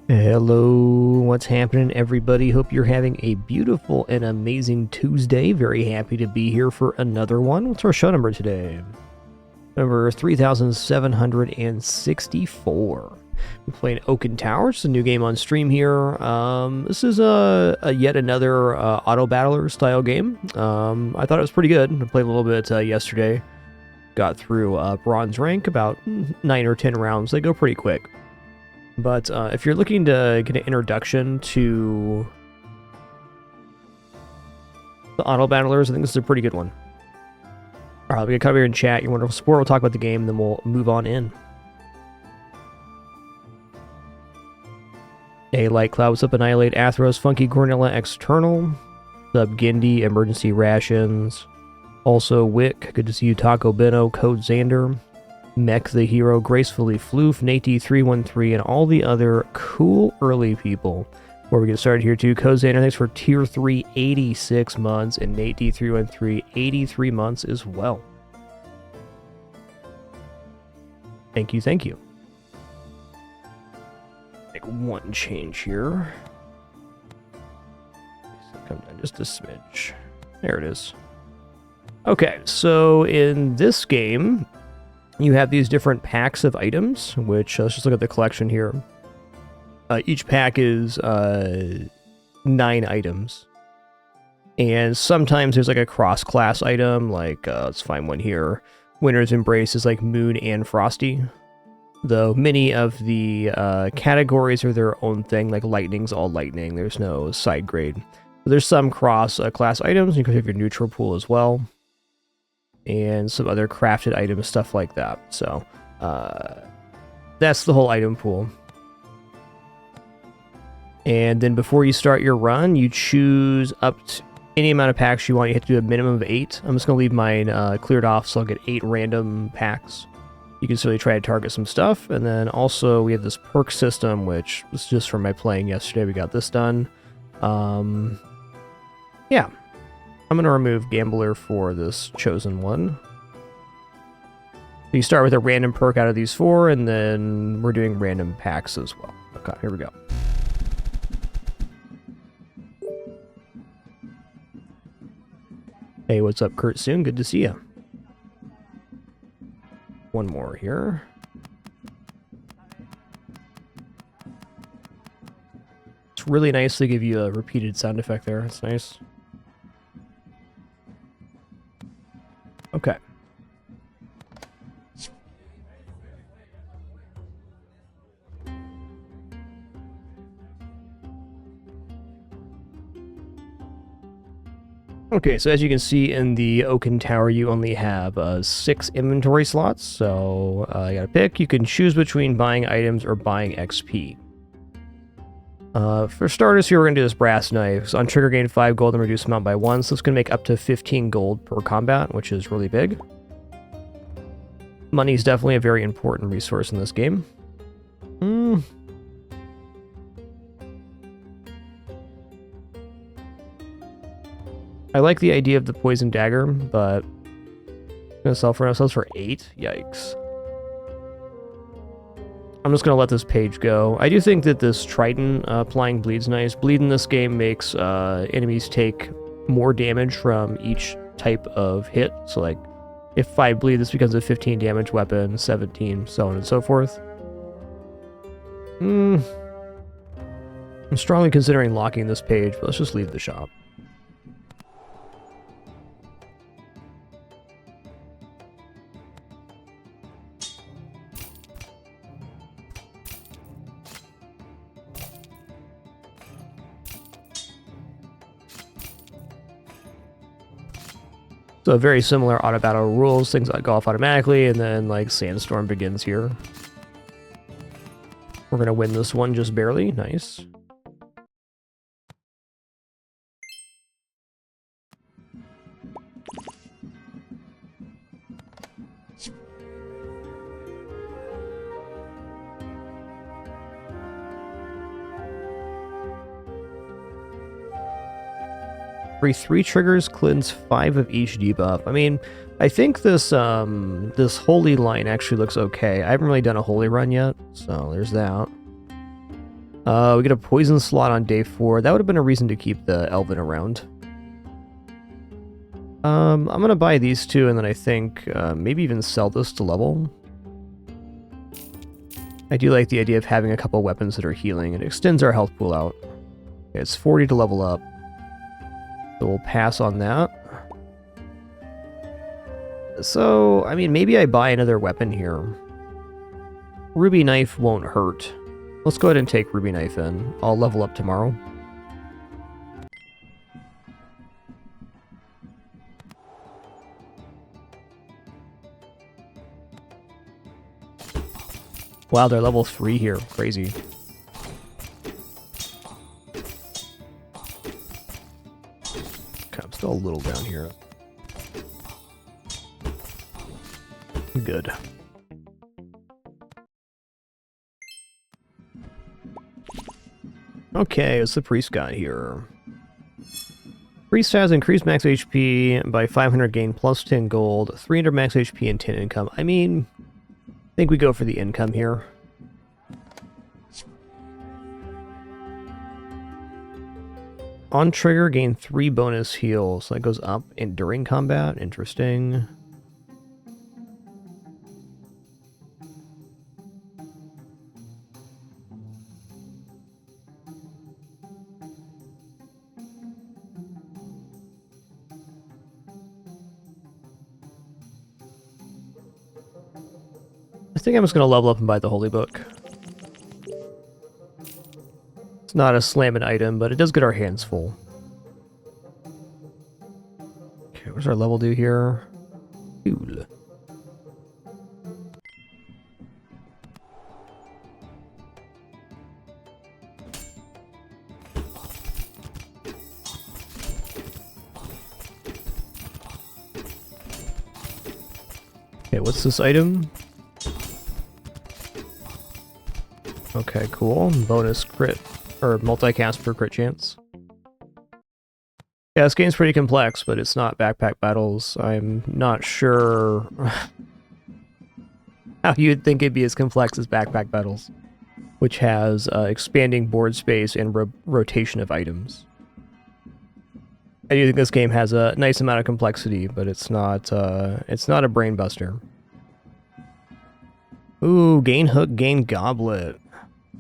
Hello, what's happening, everybody? Hope you're having a beautiful and amazing Tuesday. Very happy to be here for another one. What's our show number today? Number 3764. We're playing Oaken Tower. It's a new game on stream here. This is a yet another auto battler style game. I thought it was pretty good. I played a little bit yesterday. Got through bronze rank, about 9 or 10 rounds. They go pretty quick. But if you're looking to get an introduction to the auto battlers, I think this is a pretty good one. All right, we can come here and chat. Your wonderful support. We'll talk about the game, then we'll move on in. Hey, Light Cloud, what's up? Annihilate, Athros, Funky Gornilla, External, Sub Gindi, Emergency Rations. Also, Wick, good to see you. Taco Beno, Code Xander, Mech the Hero, Gracefully Floof, Nate313, and all the other cool early people. Before we get started here too, Code Xander, thanks for Tier 3, 86 months, and Nate313, 83 months as well. Thank you, thank you. Make one change here. Come down just a smidge. There it is. Okay, so in this game, you have these different packs of items, which, let's just look at the collection here. Each pack is 9 items. And sometimes there's like a cross-class item, like, let's find one here. Winter's Embrace is like Moon and Frosty. Though many of the categories are their own thing, like Lightning's all Lightning. There's no side grade. But there's some cross-class items. You can have your neutral pool as well. And some other crafted items, stuff like that. So, that's the whole item pool. And then before you start your run, you choose up to any amount of packs you want. You have to do a minimum of 8. I'm just going to leave mine cleared off, so I'll get 8 random packs. You can certainly try to target some stuff. And then also, we have this perk system, which was just from my playing yesterday. We got this done. Yeah. I'm going to remove Gambler for this chosen one. So you start with a random perk out of these 4, and then we're doing random packs as well. Okay, here we go. Hey, what's up, Kurt Soon? Good to see you. One more here. It's really nice to give you a repeated sound effect there. It's nice. Okay. Okay, so as you can see in the Oaken Tower, you only have 6 inventory slots, so you gotta pick. You can choose between buying items or buying XP. For starters here, we're gonna do this brass knife. So on trigger, gain 5 gold and reduce amount by 1, so it's gonna make up to 15 gold per combat, which is really big. Money is definitely a very important resource in this game. I like the idea of the poison dagger, but I'm gonna sell for ourselves for 8. Yikes. I'm just gonna let this page go. I do think that this Triton applying bleed's nice. Bleed in this game makes enemies take more damage from each type of hit. So like, if I bleed, this becomes a 15 damage weapon, 17, so on and so forth. I'm strongly considering locking this page, but let's just leave the shop. So very similar auto battle rules, things that go off automatically, and then like Sandstorm begins here. We're gonna win this one just barely. Nice. Every 3 triggers, cleanse 5 of each debuff. I mean, I think this this holy line actually looks okay. I haven't really done a holy run yet, so there's that. We get a poison slot on day 4. That would have been a reason to keep the Elven around. I'm going to buy these two, and then I think maybe even sell this to level. I do like the idea of having a couple weapons that are healing. It extends our health pool out. Okay, it's 40 to level up. So we'll pass on that. So, I mean, maybe I buy another weapon here. Ruby Knife won't hurt. Let's go ahead and take Ruby Knife in. I'll level up tomorrow. Wow, they're level 3 here. Crazy. Okay, I'm still a little down here. Good. Okay, what's the priest got here? Priest has increased max HP by 500 gain plus 10 gold, 300 max HP and 10 income. I mean, I think we go for the income here. On trigger, gain 3 bonus heals. So that goes up and during combat. Interesting. I think I'm just going to level up and buy the Holy Book. It's not a slamming item, but it does get our hands full. Okay, what's our level do here? Cool. Okay, what's this item? Okay, cool. Bonus crit, or multicast per crit chance. Yeah, this game's pretty complex, but it's not backpack battles. I'm not sure how you'd think it'd be as complex as backpack battles, which has expanding board space and rotation of items. I do think this game has a nice amount of complexity, but it's not a brain buster. Ooh, gain hook, gain goblet.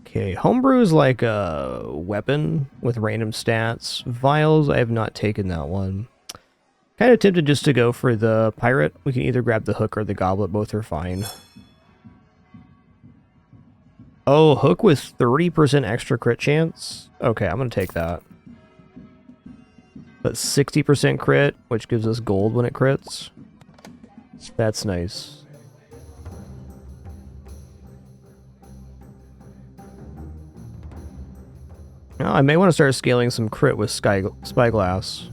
Okay, homebrew is like a weapon with random stats. Vials, I have not taken that one. Kind of tempted just to go for the pirate. We can either grab the hook or the goblet, both are fine. Oh, hook with 30% extra crit chance? Okay, I'm going to take that. But 60% crit, which gives us gold when it crits. That's nice. Oh, I may want to start scaling some crit with Spyglass.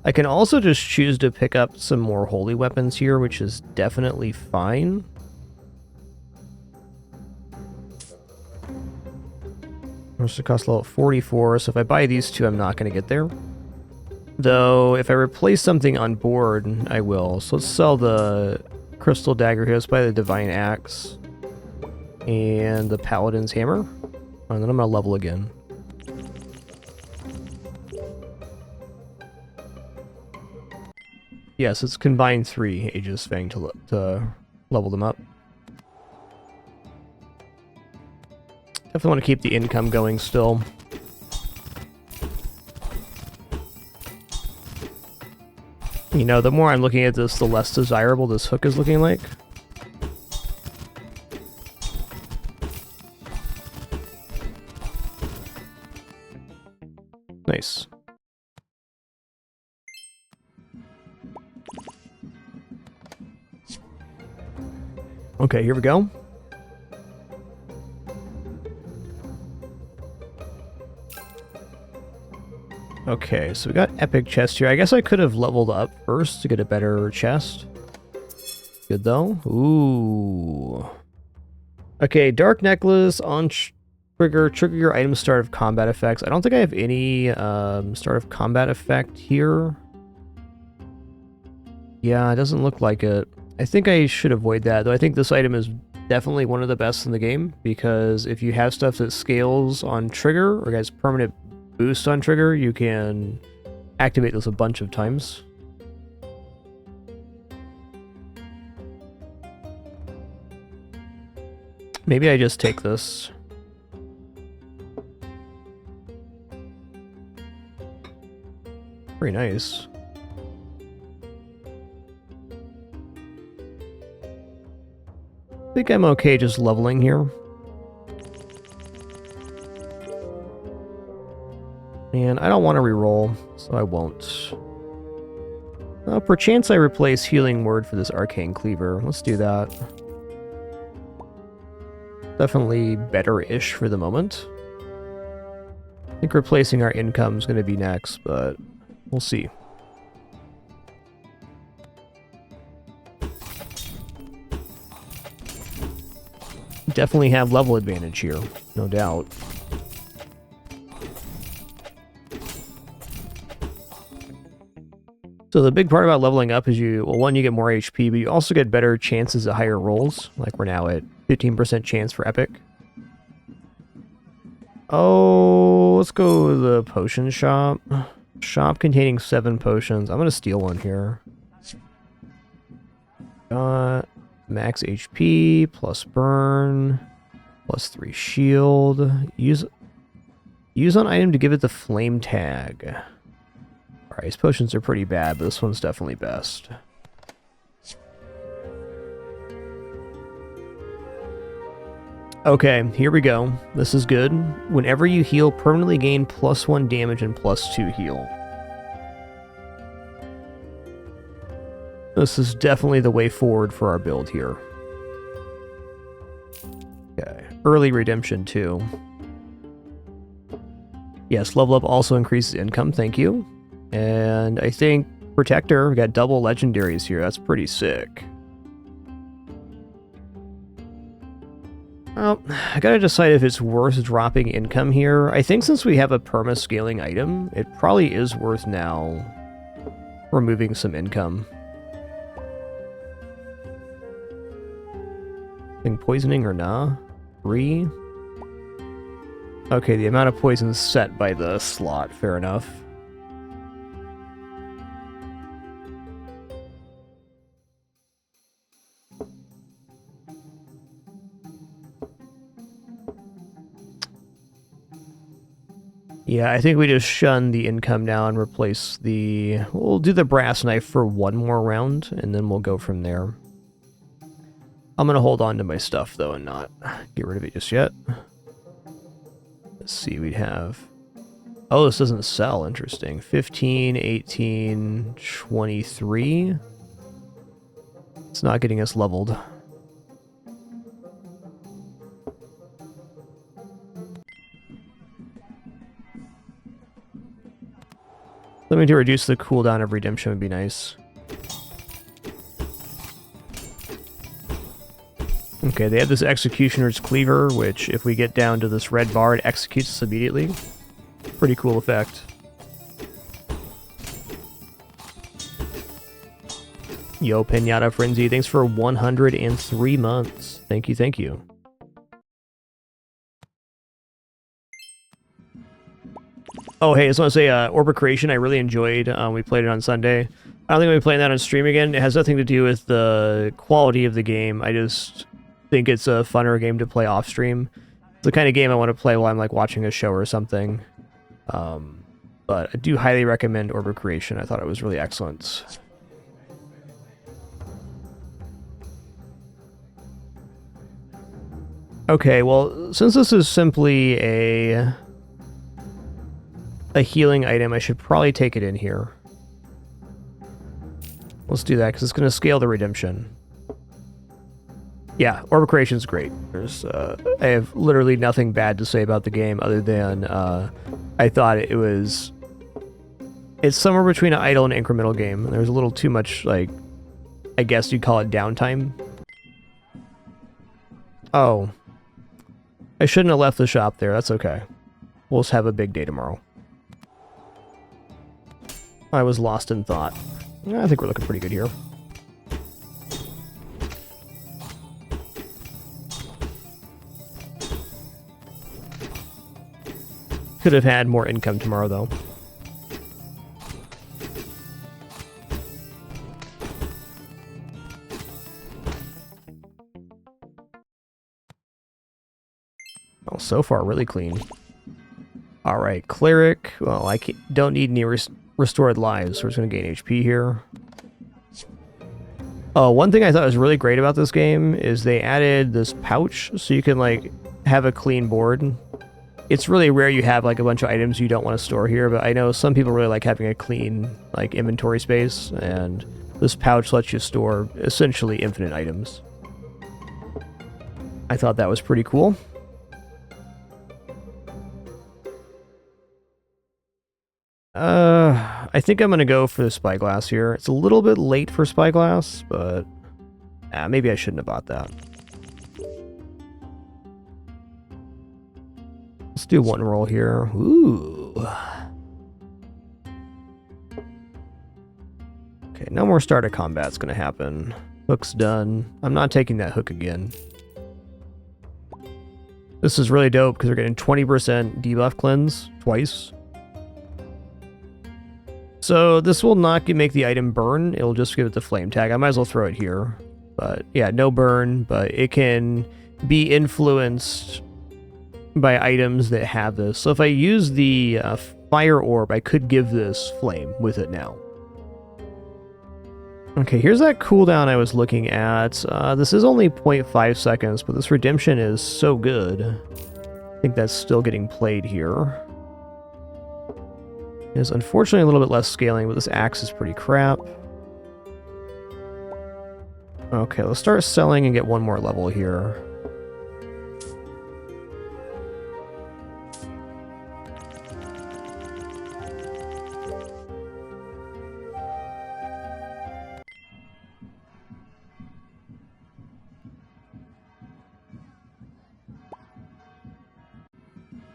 I can also just choose to pick up some more holy weapons here, which is definitely fine. Most of cost level 44, so if I buy these two, I'm not going to get there. Though, if I replace something on board, I will. So let's sell the Crystal Dagger here. Let's buy the Divine Axe and the Paladin's Hammer. And then I'm going to level again. Yes, it's combined 3 Aegis Fang to level them up. Definitely want to keep the income going still. You know, the more I'm looking at this, the less desirable this hook is looking like. Nice. Okay, here we go. Okay, so we got epic chest here. I guess I could have leveled up first to get a better chest. Good though. Ooh. Okay, dark necklace on trigger your item start of combat effects. I don't think I have any start of combat effect here. Yeah, it doesn't look like it. I think I should avoid that, though I think this item is definitely one of the best in the game, because if you have stuff that scales on trigger or has permanent boost on trigger, you can activate this a bunch of times. Maybe I just take this. Very nice. I think I'm okay just leveling here. And I don't want to reroll, so I won't. Perchance I replace Healing Word for this Arcane Cleaver. Let's do that. Definitely better-ish for the moment. I think replacing our income is going to be next, but we'll see. Definitely have level advantage here, no doubt. So the big part about leveling up is well, one, you get more HP, but you also get better chances at higher rolls. Like we're now at 15% chance for Epic. Oh, let's go to the potion shop. Shop containing 7 potions. I'm going to steal one here. Got max HP, plus burn, plus 3 shield. Use on item to give it the flame tag. Alright, these potions are pretty bad, but this one's definitely best. Okay, here we go. This is good. Whenever you heal, permanently gain +1 damage and +2 heal. This is definitely the way forward for our build here. Okay, early redemption too. Yes, level up also increases income, thank you. And I think Protector, we got double legendaries here, that's pretty sick. Well, I gotta decide if it's worth dropping income here. I think since we have a perma-scaling item, it probably is worth now removing some income. Think poisoning or nah? 3? Okay, the amount of poison is set by the slot, fair enough. Yeah, I think we just shun the income now and replace the... We'll do the brass knife for one more round, and then we'll go from there. I'm going to hold on to my stuff, though, and not get rid of it just yet. Let's see, we have... Oh, this doesn't sell. Interesting. 15, 18, 23. It's not getting us leveled. Something to reduce the cooldown of redemption would be nice. Okay, they have this Executioner's Cleaver, which if we get down to this red bar, it executes us immediately. Pretty cool effect. Yo, Pinata Frenzy, thanks for 103 months. Thank you, thank you. Oh, hey, I just want to say, Orbit Creation, I really enjoyed. We played it on Sunday. I don't think we'll be playing that on stream again. It has nothing to do with the quality of the game. I just think it's a funner game to play off stream. It's the kind of game I want to play while I'm like watching a show or something. But I do highly recommend Orbit Creation. I thought it was really excellent. Okay, well, since this is simply a healing item, I should probably take it in here. Let's do that, because it's going to scale the redemption. Yeah, Orbit Creation's great. I have literally nothing bad to say about the game, other than I thought it's somewhere between an idle and incremental game. There's a little too much, like, I guess you'd call it downtime. Oh. I shouldn't have left the shop there, that's okay. We'll just have a big day tomorrow. I was lost in thought. I think we're looking pretty good here. Could have had more income tomorrow, though. Oh, so far, really clean. Alright, Cleric. Well, I don't need any restored lives, so we're just going to gain HP here. Oh, one thing I thought was really great about this game is they added this pouch, so you can, like, have a clean board. It's really rare you have, like, a bunch of items you don't want to store here, but I know some people really like having a clean, like, inventory space, and this pouch lets you store essentially infinite items. I thought that was pretty cool. I think I'm going to go for the Spyglass here. It's a little bit late for Spyglass, but maybe I shouldn't have bought that. Let's do one roll here. Ooh. Okay, no more starter combat's going to happen. Hook's done. I'm not taking that hook again. This is really dope because we're getting 20% debuff cleanse twice. So this will not make the item burn, it'll just give it the flame tag. I might as well throw it here. But yeah, no burn, but it can be influenced by items that have this. So if I use the fire orb, I could give this flame with it now. Okay, here's that cooldown I was looking at. This is only 0.5 seconds, but this redemption is so good. I think that's still getting played here. Is unfortunately a little bit less scaling, but this axe is pretty crap. Okay, let's start selling and get one more level here.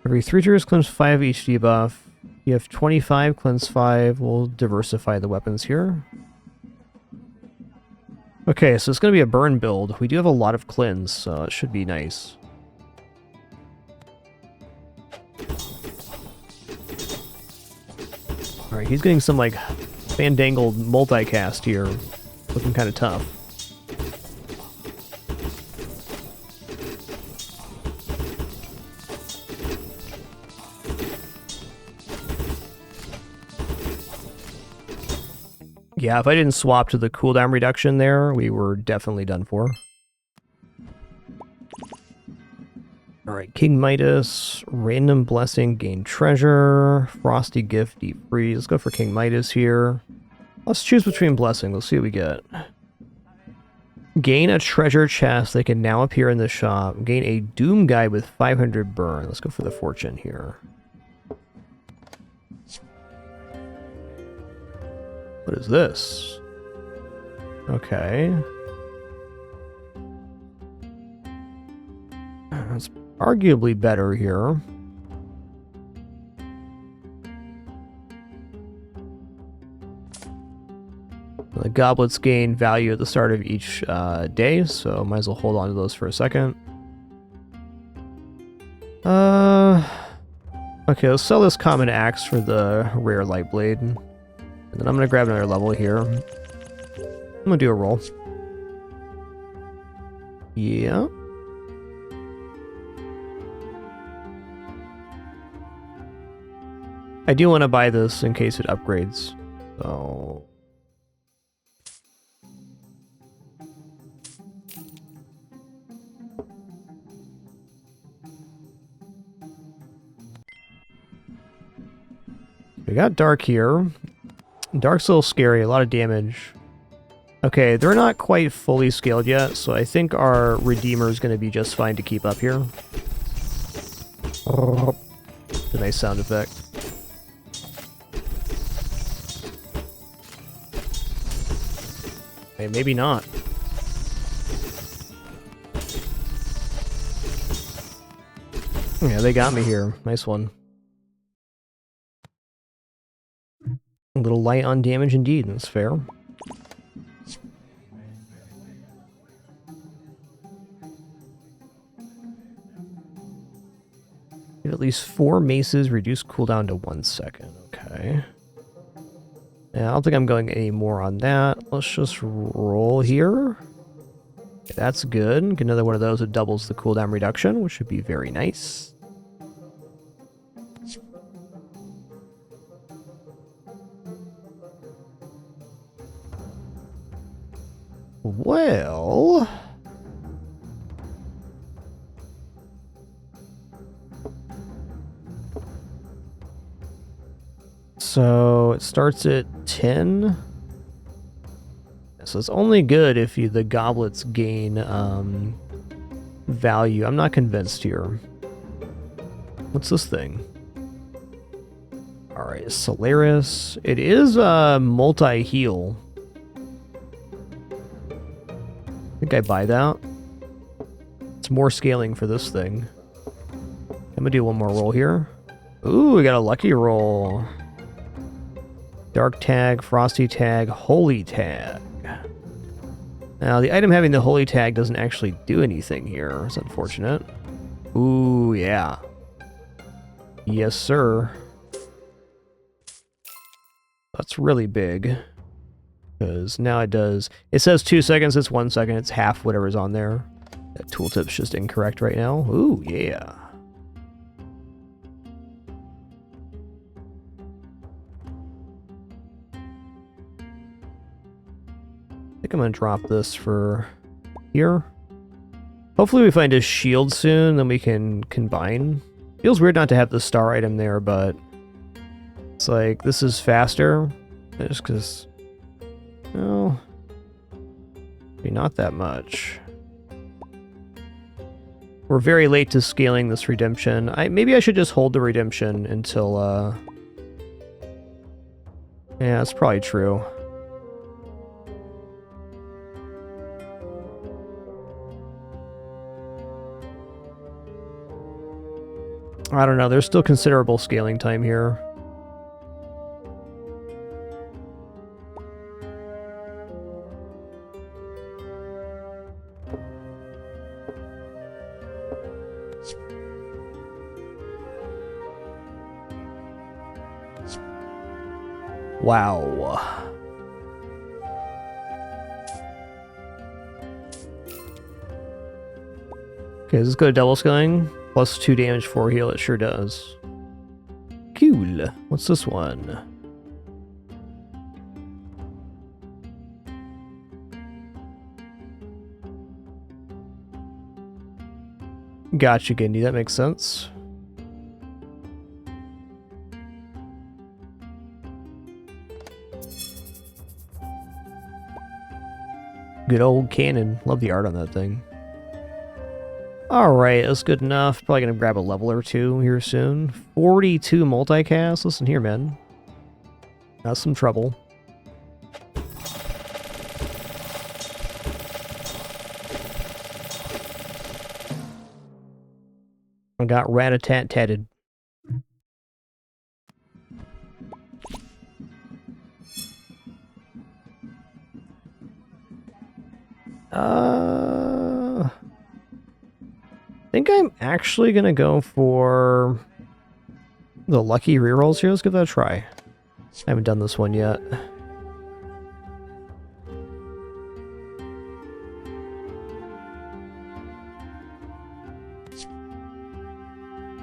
Every 3 turns cleanse 5 each debuff. You have 25, cleanse 5. We'll diversify the weapons here. Okay, so it's going to be a burn build. We do have a lot of cleanse, so it should be nice. Alright, he's getting some, like, fandangled multicast here. Looking kind of tough. Yeah, if I didn't swap to the cooldown reduction there, we were definitely done for. Alright, King Midas, Random Blessing, Gain Treasure, Frosty Gift, Deep Freeze. Let's go for King Midas here. Let's choose between Blessing. Let's see what we get. Gain a treasure chest. They can now appear in the shop. Gain a Doom Guide with 500 burn. Let's go for the Fortune here. What is this? Okay. That's arguably better here. The goblets gain value at the start of each day, so might as well hold on to those for a second. Okay, let's sell this common axe for the rare light blade. And then I'm going to grab another level here. I'm going to do a roll. Yeah. I do want to buy this in case it upgrades. So... we got Dark here. Dark's a little scary, a lot of damage. Okay, they're not quite fully scaled yet, so I think our Redeemer is going to be just fine to keep up here. Oh, a nice sound effect. Hey, maybe not. Yeah, they got me here. Nice one. A little light on damage indeed, that's fair. Give at least 4 maces, reduce cooldown to 1 second. Okay. Yeah, I don't think I'm going any more on that. Let's just roll here. Okay, that's good. Get another one of those that doubles the cooldown reduction, which would be very nice. Well... So it starts at 10. So it's only good if the goblets gain value. I'm not convinced here. What's this thing? Alright, Solaris. It is multi-heal. I think I buy that. It's more scaling for this thing. I'm gonna do one more roll here. Ooh, we got a lucky roll. Dark tag, frosty tag, holy tag. Now, the item having the holy tag doesn't actually do anything here. It's unfortunate. Ooh, yeah. Yes, sir. That's really big. Because now it does... It says 2 seconds, it's 1 second. It's half whatever's on there. That tooltip's just incorrect right now. Ooh, yeah. I think I'm going to drop this for here. Hopefully we find a shield soon, then we can combine. Feels weird not to have the star item there, but it's like, this is faster. Just because, well, maybe not that much. We're very late to scaling this redemption. Maybe I should just hold the redemption until, yeah, that's probably true. I don't know, there's still considerable scaling time here. Wow. Okay, does this go to double scaling? Plus 2 damage, 4 heal, it sure does. Cool. What's this one? Gotcha, Gindy, that makes sense. Good old cannon. Love the art on that thing. Alright, that's good enough. Probably gonna grab a level or 2 here soon. 42 multicast. Listen here, man. That's some trouble. I got rat-a-tat-tatted. I think I'm actually gonna go for the lucky rerolls here. Let's give that a try. I haven't done this one yet.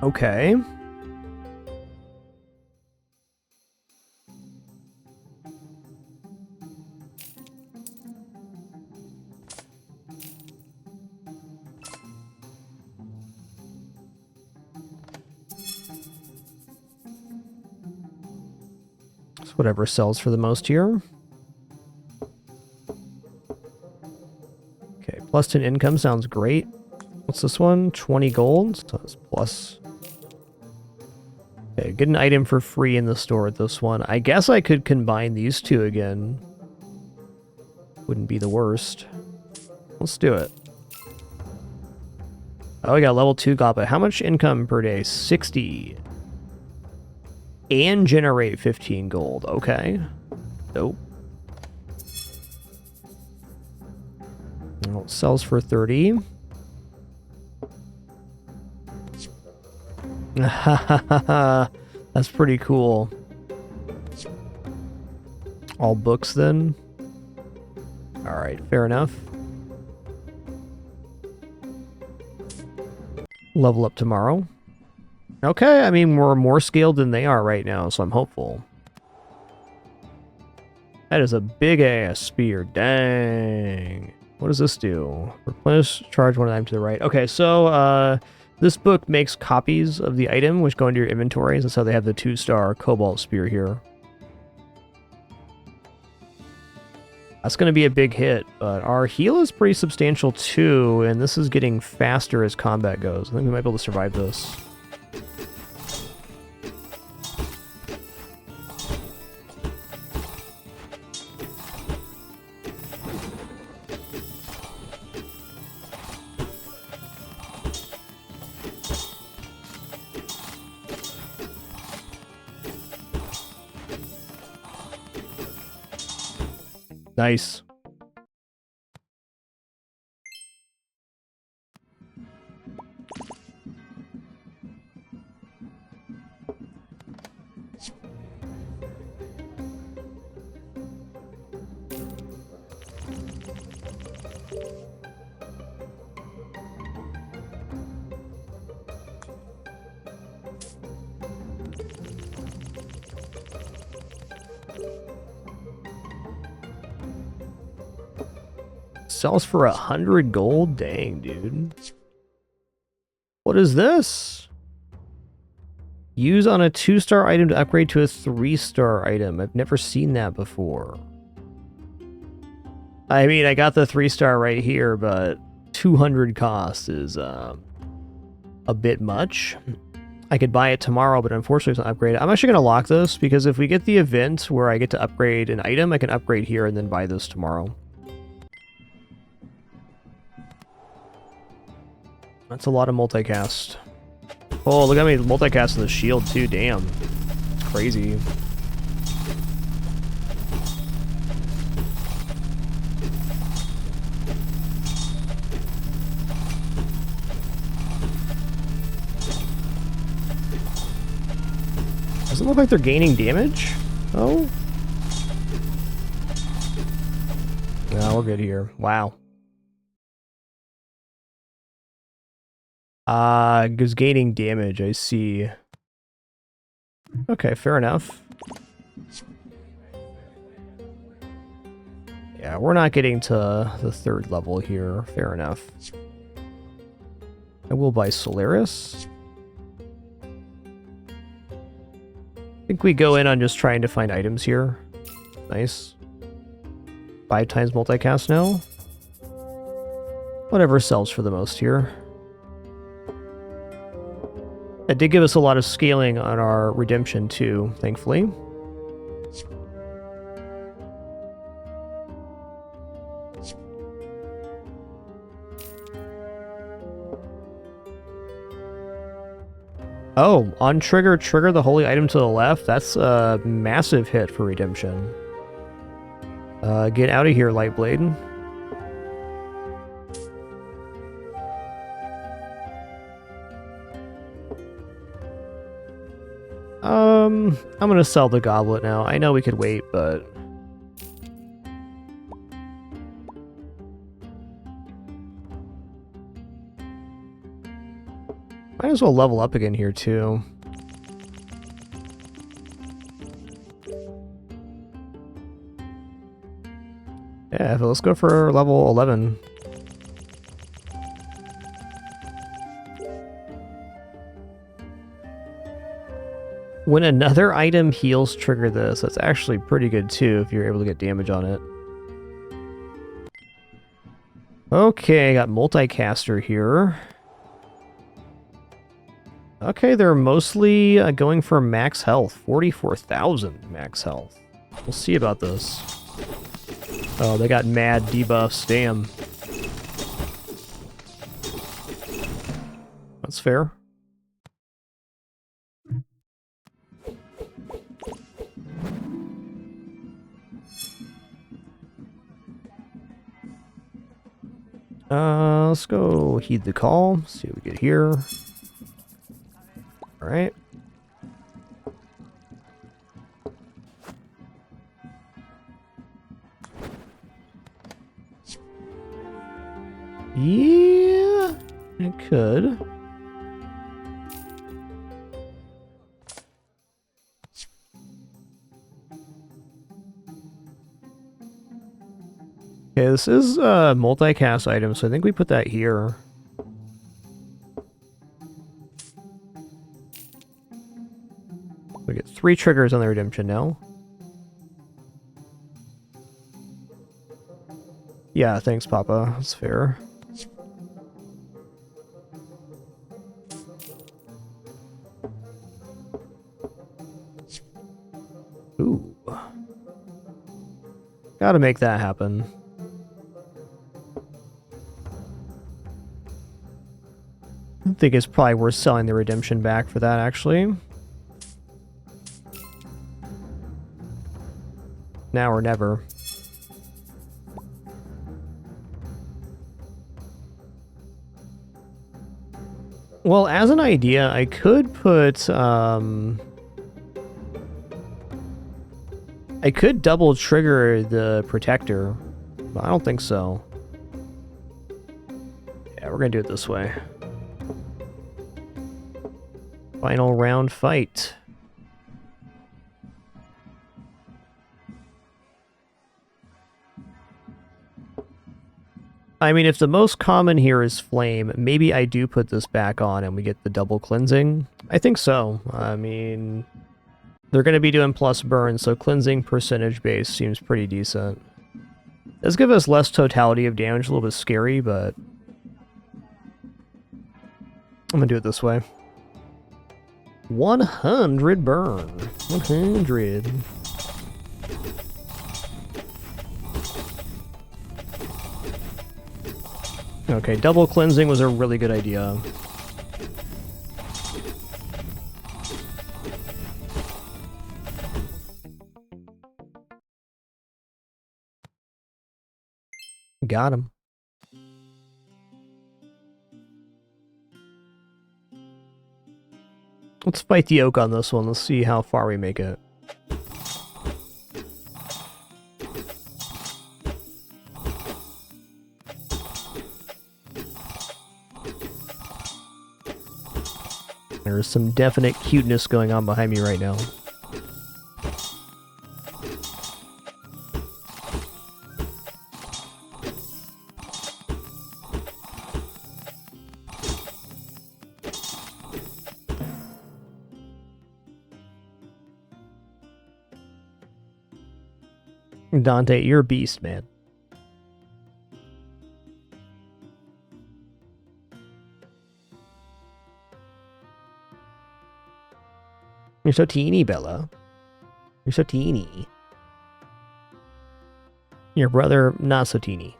Okay. Whatever sells for the most here. Okay, plus 10 income sounds great. What's this one? 20 gold? So it's plus. Okay, get an item for free in the store at this one. I guess I could combine these two again. Wouldn't be the worst. Let's do it. Oh, we got level 2 goblet. How much income per day? 60. And generate 15 gold. Okay. Nope. Well, it sells for 30. That's pretty cool. All books then? Alright, fair enough. Level up tomorrow. Okay, I mean, we're more scaled than they are right now, so I'm hopeful. That is a big-ass spear. Dang. What does this do? Replenish, charge one item to the right. Okay, so, this book makes copies of the item, which go into your inventories. That's how they have the 2-star cobalt spear here. That's going to be a big hit, but our heal is pretty substantial too, and this is getting faster as combat goes. I think we might be able to survive this. Nice. Sells for 100 gold? Dang, dude. What is this? Use on a 2-star item to upgrade to a 3-star item. I've never seen that before. I mean, I got the 3-star right here, but 200 cost is a bit much. I could buy it tomorrow, but unfortunately it's not upgraded. I'm actually going to lock this, because if we get the event where I get to upgrade an item, I can upgrade here and then buy this tomorrow. That's a lot of multicast. Oh, look at me multicast in the shield too, damn. It's crazy. Doesn't look like they're gaining damage? Oh? No, we're good here. Wow. Is gaining damage, I see. Okay, fair enough. Yeah, we're not getting to the 3rd level here. Fair enough. I will buy Solaris. I think we go in on just trying to find items here. Nice. 5 times multicast now. Whatever sells for the most here. It did give us a lot of scaling on our redemption too, thankfully. Oh, on trigger the holy item to the left. That's a massive hit for redemption. Get out of here, Lightblade. I'm gonna sell the goblet now. I know we could wait, but... might as well level up again here, too. Yeah, let's go for level 11. When another item heals, trigger this. That's actually pretty good too if you're able to get damage on it. Okay, got multicaster here. Okay, they're mostly going for max health. 44,000 max health. We'll see about this. Oh, they got mad debuffs. Damn. That's fair. Let's go heed the call. See what we get here. Alright. Yeah, it could. Okay, this is a multicast item, so I think we put that here. We get 3 triggers on the redemption now. Yeah, thanks, Papa. That's fair. Ooh. Gotta make that happen. I think it's probably worth selling the redemption back for that, actually. Now or never. Well, as an idea, I could put, I could double trigger the protector, but I don't think so. Yeah, we're gonna do it this way. Final round fight. I mean, if the most common here is flame, maybe I do put this back on and we get the double cleansing. I think so. I mean, they're going to be doing plus burn, so cleansing percentage base seems pretty decent. Does give us less totality of damage, a little bit scary, but I'm going to do it this way. 100 burn. 100. Okay, double cleansing was a really good idea. Got him. Let's fight the oak on this one. Let's see how far we make it. There's some definite cuteness going on behind me right now. Dante, you're a beast, man. You're so teeny, Bella. You're so teeny. Your brother, not so teeny.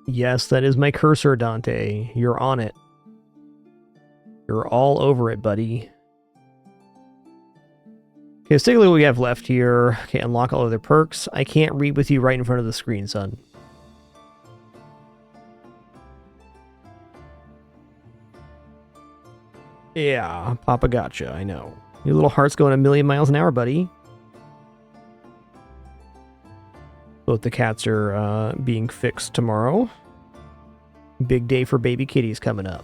Yes, that is my cursor, Dante. You're on it. You're all over it, buddy. Okay, let's take a look at what we have left here. Okay, unlock all other perks. I can't read with you right in front of the screen, son. Yeah, Papa gotcha, I know. Your little heart's going a million miles an hour, buddy. Both the cats are being fixed tomorrow. Big day for baby kitties coming up.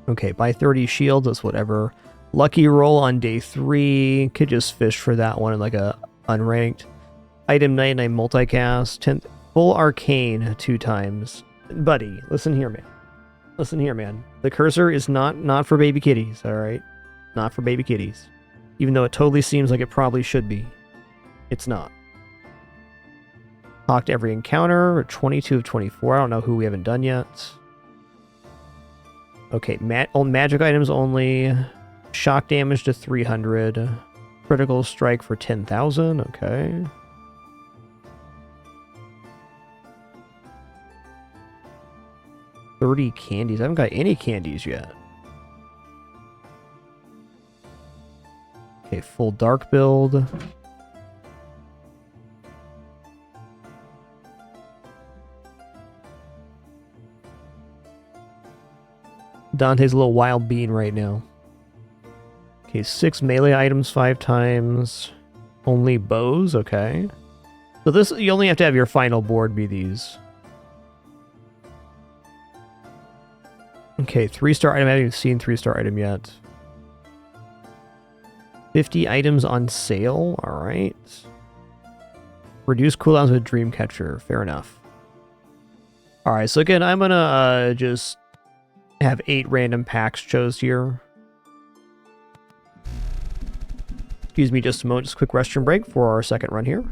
Okay, buy 30 shields, that's whatever. Lucky roll on day 3. Could just fish for that one in like a unranked. Item 99 multicast. 10th full arcane 2 times. Buddy, listen here, man. Listen here, man. The cursor is not for baby kitties, alright? Not for baby kitties. Even though it totally seems like it probably should be. It's not. Talk to every encounter. 22 of 24. I don't know who we haven't done yet. Okay, magic items only. Shock damage to 300. Critical strike for 10,000. Okay. 30 candies. I haven't got any candies yet. Okay, full dark build. Dante's a little wild bean right now. Okay, 6 melee items 5 times. Only bows, okay. So this, you only have to have your final board be these. Okay, 3-star item. I haven't even seen 3-star item yet. 50 items on sale. Alright. Reduce cooldowns with Dreamcatcher. Fair enough. Alright, so again, I'm gonna just have 8 random packs chose here. Excuse me just a moment, just a quick restroom break for our second run here.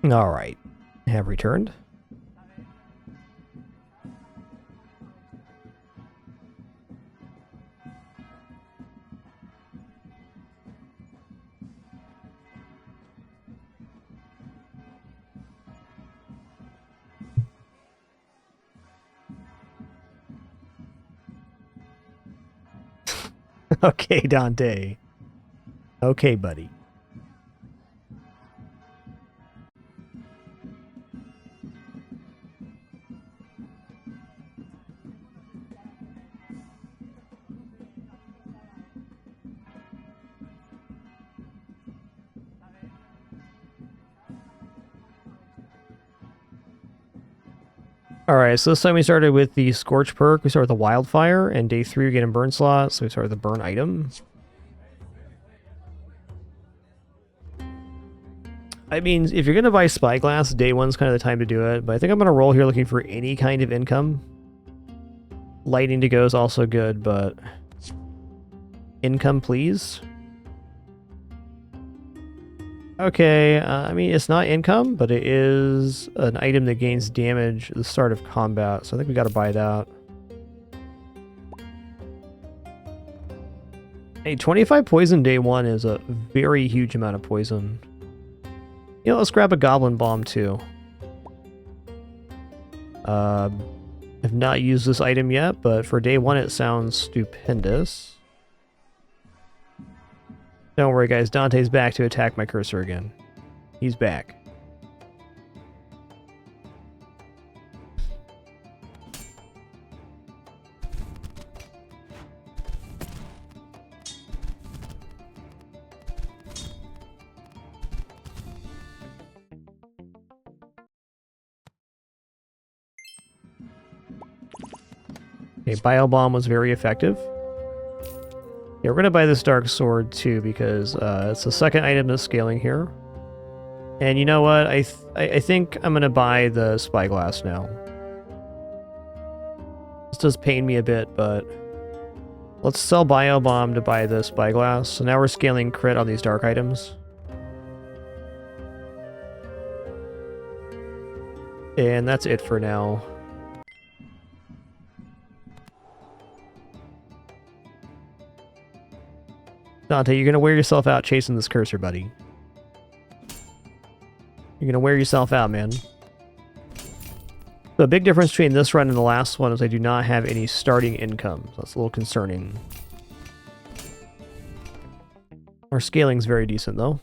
Alright. Have returned. Okay, Dante. Okay, buddy. Alright, so this time we started with the Scorch perk, we started with the Wildfire, and day 3 we get a burn slot, so we started with the burn item. I mean, if you're going to buy Spyglass, day 1's kind of the time to do it, but I think I'm going to roll here looking for any kind of income. Lightning to go is also good, but income, please. Okay, I mean, it's not income, but it is an item that gains damage at the start of combat, so I think we gotta buy that. Hey, 25 poison day 1 is a very huge amount of poison. You know, let's grab a Goblin Bomb, too. I've not used this item yet, but for day 1 it sounds stupendous. Don't worry, guys. Dante's back to attack my cursor again. He's back. Okay, Bio Bomb was very effective. Yeah, we're going to buy this Dark Sword, too, because it's the second item that's scaling here. And you know what? I think I'm going to buy the Spyglass now. This does pain me a bit, but let's sell Bio Bomb to buy the Spyglass. So now we're scaling crit on these dark items. And that's it for now. Dante, you're gonna wear yourself out chasing this cursor, buddy. You're gonna wear yourself out, man. The big difference between this run and the last one is I do not have any starting income. So that's a little concerning. Our scaling's very decent, though.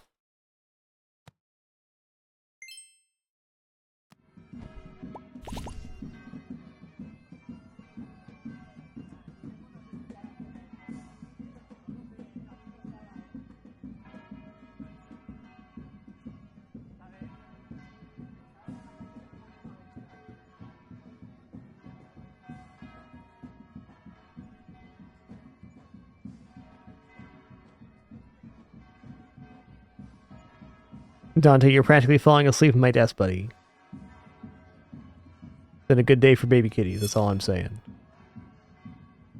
Dante, you're practically falling asleep in my desk, buddy. Been a good day for baby kitties, that's all I'm saying.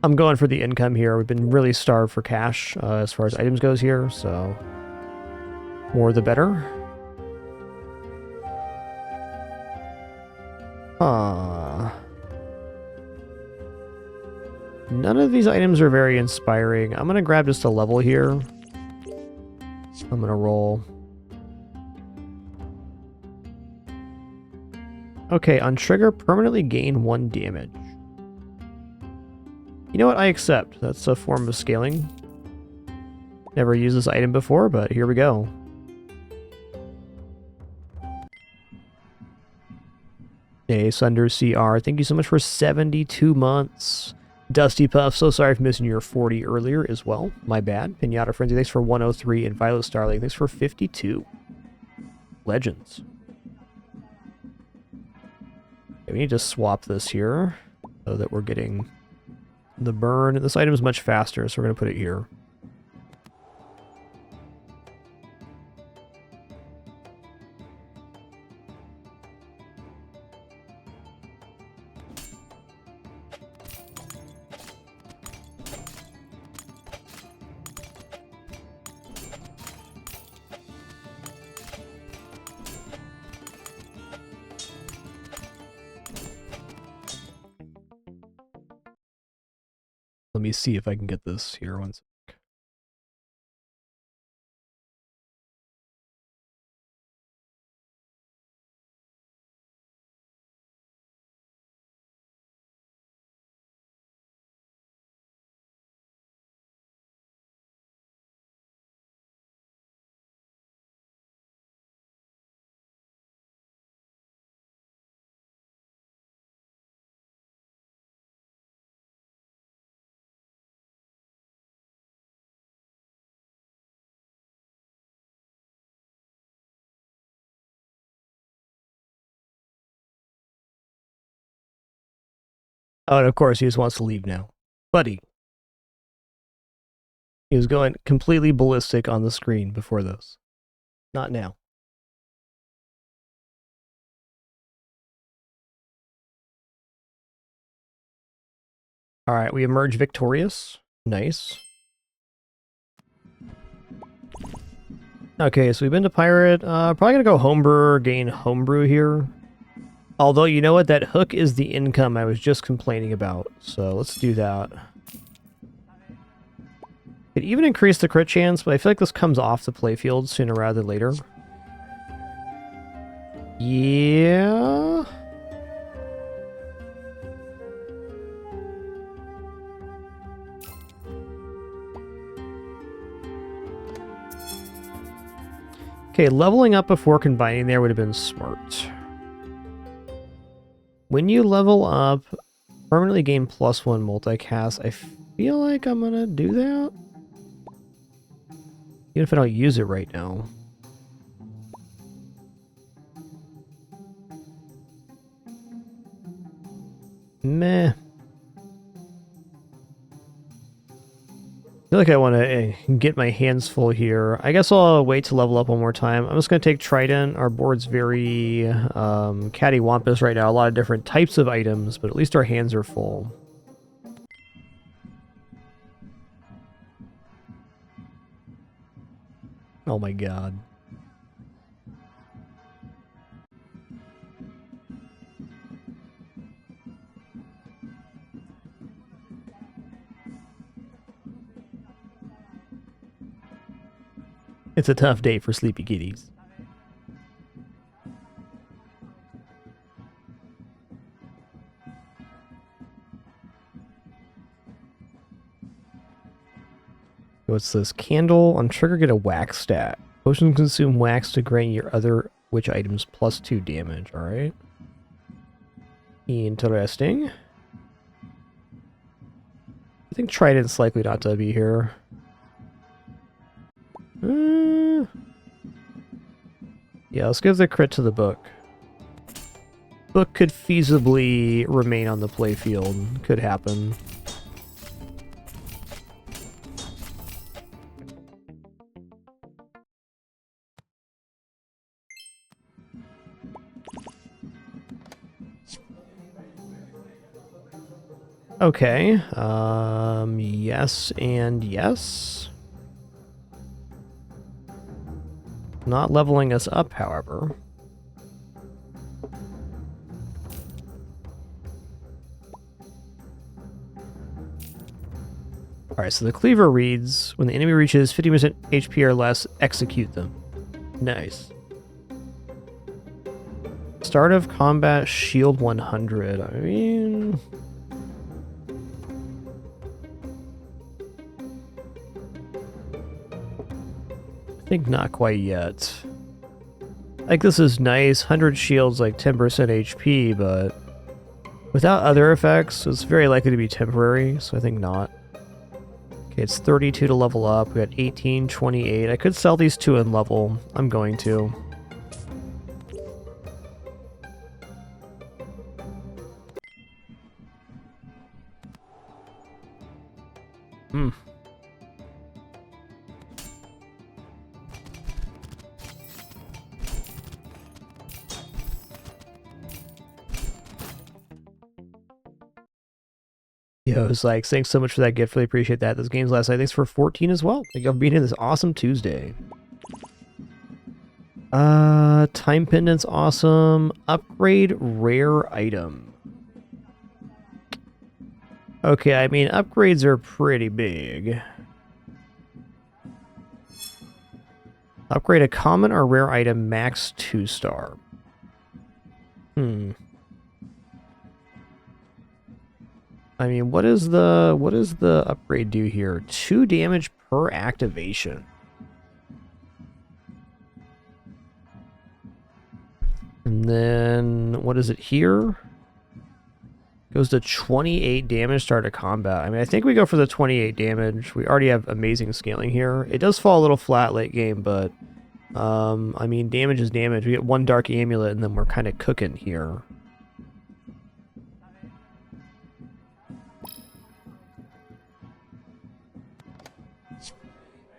I'm going for the income here. We've been really starved for cash as far as items goes here, so more the better. None of these items are very inspiring. I'm gonna grab just a level here. I'm gonna roll. Okay, on trigger, permanently gain 1 damage. You know what? I accept. That's a form of scaling. Never used this item before, but here we go. Hey, Sunder CR, thank you so much for 72 months. Dusty Puff, so sorry for missing your 40 earlier as well. My bad. Pinata Frenzy, thanks for 103. And Violet Starling, thanks for 52. Legends. Okay, we need to swap this here so that we're getting the burn. This item is much faster, so we're going to put it here. Let me see if I can get this here one sec. Oh, and of course, he just wants to leave now. Buddy. He was going completely ballistic on the screen before this. Not now. Alright, we emerge victorious. Nice. Okay, so we've been to Pirate. Probably gonna go Homebrew, gain Homebrew here. Although, you know what? That hook is the income I was just complaining about. So let's do that. It even increased the crit chance, but I feel like this comes off the playfield sooner rather than later. Yeah. Okay, leveling up before combining there would have been smart. When you level up, permanently gain +1 multicast. I feel like I'm gonna do that. Even if I don't use it right now. Meh. I feel like I want to get my hands full here. I guess I'll wait to level up one more time. I'm just going to take Trident. Our board's very cattywampus right now. A lot of different types of items, but at least our hands are full. Oh my god. It's a tough day for sleepy kitties. What's this? Candle. On trigger, get a wax stat. Potions consume wax to grant your other witch items +2 damage. Alright. Interesting. I think Trident's likely not to be here. Yeah, let's give the crit to the book. Book could feasibly remain on the playfield. Could happen. Okay, yes and yes. Not leveling us up, however. Alright, so the cleaver reads, when the enemy reaches 50% HP or less, execute them. Nice. Start of combat, shield 100. I mean... I think not quite yet. Like, this is nice. 100 shields, like 10% HP, but without other effects, it's very likely to be temporary, so I think not. Okay, it's 32 to level up. We got 18, 28. I could sell these two in level. I'm going to. Hmm. Yo, it's like, thanks so much for that gift. Really appreciate that. This game's last night. Thanks for 14 as well. Thank you for being here this awesome Tuesday. Time pendant's awesome. Upgrade rare item. Okay, I mean, upgrades are pretty big. Upgrade a common or rare item max 2-star. I mean, what does the upgrade do here? 2 damage per activation. And then what is it here? Goes to 28 damage start of combat. I mean, I think we go for the 28 damage. We already have amazing scaling here. It does fall a little flat late game, but I mean, damage is damage. We get 1 dark amulet and then we're kind of cooking here.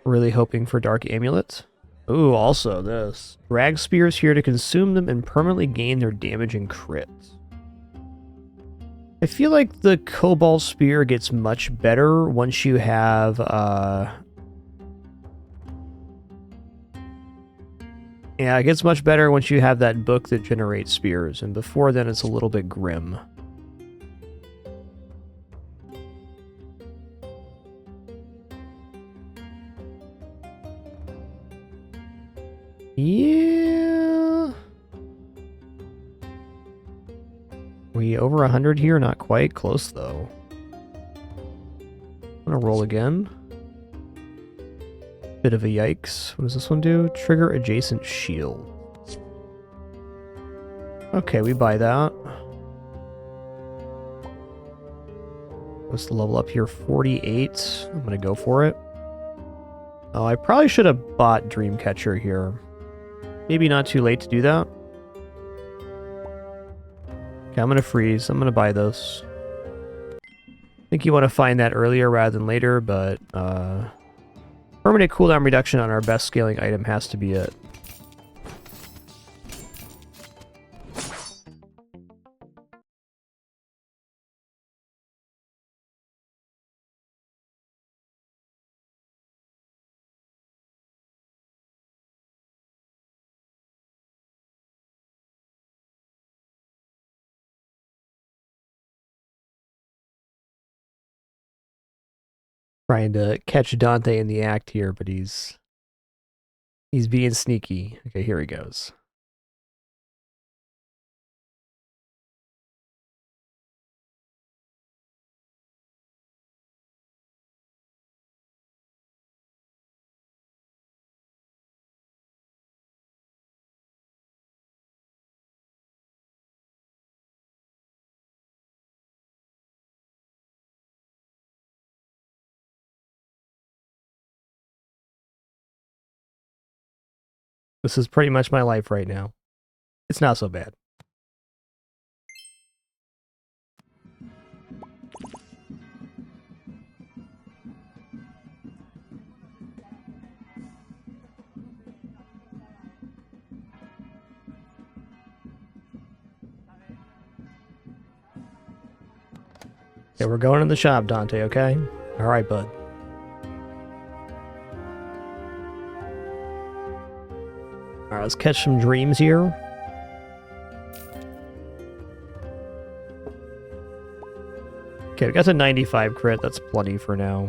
Really hoping for dark amulet. Ooh, also this. Drag spears here to consume them and permanently gain their damage and crit. I feel like the Cobalt Spear gets much better once you have, yeah, it gets much better once you have that book that generates spears, and before then it's a little bit grim. Yeah. We over 100 here? Not quite. Close, though. I'm gonna roll again. Bit of a yikes. What does this one do? Trigger adjacent shield. Okay, we buy that. What's the level up here? 48. I'm gonna go for it. Oh, I probably should have bought Dreamcatcher here. Maybe not too late to do that. Okay, I'm gonna freeze. I'm gonna buy this. I think you want to find that earlier rather than later, but permanent cooldown reduction on our best scaling item has to be it. Trying to catch Dante in the act here, but he's He's being sneaky. Okay, here he goes. This is pretty much my life right now. It's not so bad. Okay, we're going in the shop, Dante, okay? Alright, bud. Alright, let's catch some dreams here. Okay, we got to 95 crit. That's plenty for now.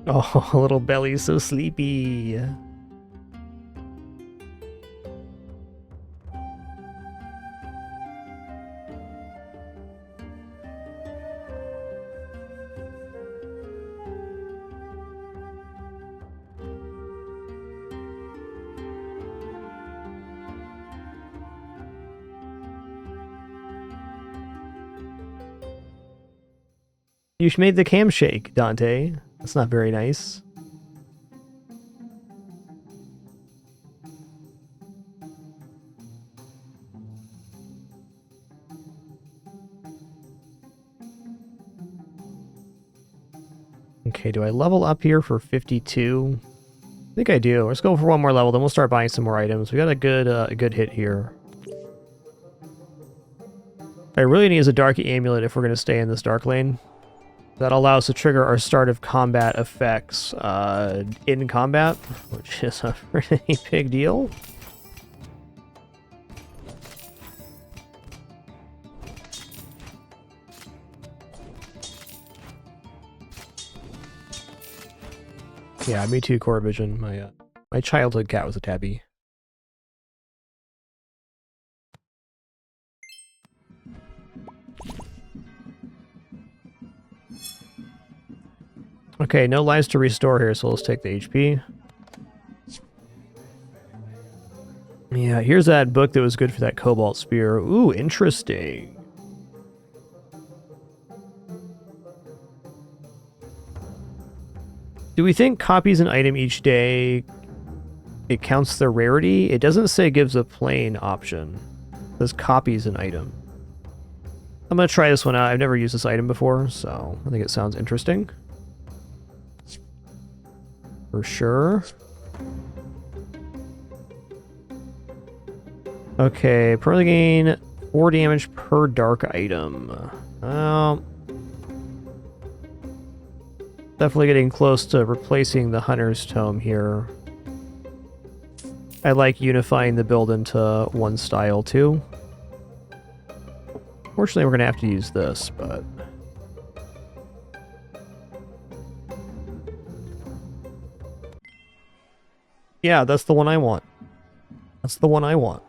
Oh, little belly's so sleepy. You made the cam shake, Dante. That's not very nice. Okay, do I level up here for 52? I think I do. Let's go for one more level, then we'll start buying some more items. We got a good hit here. I really need is a dark amulet if we're going to stay in this dark lane. That allows us to trigger our start of combat effects in combat, which is a pretty big deal. Yeah, me too, Core Vision. My childhood cat was a tabby. Okay, no lives to restore here, so let's take the HP. Yeah, here's that book that was good for that Cobalt Spear. Ooh, interesting. Do we think copies an item each day, it counts the rarity? It doesn't say gives a plain option. It says copies an item. I'm going to try this one out. I've never used this item before, so I think it sounds interesting. For sure. Okay, permanently gain 4 damage per dark item. Definitely getting close to replacing the Hunter's Tome here. I like unifying the build into one style too. Fortunately, we're going to have to use this, but... yeah, that's the one I want. That's the one I want.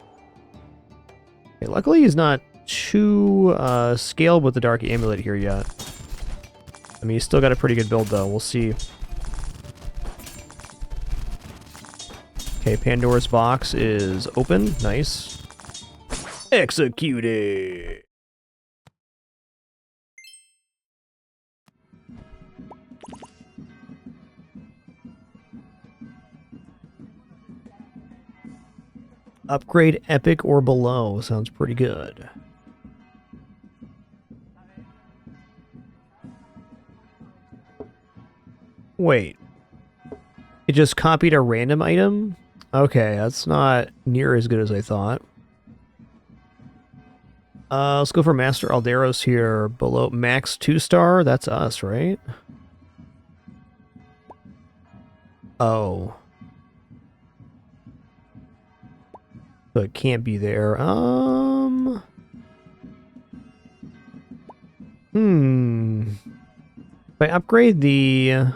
Okay, luckily he's not too scaled with the Dark Amulet here yet. I mean, he's still got a pretty good build, though. We'll see. Okay, Pandora's box is open. Nice. Executed! Upgrade epic or below. Sounds pretty good. Wait. It just copied a random item? Okay, that's not near as good as I thought. Let's go for Master Alderos here. Below max 2-star? That's us, right? Oh. So it can't be there. If I upgrade the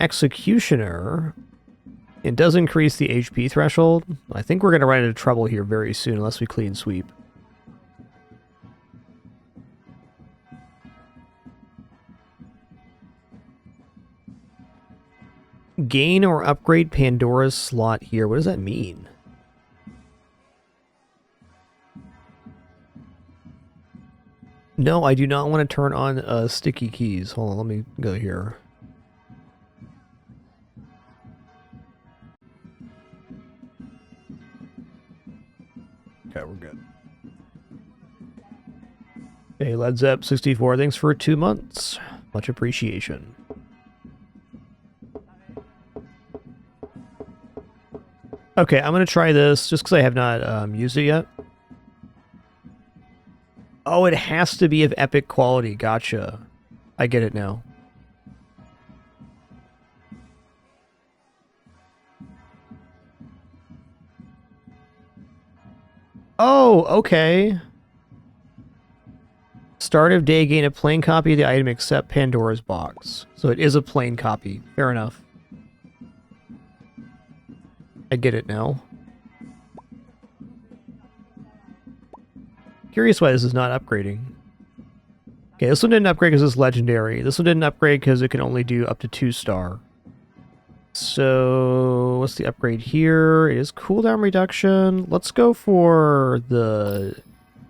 Executioner, it does increase the HP threshold. I think we're going to run into trouble here very soon unless we clean sweep. Gain or upgrade Pandora's slot here. What does that mean? No, I do not want to turn on sticky keys. Hold on, let me go here. Okay, we're good. Hey, Led Zepp 64, thanks for 2 months. Much appreciation. Okay, I'm going to try this just because I have not used it yet. Oh, it has to be of epic quality. Gotcha. I get it now. Oh, okay. Start of day, gain a plain copy of the item except Pandora's box. So it is a plain copy. Fair enough. I get it now. Curious why this is not upgrading. Okay, this one didn't upgrade because it's legendary. This one didn't upgrade because it can only do up to 2-star. So, what's the upgrade here? It is cooldown reduction. Let's go for the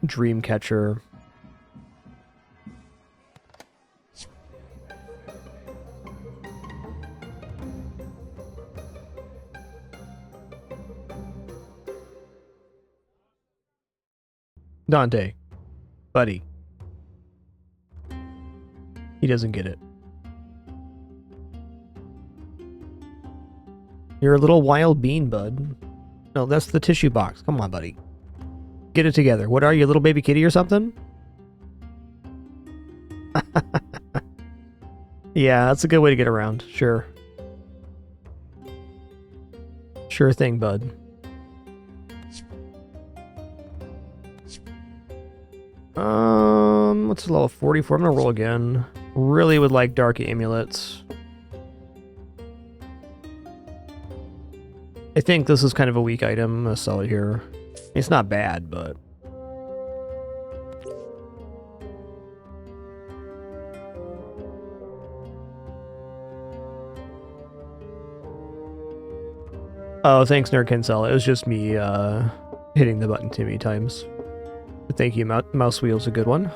Dreamcatcher. Dante. Buddy. He doesn't get it. You're a little wild bean, bud. No, that's the tissue box. Come on, buddy. Get it together. What are you, a little baby kitty or something? Yeah, that's a good way to get around. Sure. Sure thing, bud. What's a level 44? I'm gonna roll again. Really would like dark amulets. I think this is kind of a weak item. I'm gonna sell it here. It's not bad, but... Oh, thanks, Nerd can sell it. It was just me hitting the button too many times. But thank you, Mouse Wheel's a good one.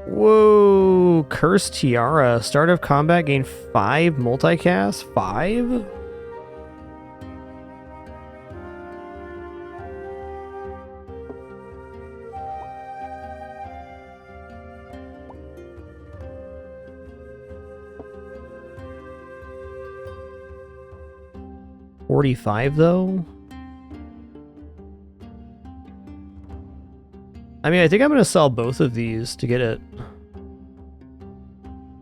Whoa, Cursed Tiara. Start of combat, gain 5 multicast? 5? $45 though? I mean, I think I'm going to sell both of these to get it.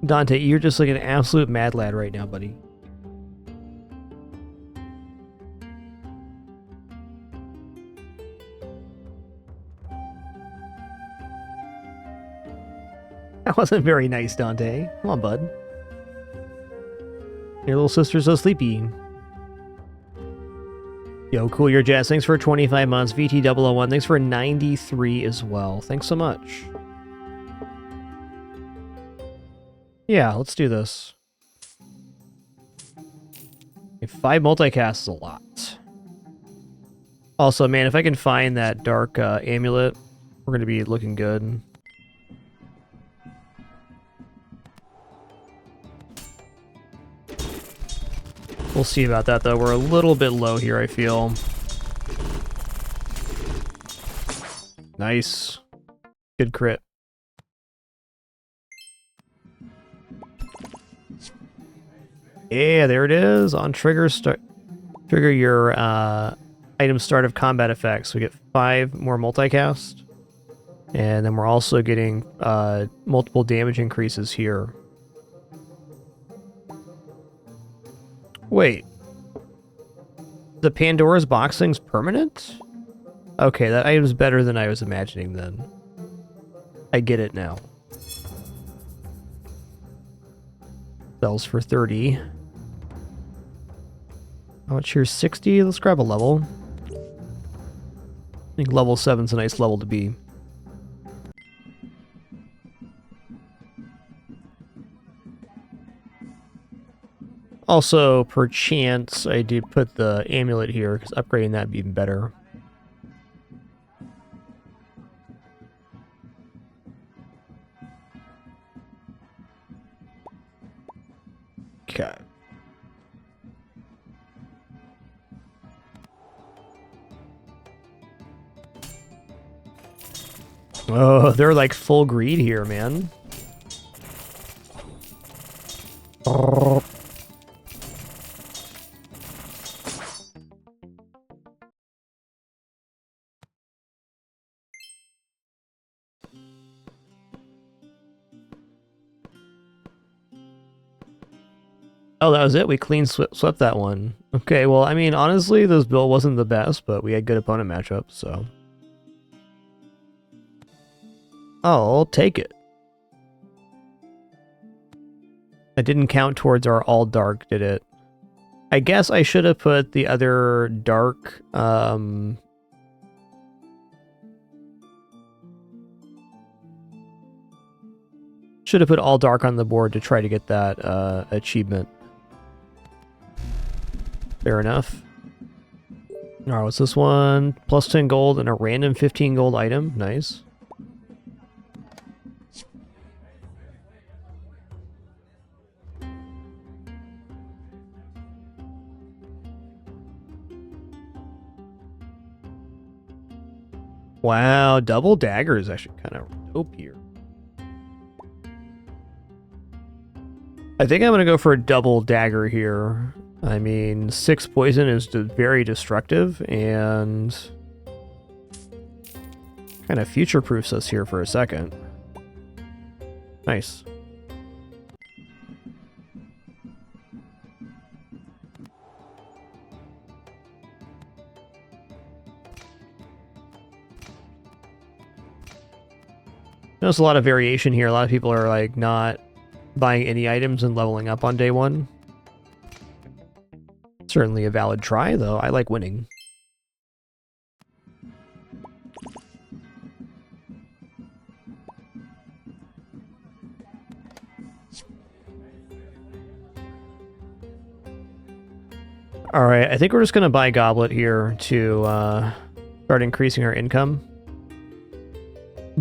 Dante, you're just like an absolute mad lad right now, buddy. That wasn't very nice, Dante. Come on, bud. Your little sister's so sleepy. Yo, cool your jazz. Thanks for 25 months. VT001. Thanks for 93 as well. Thanks so much. Yeah, let's do this. 5 multicasts is a lot. Also, man, if I can find that dark amulet, we're going to be looking good. We'll see about that, though. We're a little bit low here, I feel. Nice. Good crit. Yeah, there it is. On trigger, trigger your item start of combat effects. We get 5 more multicast. And then we're also getting multiple damage increases here. Wait. The Pandora's box thing's permanent? Okay, that item's better than I was imagining then. I get it now. Sells for 30. How much here? 60? Let's grab a level. I think level 7's a nice level to be. Also, per chance, I did put the amulet here, because upgrading that would be even better. Okay. Oh, they're like full greed here, man. Oh, that was it? We clean swept that one. Okay, well, I mean, honestly, this build wasn't the best, but we had good opponent matchups, so... Oh, I'll take it. That didn't count towards our all dark, did it? I guess I should have put the other dark, should have put all dark on the board to try to get that, achievement. Fair enough. Alright, what's this one? Plus 10 gold and a random 15 gold item. Nice. Wow, double dagger is actually kind of dope here. I think I'm going to go for a double dagger here. I mean, 6 poison is very destructive, and kind of future-proofs us here for a second. Nice. Notice a lot of variation here. A lot of people are like not buying any items and leveling up on day one. Certainly a valid try, though. I like winning. Alright, I think we're just going to buy Goblet here to start increasing our income.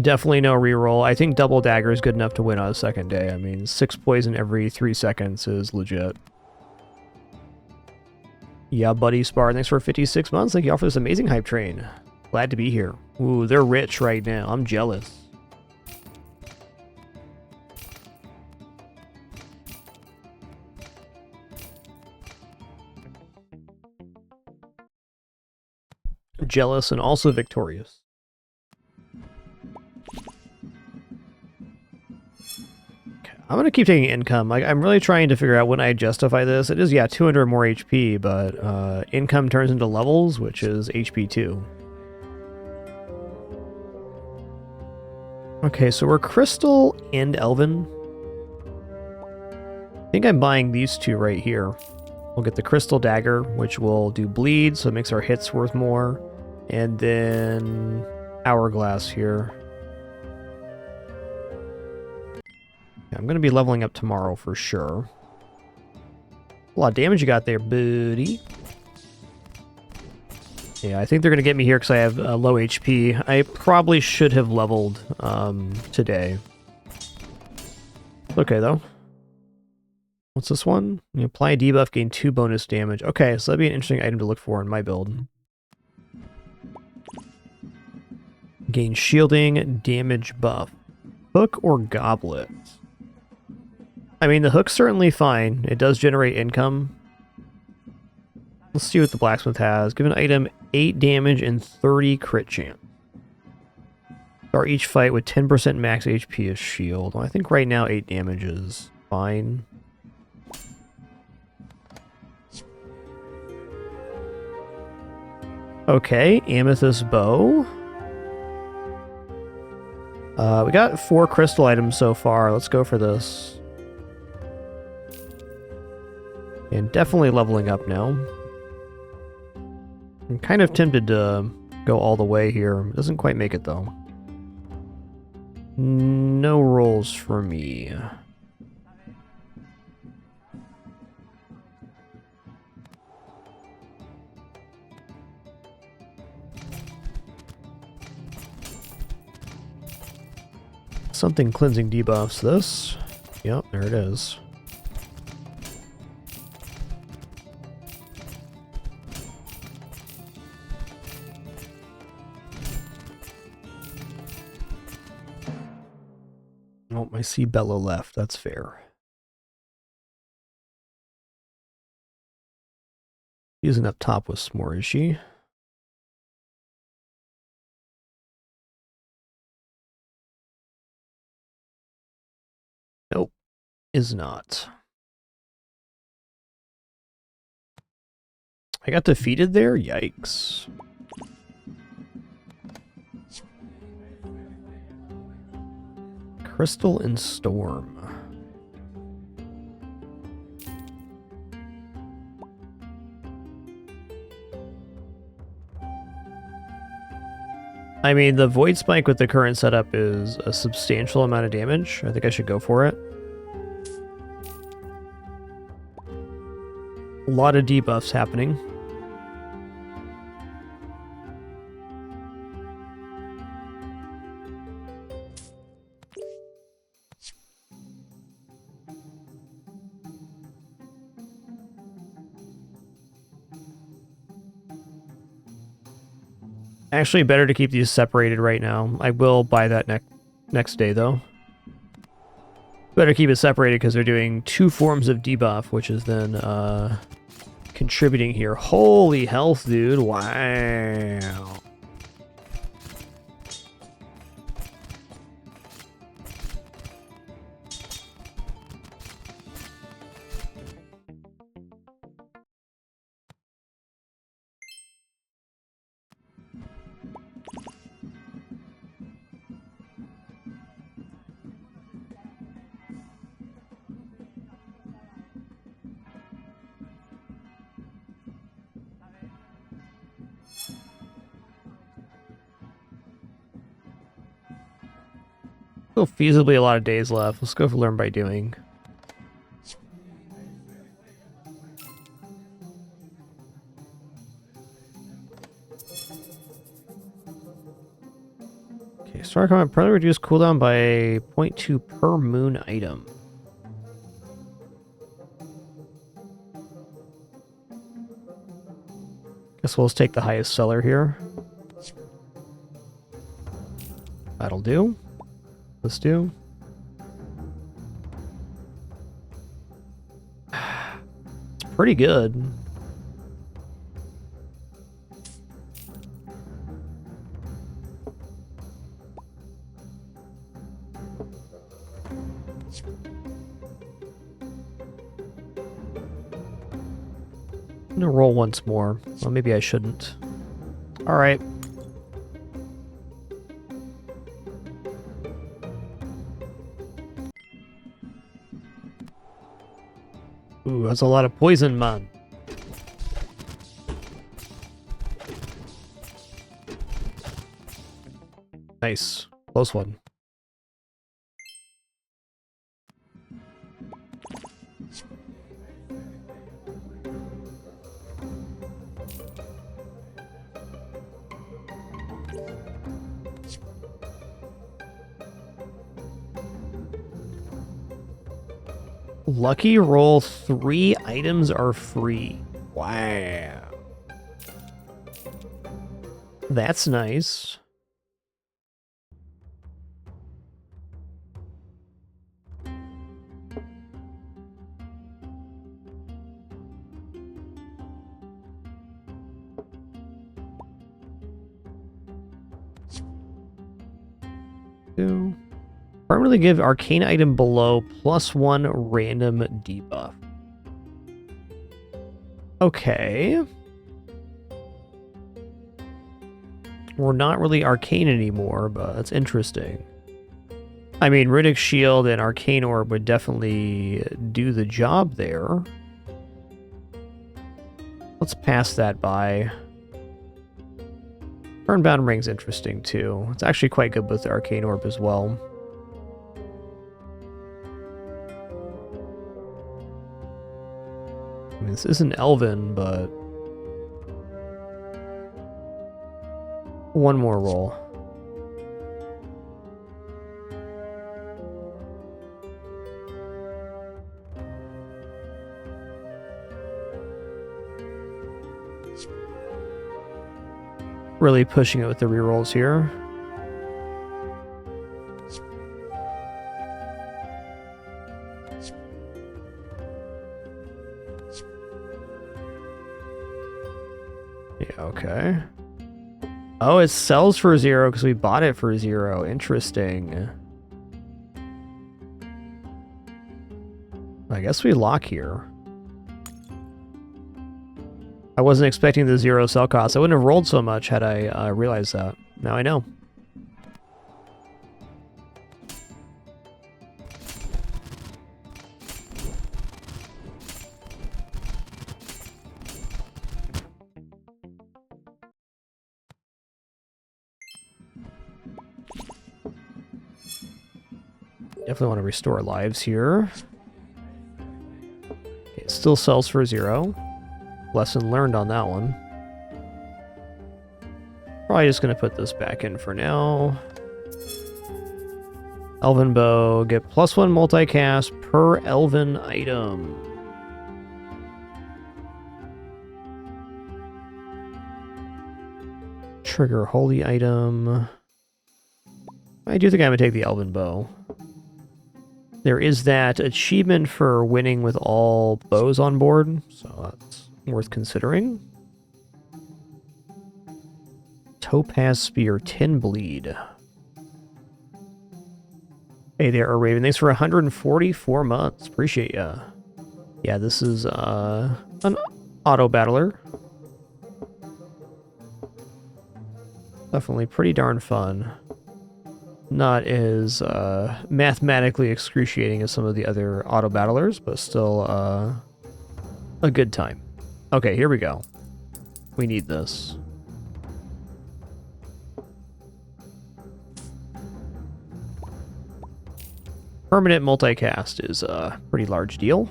Definitely no reroll. I think double dagger is good enough to win on a second day. I mean, 6 poison every 3 seconds is legit. Yeah, buddy, Spar, thanks for 56 months. Thank you all for this amazing hype train. Glad to be here. Ooh, they're rich right now. I'm jealous. Jealous and also victorious. I'm going to keep taking income. Like, I'm really trying to figure out when I justify this. It is, yeah, 200 more HP, but income turns into levels, which is HP 2. Okay, so we're Crystal and Elven. I think I'm buying these two right here. We'll get the Crystal Dagger, which will do bleed, so it makes our hits worth more. And then Hourglass here. I'm going to be leveling up tomorrow for sure. A lot of damage you got there, buddy. Yeah, I think they're going to get me here because I have low HP. I probably should have leveled today. Okay, though. What's this one? You apply a debuff, gain 2 bonus damage. Okay, so that'd be an interesting item to look for in my build. Gain shielding, damage buff. Hook or Goblet? I mean, the hook's certainly fine. It does generate income. Let's see what the blacksmith has. Give an item 8 damage and 30 crit chance. Start each fight with 10% max HP as shield. Well, I think right now 8 damage is fine. Okay, amethyst bow. We got 4 crystal items so far. Let's go for this. And definitely leveling up now. I'm kind of tempted to go all the way here. It doesn't quite make it though. No rolls for me. Something cleansing debuffs this. Yep, there it is. Oh, I see Bello left. That's fair. Using up top with S'more, is she? Nope, is not. I got defeated there? Yikes. Crystal and Storm. I mean, the Void Spike with the current setup is a substantial amount of damage. I think I should go for it. A lot of debuffs happening. Actually, better to keep these separated right now. I will buy that next day, though. Better keep it separated because they're doing 2 forms of debuff, which is then contributing here. Holy health, dude. Wow. Still feasibly a lot of days left. Let's go for Learn by Doing. Okay, Star Command probably reduce cooldown by 0.2 per moon item. Guess we'll just take the highest seller here. That'll do. Let's do. It's pretty good. I'm gonna roll once more. Well, maybe I shouldn't. All right. Ooh, that's a lot of poison, man. Nice. Close one. Lucky roll 3 items are free. Wow. That's nice. Permanently give arcane item below +1 random debuff. Okay. We're not really arcane anymore, but that's interesting. I mean, Riddick's Shield and Arcane Orb would definitely do the job there. Let's pass that by. Earnbound Ring's interesting too. It's actually quite good with the Arcane Orb as well. I mean, this isn't Elven, but... one more roll. Really pushing it with the rerolls here. Yeah, okay. Oh, it sells for 0 because we bought it for 0. Interesting. I guess we lock here. I wasn't expecting the 0 sell cost. I wouldn't have rolled so much had I realized that. Now I know. Definitely want to restore lives here. Okay, it still sells for 0. Lesson learned on that one. Probably just going to put this back in for now. Elven Bow, get +1 multicast per Elven item. Trigger Holy item. I do think I'm going to take the Elven Bow. There is that achievement for winning with all bows on board, so that's worth considering. Topaz Spear, Tin Bleed. Hey there, Raven. Thanks for 144 months. Appreciate ya. Yeah, this is an auto battler. Definitely pretty darn fun. Not as mathematically excruciating as some of the other auto battlers, but still a good time. Okay, here we go. We need this. Permanent multicast is a pretty large deal.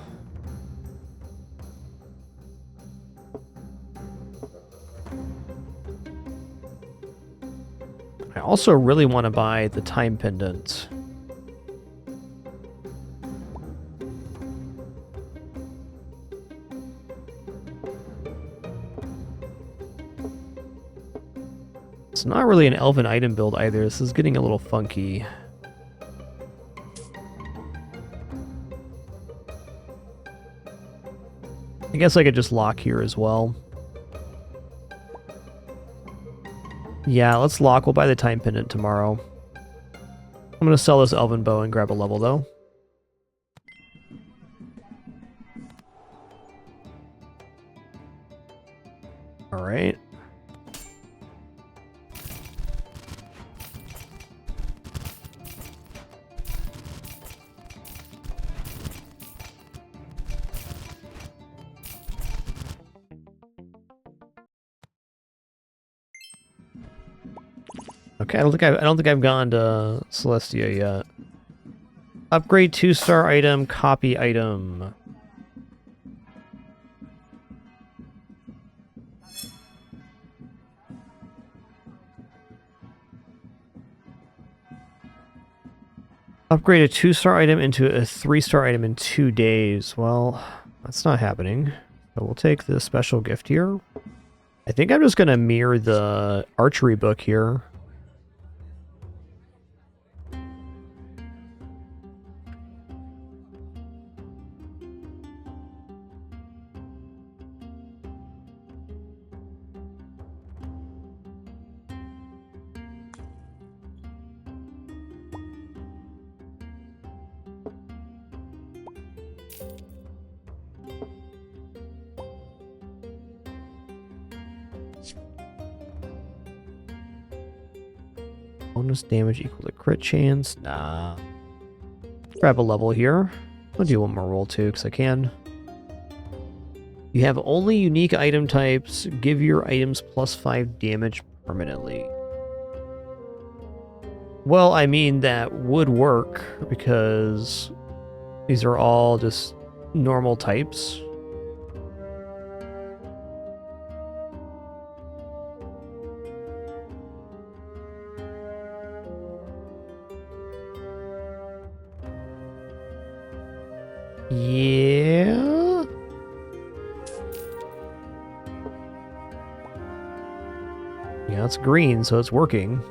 I also really want to buy the time pendant. It's not really an elven item build either. This is getting a little funky. I guess I could just lock here as well. Yeah, let's lock. We'll buy the time pendant tomorrow. I'm going to sell this elven bow and grab a level, though. All right. Okay, I don't think I've gone to Celestia yet. Upgrade 2-star item, copy item. Upgrade a 2-star item into a 3-star item in 2 days. Well, that's not happening. So we'll take the special gift here. I think I'm just going to mirror the archery book here. Bonus damage equal to crit chance. Nah. Grab a level here. I'll do one more roll too, because I can. You have only unique item types. Give your items +5 damage permanently. Well, I mean, that would work, because these are all just normal types. Yeah. Yeah, it's green, so it's working.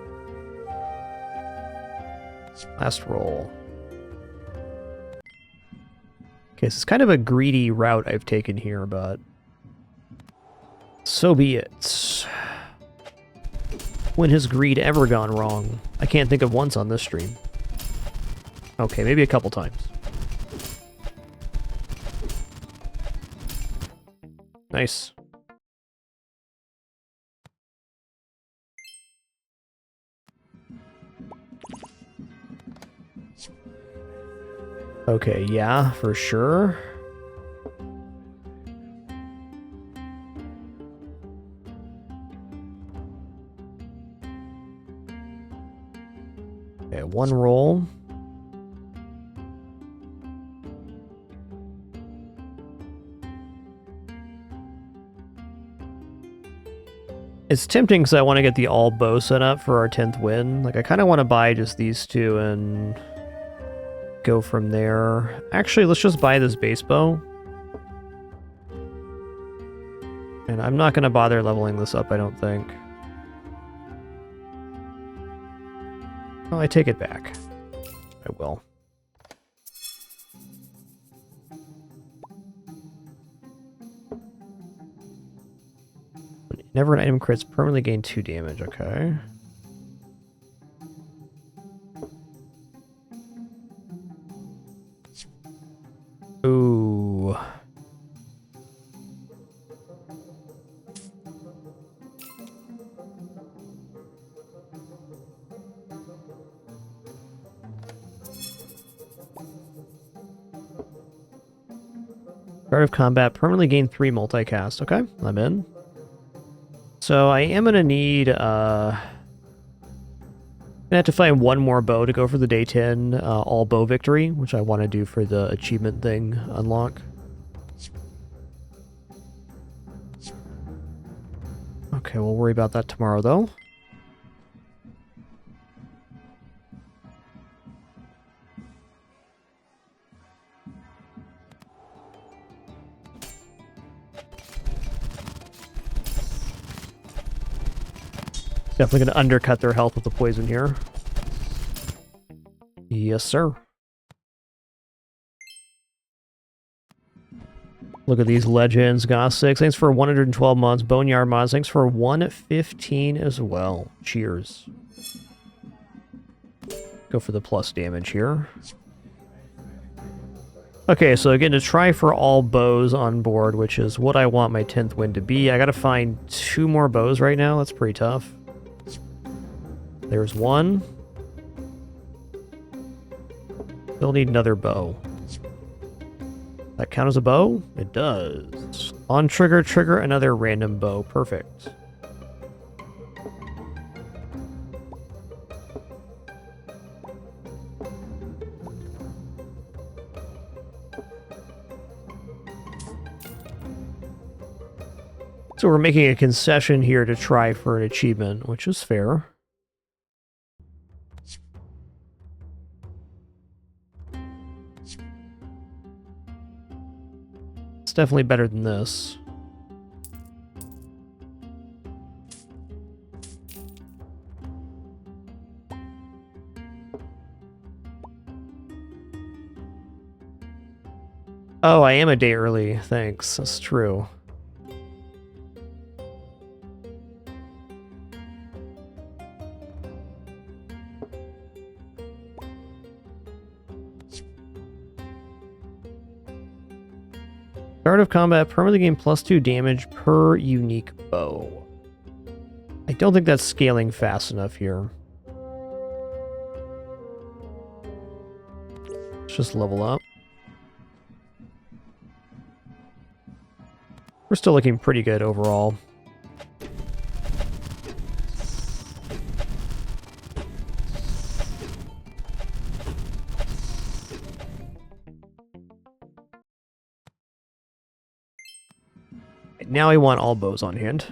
Last roll. Okay, so it's kind of a greedy route I've taken here, but so be it. When has greed ever gone wrong? I can't think of once on this stream. Okay, maybe a couple times. Nice. Okay, yeah, for sure. Okay, one roll. It's tempting because I want to get the all bow set up for our 10th win. Like, I kind of want to buy just these two and go from there. Actually, let's just buy this base bow. And I'm not going to bother leveling this up, I don't think. Oh, I take it back. I will. Whenever an item crits, permanently gain 2 damage. Okay. Ooh. Start of combat, permanently gain 3 multicast. Okay, I'm in. So I am going to need, gonna have to find one more bow to go for the day 10 all bow victory, which I want to do for the achievement thing unlock. Okay, we'll worry about that tomorrow though. Definitely going to undercut their health with the poison here. Yes, sir. Look at these legends. Goth 6, thanks for 112 mods. Boneyard mods, thanks for 115 as well. Cheers. Go for the plus damage here. Okay, so again, to try for all bows on board, which is what I want my 10th win to be. I gotta find 2 more bows right now. That's pretty tough. There's one. Still need another bow. That count as a bow? It does. On trigger, trigger another random bow. Perfect. So we're making a concession here to try for an achievement, which is fair. It's definitely better than this. Oh, I am a day early. Thanks. That's true. Start of combat, permanently gain +2 damage per unique bow. I don't think that's scaling fast enough here. Let's just level up. We're still looking pretty good overall. Now we want all bows on hand.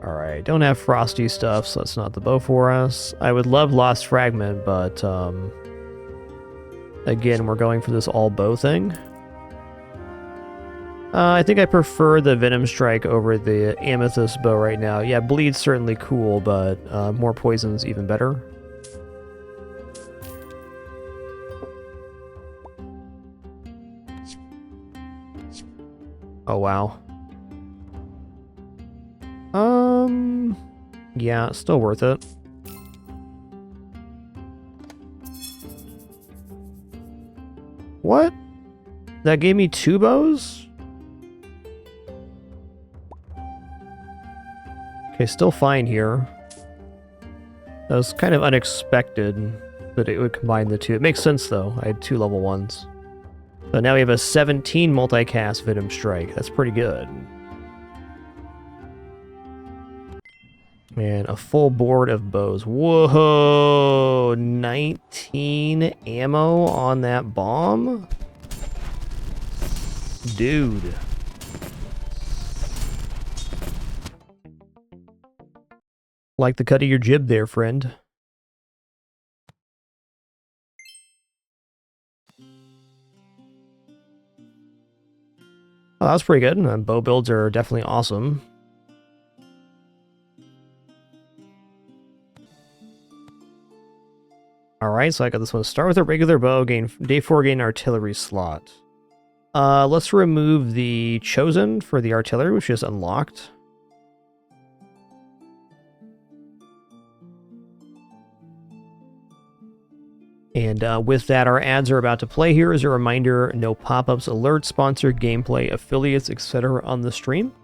Alright, don't have frosty stuff, so that's not the bow for us. I would love Lost Fragment, but again, we're going for this all bow thing. I think I prefer the Venom Strike over the Amethyst bow right now. Yeah, Bleed's certainly cool, but more poison's even better. Oh, wow. Yeah, still worth it. What? That gave me 2 bows? Okay, still fine here. That was kind of unexpected that it would combine the two. It makes sense, though. I had 2 level 1s. So now we have a 17 multicast Venom Strike. That's pretty good. And a full board of bows. Whoa! 19 ammo on that bomb? Dude. Like the cut of your jib there, friend. Oh, that was pretty good. Bow builds are definitely awesome. Alright, so I got this one. Start with a regular bow, gain day 4 gain artillery slot. Let's remove the Chosen for the artillery, which is unlocked. And with that, our ads are about to play. Here is a reminder, no pop-ups, alerts, sponsored gameplay, affiliates, etc. on the stream.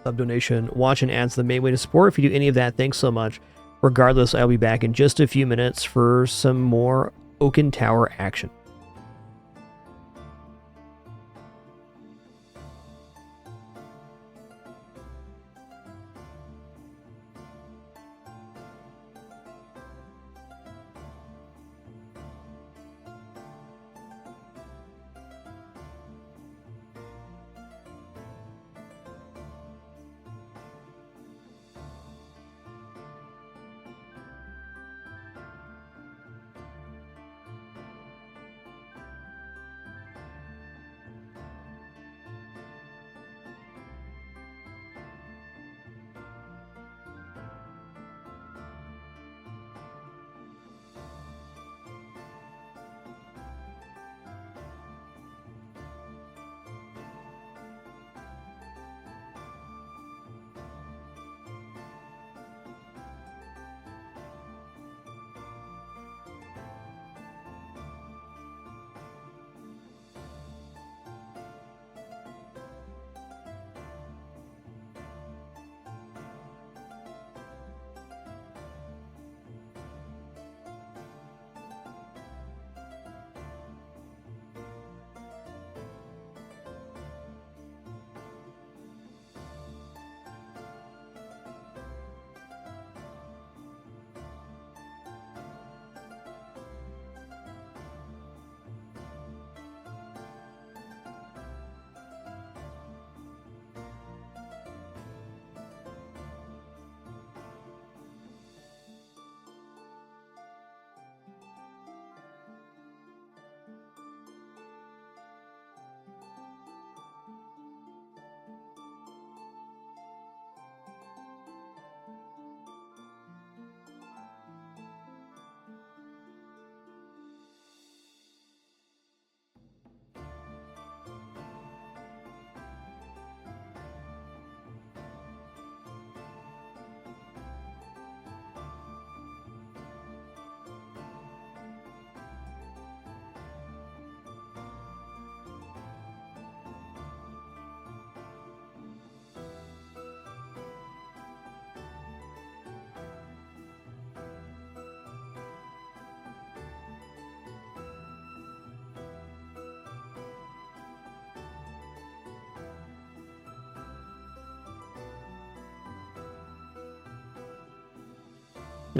Sub donation, watch, and ads the main way to support. If you do any of that, thanks so much. Regardless, I'll be back in just a few minutes for some more Oaken Tower action.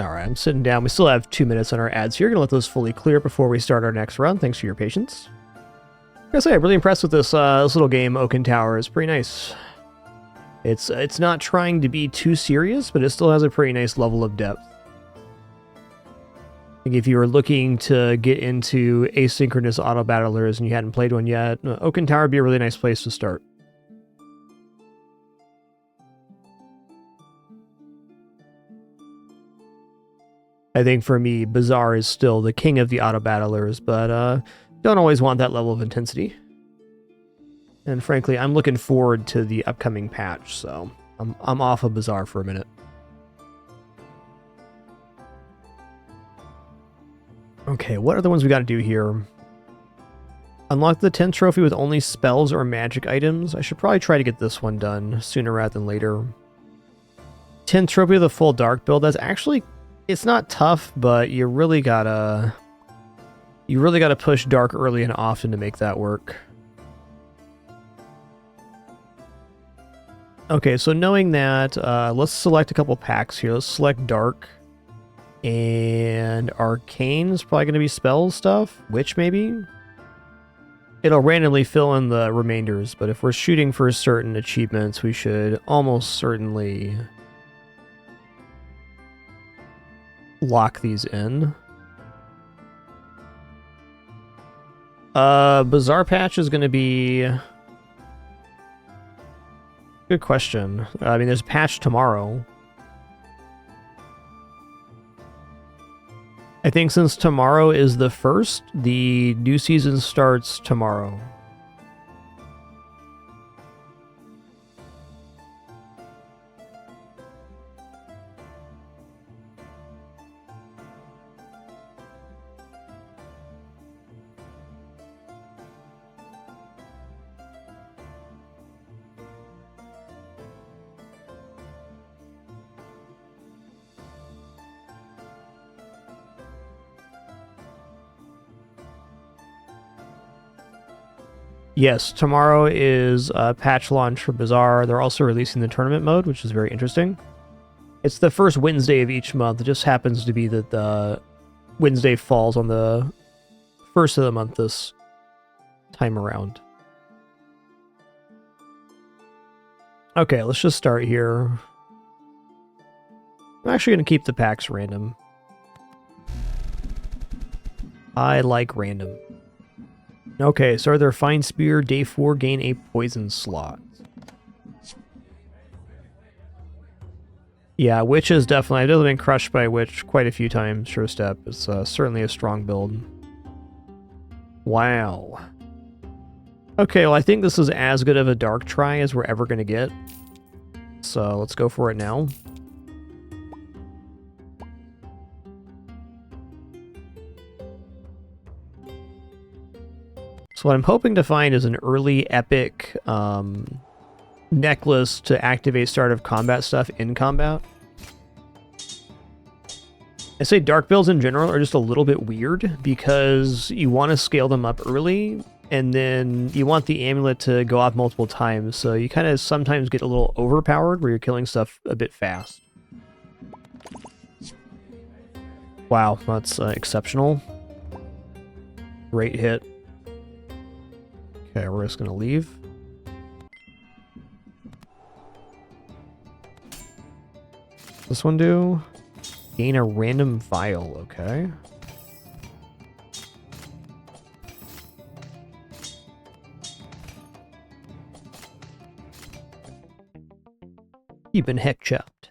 Alright, I'm sitting down. We still have 2 minutes on our ads here. Gonna let those fully clear before we start our next run. Thanks for your patience. I gotta say, I'm really impressed with this little game, Oaken Tower. It's pretty nice. It's not trying to be too serious, but it still has a pretty nice level of depth. I think if you were looking to get into asynchronous auto battlers and you hadn't played one yet, Oaken Tower would be a really nice place to start. I think for me, Bazaar is still the king of the auto battlers, but don't always want that level of intensity. And frankly, I'm looking forward to the upcoming patch, so I'm off of Bazaar for a minute. Okay, what are the ones we gotta do here? Unlock the 10th trophy with only spells or magic items. I should probably try to get this one done sooner rather than later. 10th trophy with a full dark build. That's actually, it's not tough, but you really gotta push dark early and often to make that work. Okay, so knowing that, let's select a couple packs here. Let's select dark. And arcane is probably going to be spell stuff. Witch, maybe? It'll randomly fill in the remainders, but if we're shooting for certain achievements, we should almost certainly lock these in. Bazaar patch is going to be... Good question. I mean, there's a patch tomorrow. I think since tomorrow is the 1st, the new season starts tomorrow. Yes, tomorrow is a patch launch for Bazaar. They're also releasing the tournament mode, which is very interesting. It's the first Wednesday of each month. It just happens to be that the Wednesday falls on the first of the month this time around. Okay, let's just start here. I'm actually going to keep the packs random. I like random. Okay, so their Fine Spear, day 4, gain a poison slot. Yeah, Witch is definitely... I've definitely been crushed by Witch quite a few times, sure step. It's certainly a strong build. Wow. Okay, well I think this is as good of a dark try as we're ever going to get. So let's go for it now. So what I'm hoping to find is an early epic necklace to activate start of combat stuff in combat. I say dark builds in general are just a little bit weird because you want to scale them up early and then you want the amulet to go off multiple times, so you kind of sometimes get a little overpowered where you're killing stuff a bit fast. Wow, that's exceptional. Great hit. Okay, we're just gonna leave. This one do? Gain a random vial, okay. You've been heck chopped.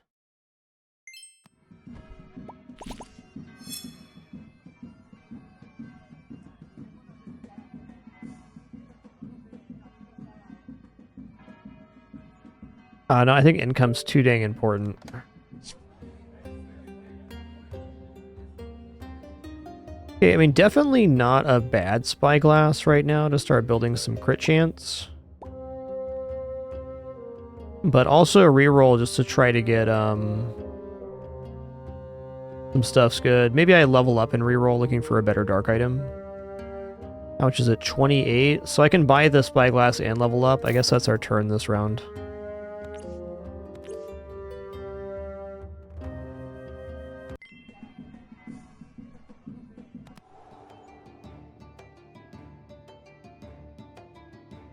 No, I think income's too dang important. Okay, I mean, definitely not a bad spyglass right now to start building some crit chance. But also a reroll just to try to get, some stuff's good. Maybe I level up and reroll looking for a better dark item. How much is it? 28? So I can buy the spyglass and level up. I guess that's our turn this round.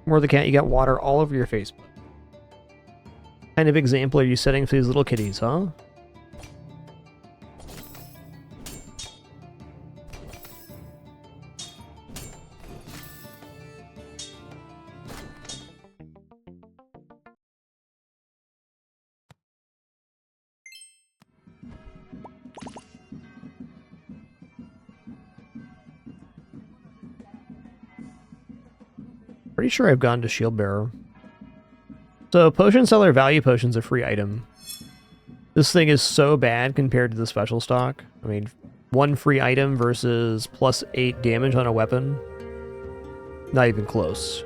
More the cat, you got water all over your face. What kind of example are you setting for these little kitties, huh? Pretty sure I've gone to Shield Bearer. So, Potion Seller Value Potion's a free item. This thing is so bad compared to the special stock. I mean, one free item versus plus 8 damage on a weapon. Not even close.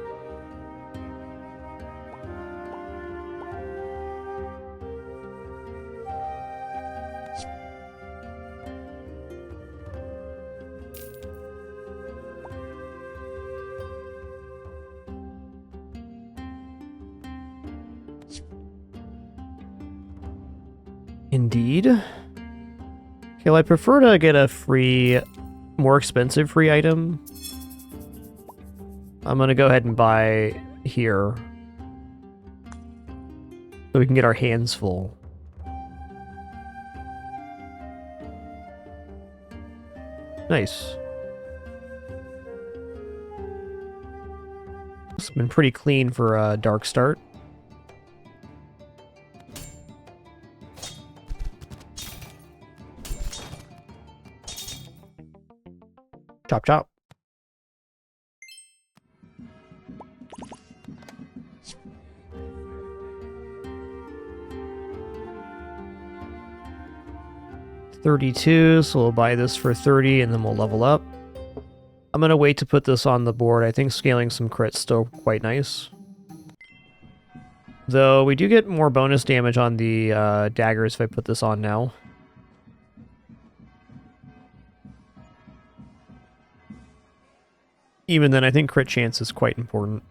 Indeed. Okay, well, I prefer to get a free, more expensive free item. I'm gonna go ahead and buy here. So we can get our hands full. Nice. It's been pretty clean for a dark start. Chop chop. $32, so we'll buy this for 30 and then we'll level up. I'm gonna wait to put this on the board. I think scaling some crits still quite nice. Though we do get more bonus damage on the daggers if I put this on now. Even then, I think crit chance is quite important.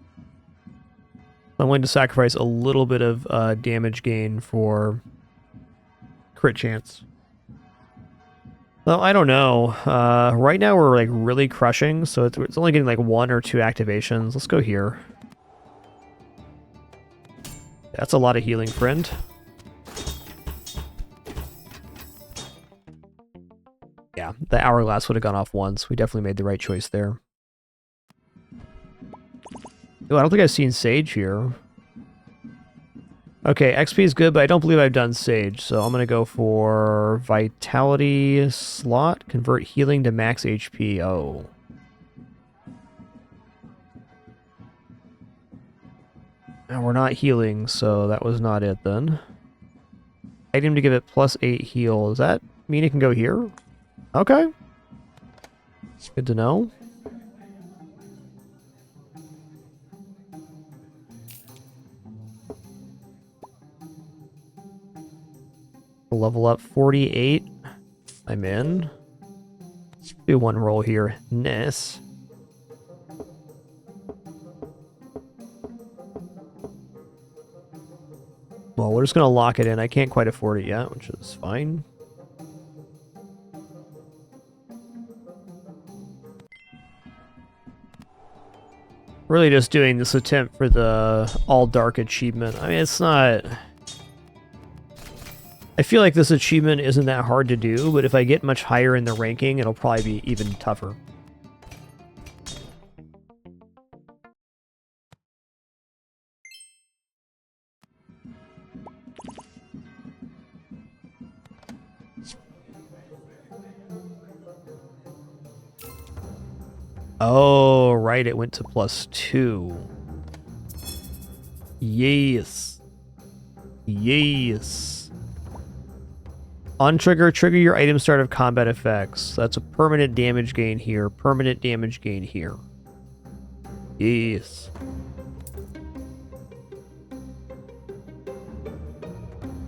I'm willing to sacrifice a little bit of damage gain for crit chance. Well, I don't know. Right now we're like really crushing, so it's only getting like 1 or 2 activations. Let's go here. That's a lot of healing, friend. Yeah, the hourglass would have gone off once. We definitely made the right choice there. Oh, I don't think I've seen Sage here. Okay, XP is good, but I don't believe I've done Sage, so I'm going to go for Vitality slot, convert healing to max HP. Oh. And we're not healing, so that was not it then. Item to give it plus 8 heal. Does that mean it can go here? Okay. Good to know. Level up 48. I'm in. Do one roll here. Nice. Well, we're just going to lock it in. I can't quite afford it yet, which is fine. Really just doing this attempt for the all dark achievement. I mean, it's not... I feel like this achievement isn't that hard to do, but if I get much higher in the ranking, it'll probably be even tougher. Oh, right, it went to +2. Yes. Yes. On trigger, trigger your item start of combat effects. That's a permanent damage gain here. Permanent damage gain here. Yes.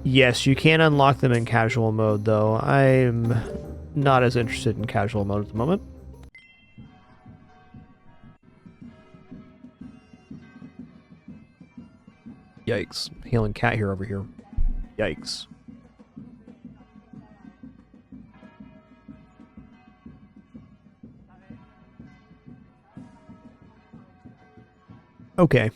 Yes, you can unlock them in casual mode, though. I'm not as interested in casual mode at the moment. Yikes. Healing cat here over here. Yikes. Okay.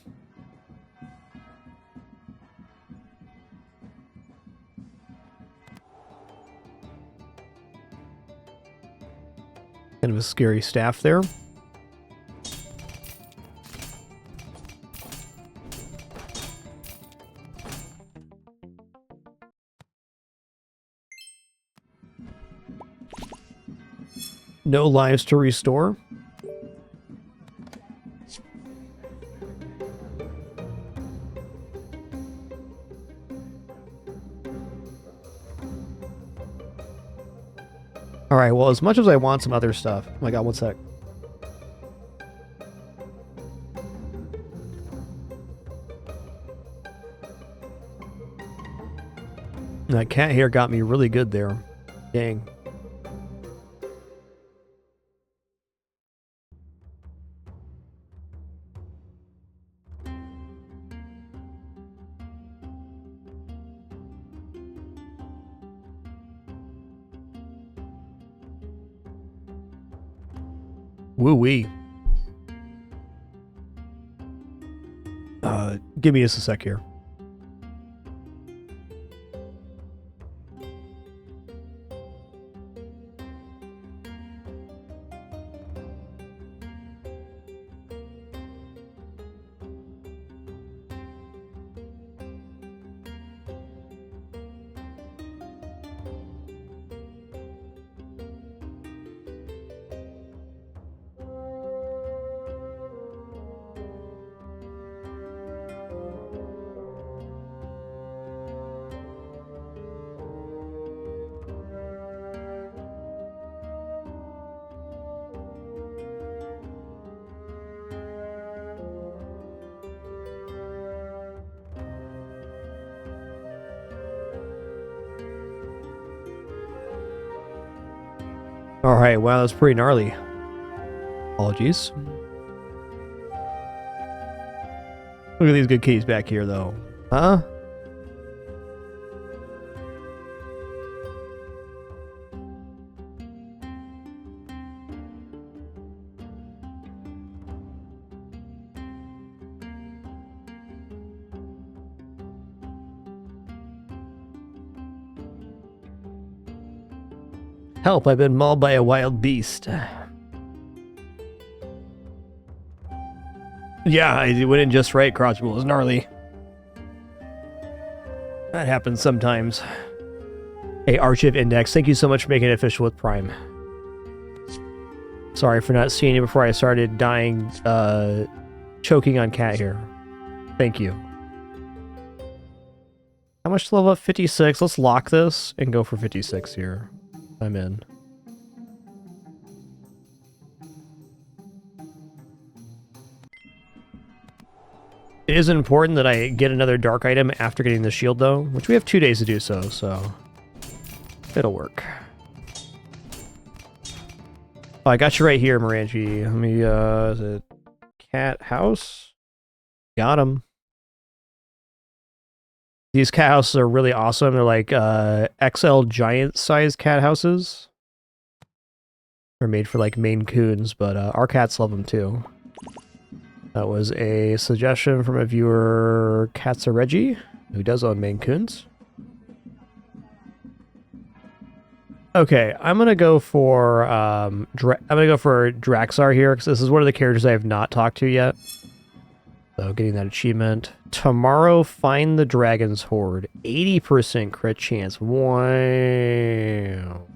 Kind of a scary staff there. No lives to restore. Alright, well, as much as I want some other stuff... Oh my god, one sec. That cat here got me really good there. Dang. Woo-wee. Give me just a sec here. Alright, wow, that's pretty gnarly. Apologies. Look at these good kitties back here, though. Huh? Help, I've been mauled by a wild beast. Yeah, I went in just right, Crotchable. It was gnarly. That happens sometimes. Hey, Archive Index, thank you so much for making it official with Prime. Sorry for not seeing you before I started dying, choking on cat here. Thank you. How much to level up? 56. Let's lock this and go for 56 here. I'm in. It is important that I get another dark item after getting the shield, though, which we have 2 days to do so, so it'll work. Oh, I got you right here, Morangi. Let me, is it cat house? Got him. These cat houses are really awesome. They're like XL giant size cat houses. They're made for like Maine Coons, but our cats love them too. That was a suggestion from a viewer, Katsareggie, who does own Maine Coons. Okay, I'm gonna go for Draxar here because this is one of the characters I have not talked to yet. So getting that achievement. Tomorrow, find the Dragon's Hoard. 80% crit chance. Wow.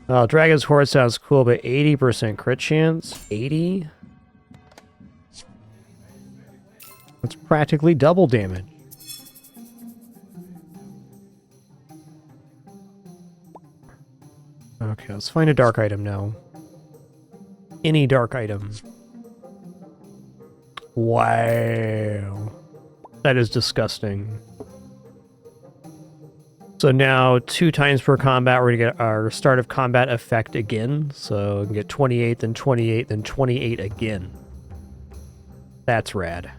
Oh, Dragon's Hoard sounds cool, but 80% crit chance? 80? That's practically double damage. Okay, let's find a dark item now. Any dark item. Wow. That is disgusting. So now 2 times per combat we're gonna get our start of combat effect again. So we can get 28, then 28, then 28 again. That's rad.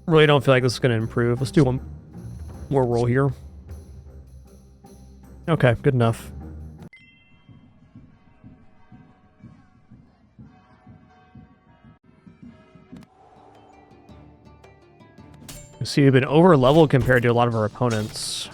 Really don't feel like this is gonna improve. Let's do one more roll here. Okay, good enough. See, we've been over leveled compared to a lot of our opponents.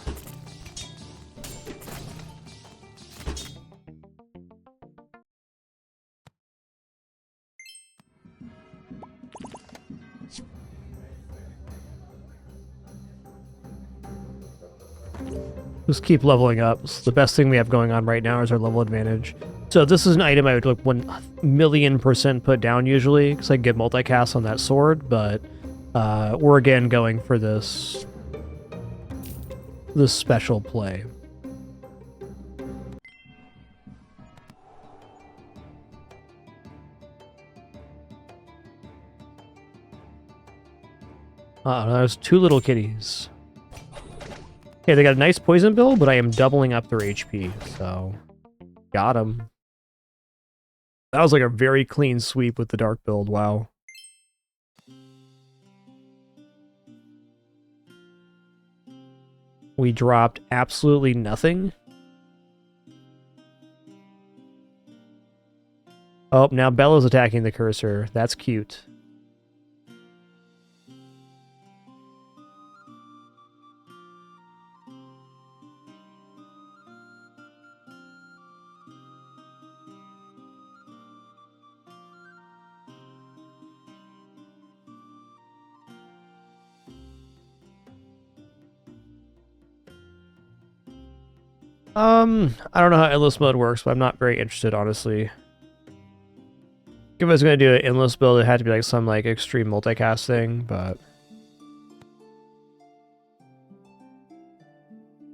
Just keep leveling up. So the best thing we have going on right now is our level advantage. So this is an item I would like 1,000,000% put down usually, because I can get multicast on that sword, but we're again going for this special play. There's two little kitties. Okay, they got a nice poison build, but I am doubling up their HP, so got them. That was like a very clean sweep with the dark build, wow. We dropped absolutely nothing. Oh, now Bella's attacking the cursor. That's cute. I don't know how endless mode works, but I'm not very interested, honestly. If I was going to do an endless build, it had to be like some like extreme multicast thing, but...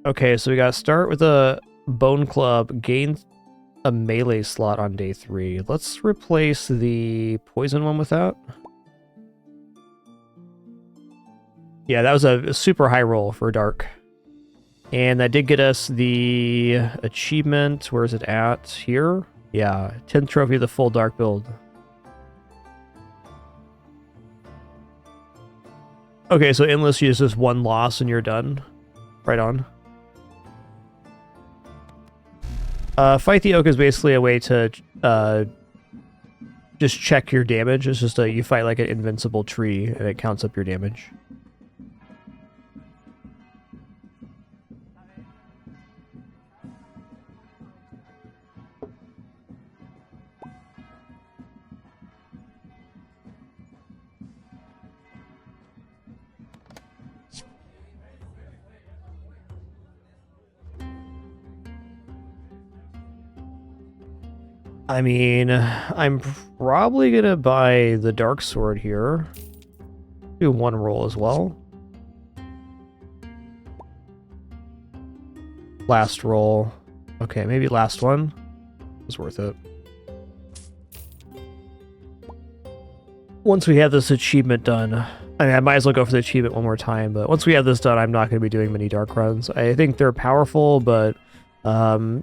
Okay, so we got to start with a Bone Club, gain a melee slot on day 3. Let's replace the poison one with that. Yeah, that was a super high roll for Dark. And that did get us the achievement. Where is it at? Here? Yeah, 10th trophy of the full Dark build. Okay, so Endless uses one loss and you're done. Right on. Fight the Oak is basically a way to just check your damage. It's just you fight like an invincible tree and it counts up your damage. I mean, I'm probably gonna buy the Dark Sword here. Do one roll as well. Last roll. Okay, maybe last one. It's worth it. Once we have this achievement done, I mean, I might as well go for the achievement one more time, but once we have this done, I'm not going to be doing many Dark runs. I think they're powerful, but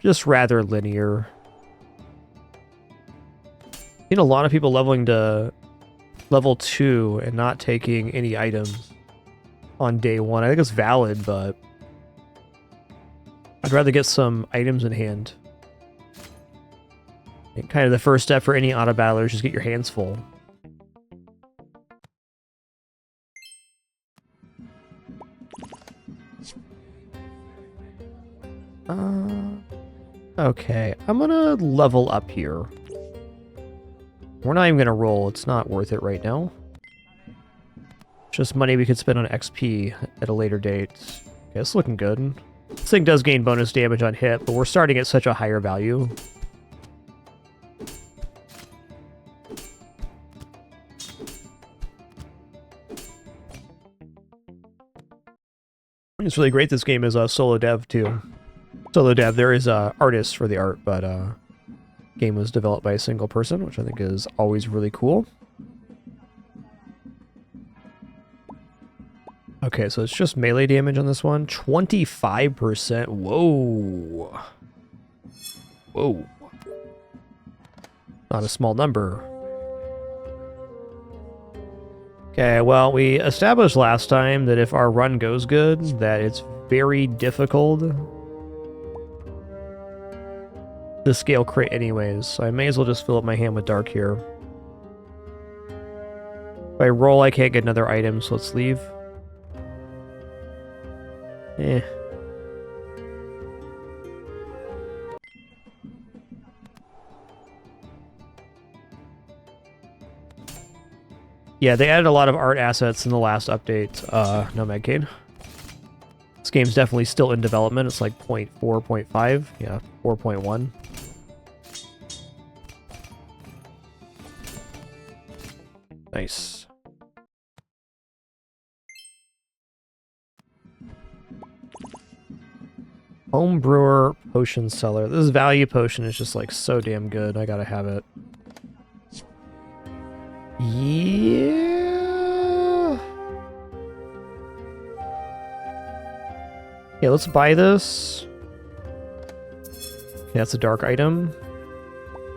just rather linear. Seen a lot of people leveling to level 2 and not taking any items on day 1. I think it's valid, but I'd rather get some items in hand. And kind of the first step for any auto battler is just get your hands full. Okay, I'm gonna level up here. We're not even going to roll. It's not worth it right now. Just money we could spend on XP at a later date. Okay, it's looking good. This thing does gain bonus damage on hit, but we're starting at such a higher value. It's really great this game is a solo dev, too. Solo dev, there is artists for the art, but game was developed by a single person, which I think is always really cool. Okay, so it's just melee damage on this one. 25%. Whoa. Whoa. Not a small number. Okay, well, we established last time that if our run goes good, that it's very difficult to scale crit anyways, so I may as well just fill up my hand with Dark here. If I roll, I can't get another item, so let's leave. Eh. Yeah, they added a lot of art assets in the last update, Nomad Kane. This game's definitely still in development. It's like 0.4, 0.5. Yeah, 4.1. Nice. Home brewer potion seller. This value potion is just like so damn good. I gotta have it. Yeah. Yeah, let's buy this. Okay, that's a dark item.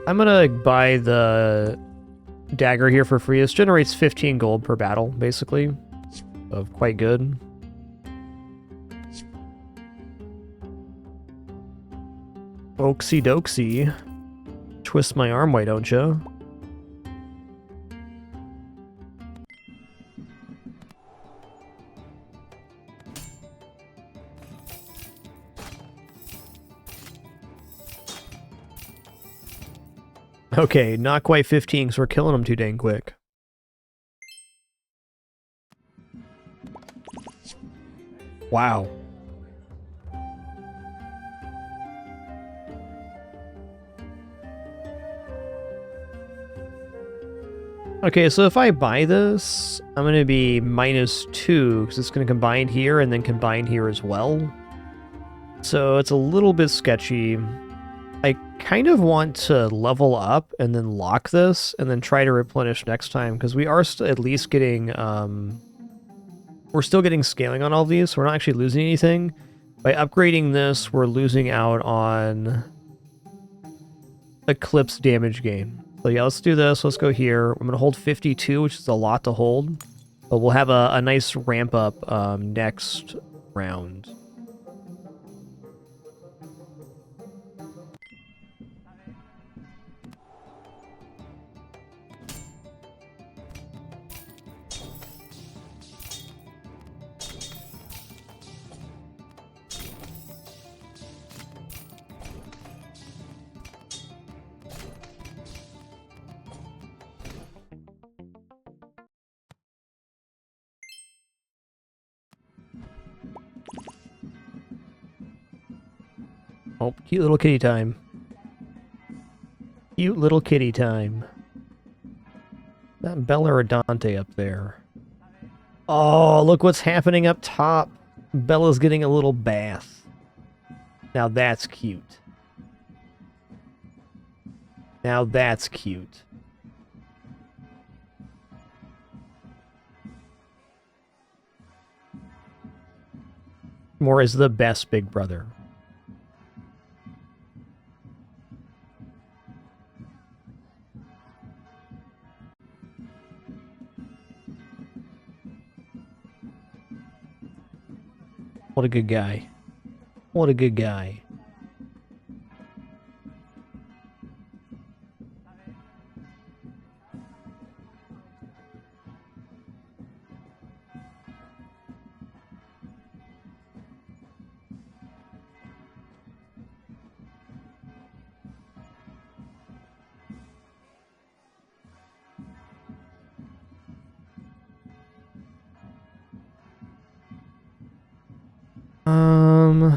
I'm gonna buy the dagger here for free. This generates 15 gold per battle, basically. So quite good. Oaksy doksy. Twist my arm, why don't you? Okay, not quite 15 because we're killing them too dang quick. Wow. Okay, so if I buy this, I'm going to be -2 because it's going to combine here and then combine here as well. So it's a little bit sketchy. I kind of want to level up and then lock this and then try to replenish next time because we are at least getting, we're still getting scaling on all of these, so we're not actually losing anything. By upgrading this, we're losing out on Eclipse damage gain. So yeah, let's do this. Let's go here. I'm going to hold 52, which is a lot to hold. But we'll have a nice ramp up next round. Oh, cute little kitty time. Cute little kitty time. That Bella or Dante up there. Oh, look what's happening up top. Bella's getting a little bath. Now that's cute. Now that's cute. Moore is the best big brother. What a good guy. What a good guy.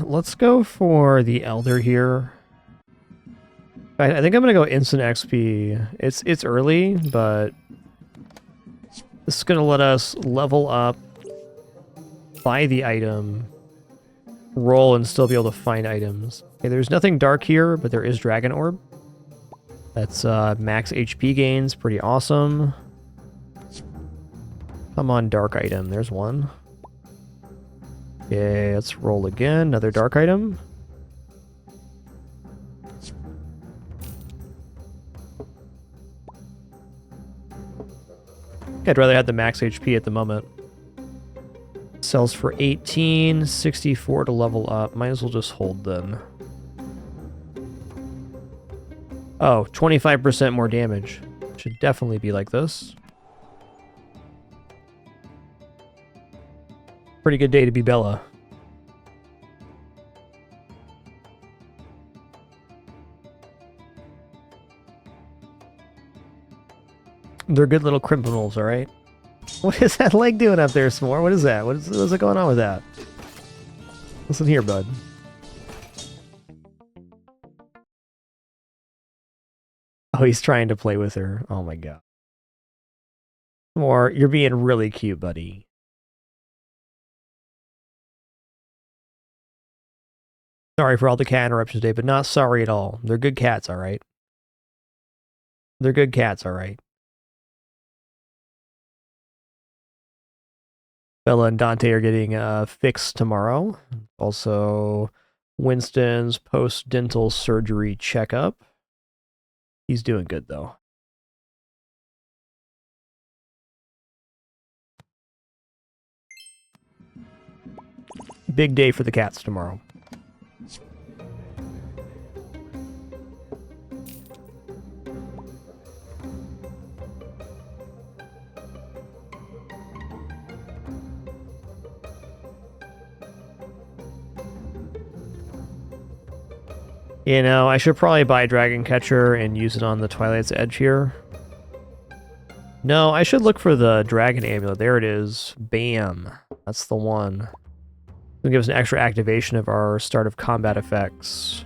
Let's go for the Elder here. I think I'm gonna go instant XP. It's early, but this is gonna let us level up, buy the item, roll, and still be able to find items. Okay, there's nothing dark here, but there is Dragon Orb. That's max HP gains, pretty awesome. Come on, dark item. There's one. Okay, let's roll again. Another dark item. I'd rather have the max HP at the moment. Sells for 18, 64 to level up. Might as well just hold then. Oh, 25% more damage. Should definitely be like this. Pretty good day to be Bella. They're good little criminals, all right? What is that leg doing up there, S'more? What is that? What's going on with that? Listen here, bud. Oh, he's trying to play with her. Oh my god. S'more, you're being really cute, buddy. Sorry for all the cat interruptions today, but not sorry at all. They're good cats, all right? They're good cats, all right? Bella and Dante are getting fixed tomorrow. Also, Winston's post-dental surgery checkup. He's doing good, though. Big day for the cats tomorrow. You know, I should probably buy Dragon Catcher and use it on the Twilight's Edge here. No, I should look for the Dragon Amulet. There it is. Bam. That's the one. It'll give us an extra activation of our start of combat effects.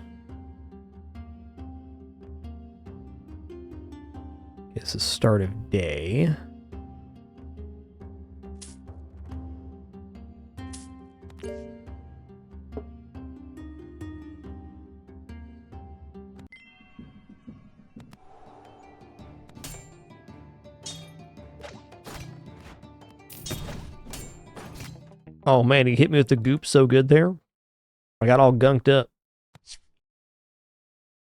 This is start of day. Oh man, he hit me with the goop so good there. I got all gunked up.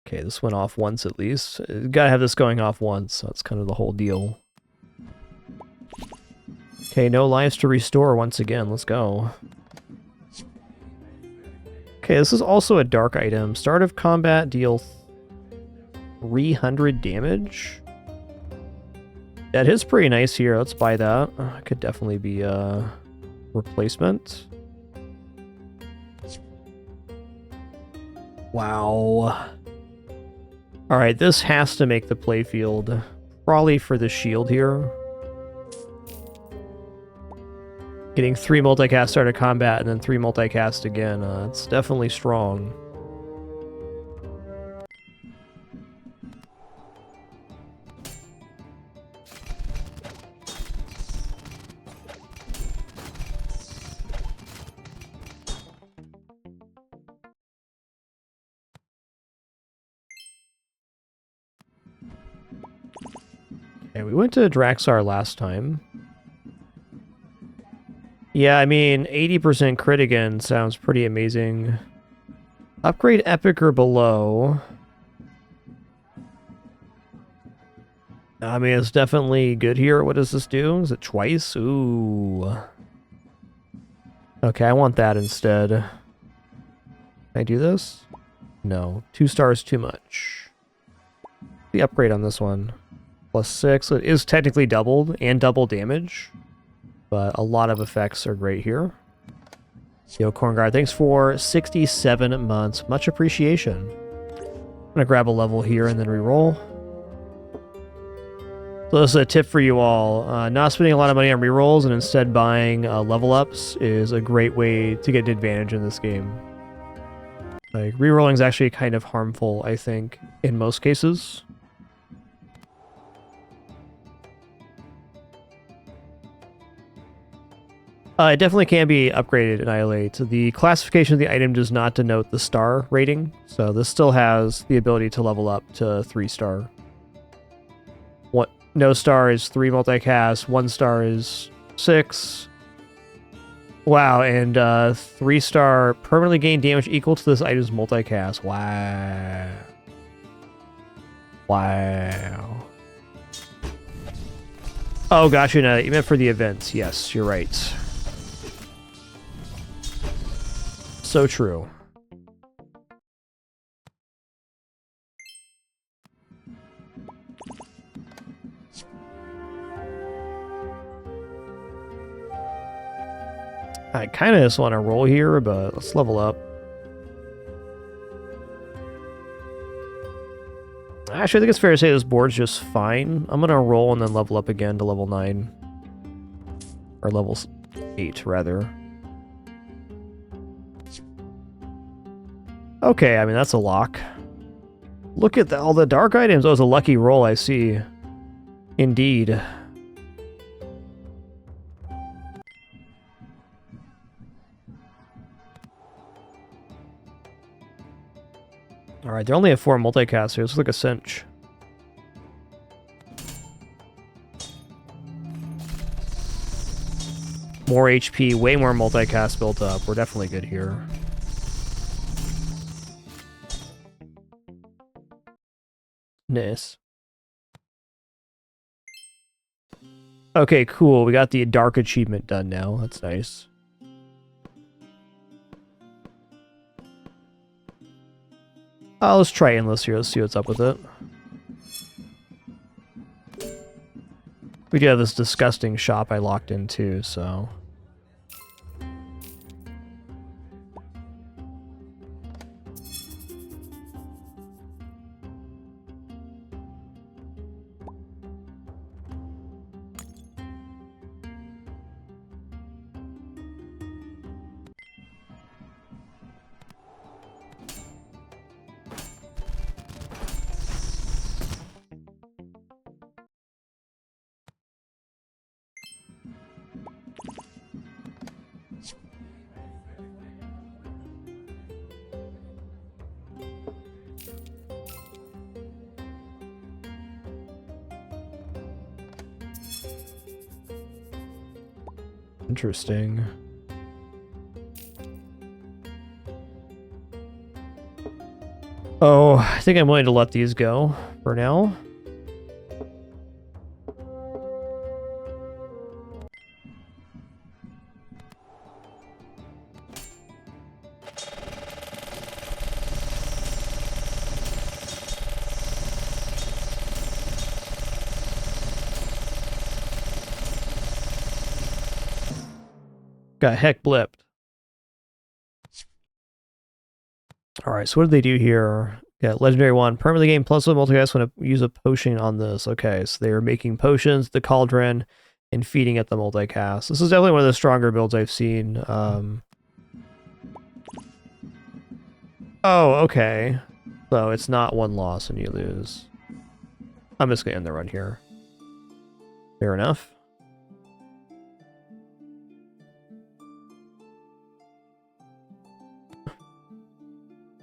Okay, this went off once at least. Gotta have this going off once, so that's kind of the whole deal. Okay, no lives to restore once again. Let's go. Okay, this is also a dark item. Start of combat, deal 300 damage. That is pretty nice here. Let's buy that. Could definitely be replacement. Wow. Alright, this has to make the playfield. Probably for the shield here. Getting 3 multicast start of combat and then 3 multicast again. It's definitely strong. Okay, we went to Draxar last time. Yeah, I mean, 80% crit again sounds pretty amazing. Upgrade epic or below. I mean, it's definitely good here. What does this do? Is it twice? Ooh. Okay, I want that instead. Can I do this? No. 2 stars too much. The upgrade on this one. +6. It is technically doubled and double damage. But a lot of effects are great here. Yo, Cornguard, thanks for 67 months. Much appreciation. I'm gonna grab a level here and then reroll. So this is a tip for you all. Not spending a lot of money on rerolls and instead buying level ups is a great way to get an advantage in this game. Like, rerolling is actually kind of harmful, I think, in most cases. It definitely can be upgraded in Annihilate. The classification of the item does not denote the star rating, so this still has the ability to level up to 3 star. What? No star is 3 multicast, 1 star is 6. Wow, and 3 star permanently gain damage equal to this item's multicast. Wow. Wow. Oh gosh, you meant for the events. Yes, you're right. So true. I kind of just want to roll here, but let's level up. Actually, I think it's fair to say this board's just fine. I'm gonna roll and then level up again to level 9. Or level 8, rather. Okay, I mean, that's a lock. Look at all the dark items. Oh, it's a lucky roll, I see. Indeed. Alright, they only have 4 multicast here. This looks like a cinch. More HP, way more multicast built up. We're definitely good here. Nice. Okay, cool. We got the dark achievement done now. That's nice. Let's try endless here. Let's see what's up with it. We do have this disgusting shop I locked into, so... Interesting. Oh, I think I'm willing to let these go for now. Got heck blipped. Alright, so what did they do here? Yeah, legendary one. Permanently gain plus 1 multicast when I use a potion on this. Okay, so they are making potions, the cauldron, and feeding at the multicast. This is definitely one of the stronger builds I've seen. Oh, okay. So it's not 1 loss and you lose. I'm just gonna end the run here. Fair enough.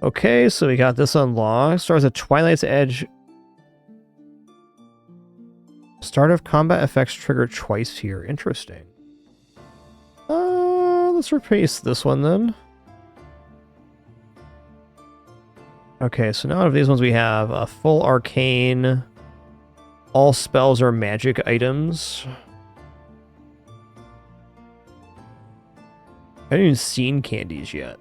Okay, so we got this unlocked. Starts at Twilight's Edge. Start of combat effects triggered twice here. Interesting. Let's replace this one then. Okay, so now out of these ones we have a full arcane. All spells are magic items. I haven't even seen candies yet.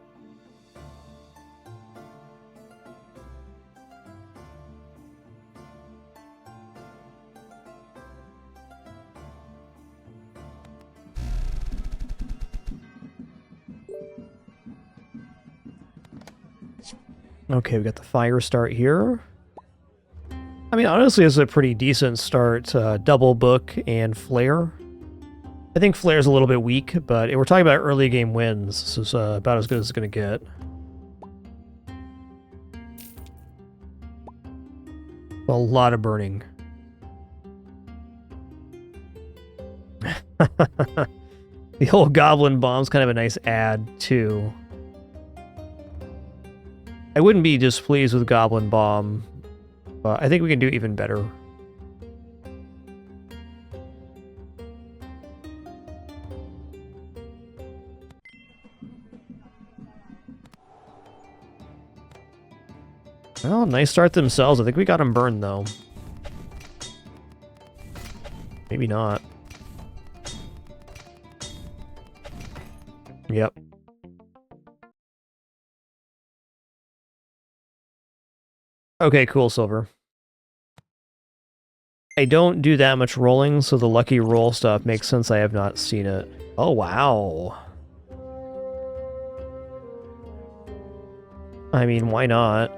Okay, we got the fire start here. I mean, honestly, it's a pretty decent start. Double book and flare. I think flare's a little bit weak, but we're talking about early game wins. This is about as good as it's going to get. A lot of burning. The old goblin bomb's kind of a nice add, too. I wouldn't be displeased with Goblin Bomb, but I think we can do even better. Well, nice start themselves. I think we got them burned, though. Maybe not. Yep. Okay, cool, Silver. I don't do that much rolling, so the lucky roll stuff makes sense. I have not seen it. Oh, wow. I mean, why not?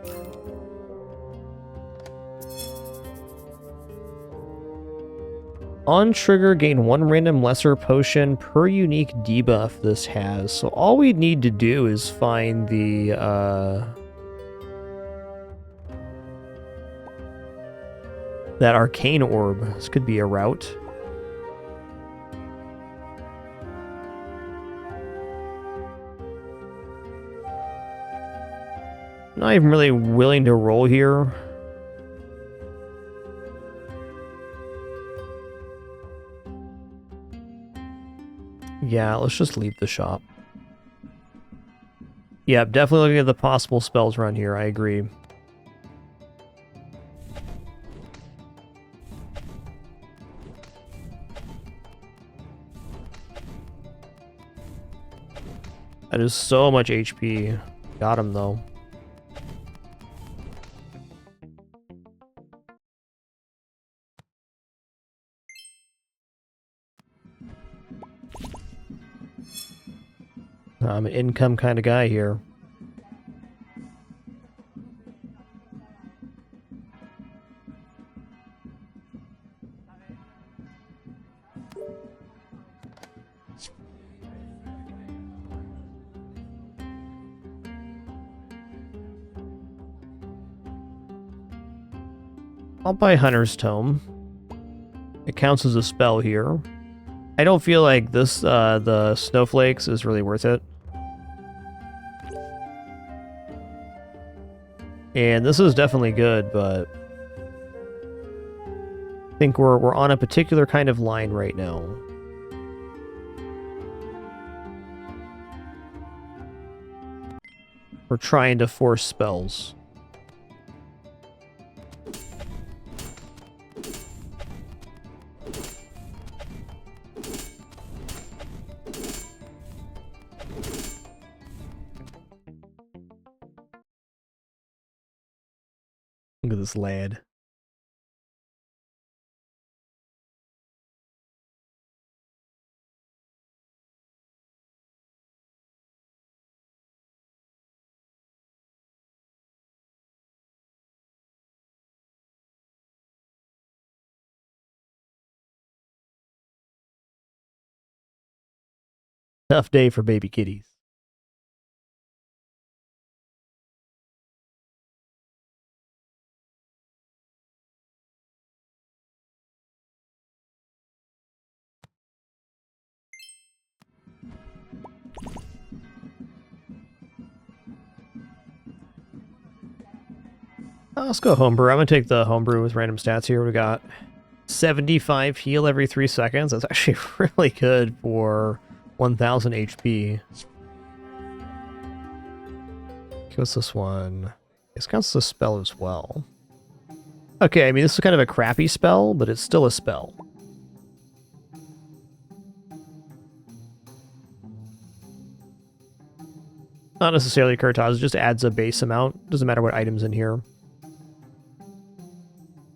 On trigger, gain 1 random lesser potion per unique debuff this has. So all we need to do is find the that arcane orb. This could be a route. Not even really willing to roll here. Yeah, let's just leave the shop. Yeah, definitely looking at the possible spells around here. I agree. That is so much HP. Got him, though. I'm an income kind of guy here. I'll buy Hunter's Tome. It counts as a spell here. I don't feel like this, the snowflakes is really worth it. And this is definitely good, but I think we're on a particular kind of line right now. We're trying to force spells. Look at this lad. Tough day for baby kitties. Let's go homebrew. I'm going to take the homebrew with random stats here. We got 75 heal every 3 seconds. That's actually really good for 1000 HP. What's this one? This counts as a spell as well. Okay, I mean, this is kind of a crappy spell, but it's still a spell. Not necessarily Kurtaz, it just adds a base amount. Doesn't matter what item's in here.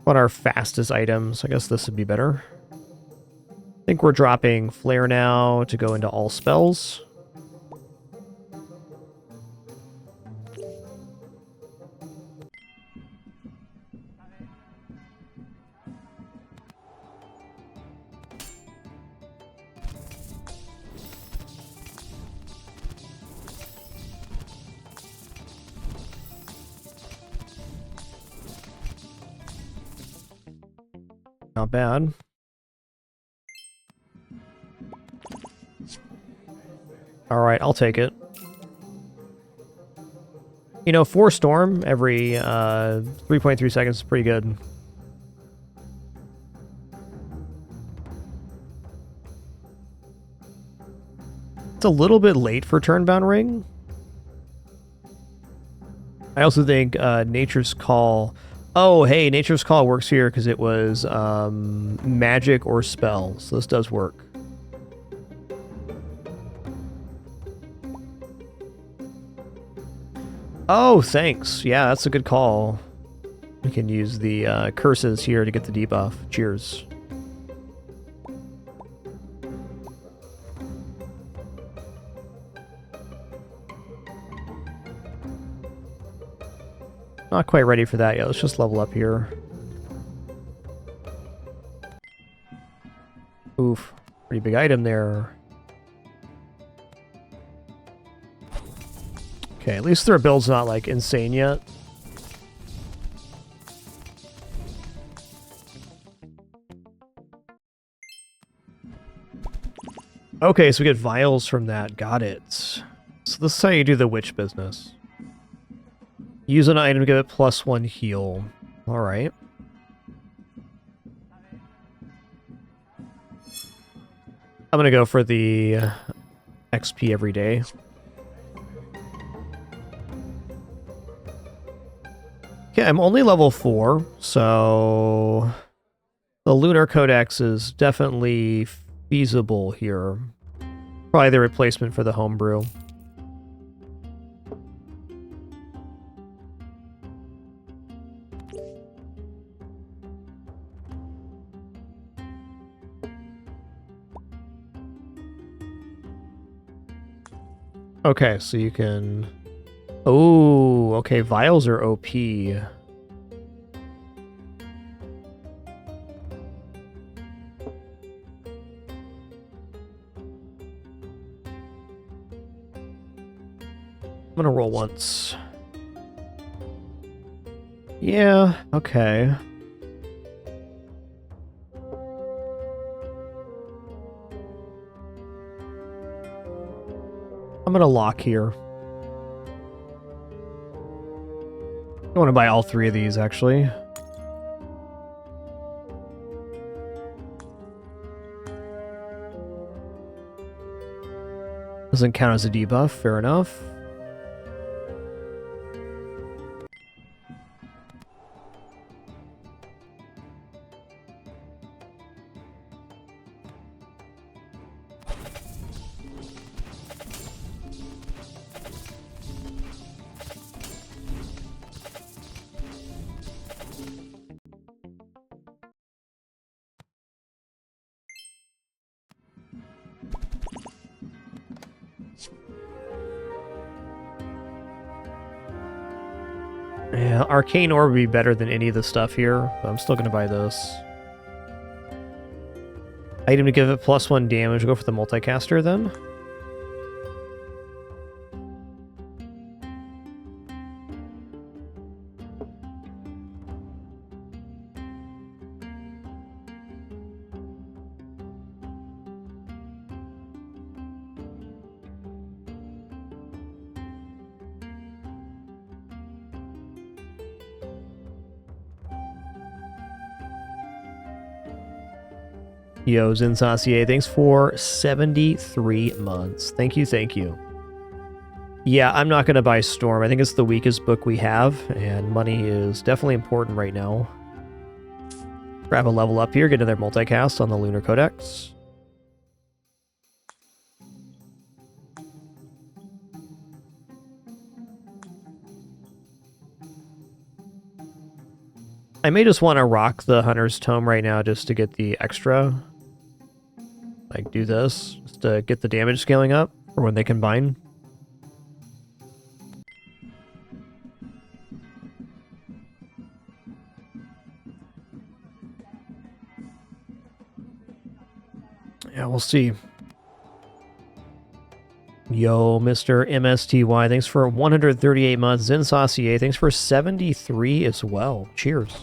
What are our fastest items? I guess this would be better. I think we're dropping Flare now to go into all spells. Not bad. Alright, I'll take it. You know, 4 Storm every 3.3 seconds is pretty good. It's a little bit late for Turnbound Ring. I also think Nature's Call... Oh, hey, Nature's Call works here because it was magic or spell, so this does work. Oh, thanks. Yeah, that's a good call. We can use the curses here to get the debuff. Cheers. Not quite ready for that yet. Let's just level up here. pretty big item there. Okay, at least their build's not, like, insane yet. Okay, so we get vials from that. Got it. So this is how you do the witch business. Use an item to give it +1 heal. Alright. I'm gonna go for the XP every day. Okay, I'm only level 4, so the Lunar Codex is definitely feasible here. Probably the replacement for the homebrew. Okay, so you can... Oh, okay, vials are OP. I'm gonna roll once. Yeah, okay. I'm gonna lock here. I want to buy all 3 of these, actually. Doesn't count as a debuff, fair enough. Yeah, Arcane Orb would be better than any of the stuff here, but I'm still going to buy this. Item to give it +1 damage. Go for the multicaster then. Yo, Zinsacier, thanks for 73 months. Thank you, thank you. Yeah, I'm not going to buy Storm. I think it's the weakest book we have, and money is definitely important right now. Grab a level up here, get another multicast on the Lunar Codex. I may just want to rock the Hunter's Tome right now just to get the extra. Like, do this, just to get the damage scaling up for when they combine. Yeah, we'll see. Yo, Mr. MSTY, thanks for 138 months. Zinsacier, thanks for 73 as well. Cheers.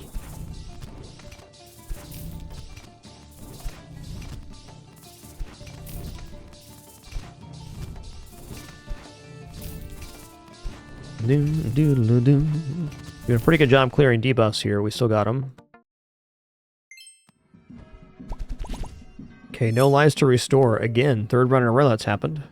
Doing a pretty good job clearing debuffs here. We still got them. Okay, no lives to restore. Again, 3rd run in a row that's happened.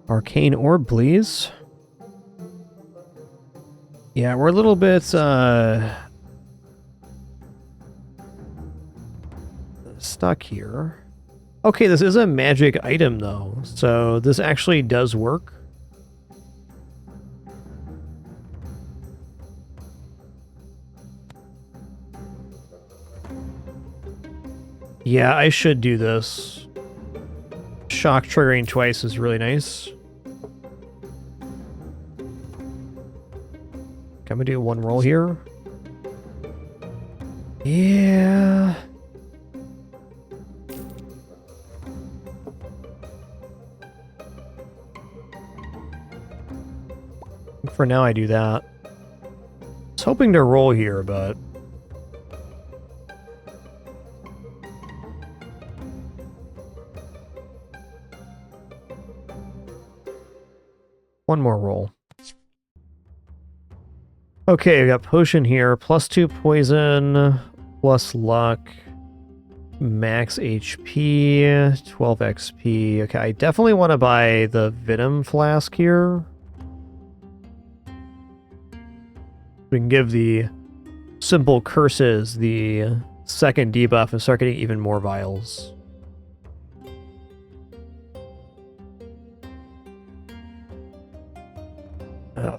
Arcane Orb, please. Yeah, we're a little bit, stuck here. Okay, this is a magic item, though, so this actually does work. Yeah, I should do this. Shock triggering twice is really nice. I'm gonna do one roll here. Yeah. For now, I do that. I was hoping to roll here, but... one more roll. Okay, we got potion here. +2 poison, plus luck, max HP, 12 XP. Okay, I definitely want to buy the Venom Flask here. We can give the simple curses the second debuff and start getting even more vials.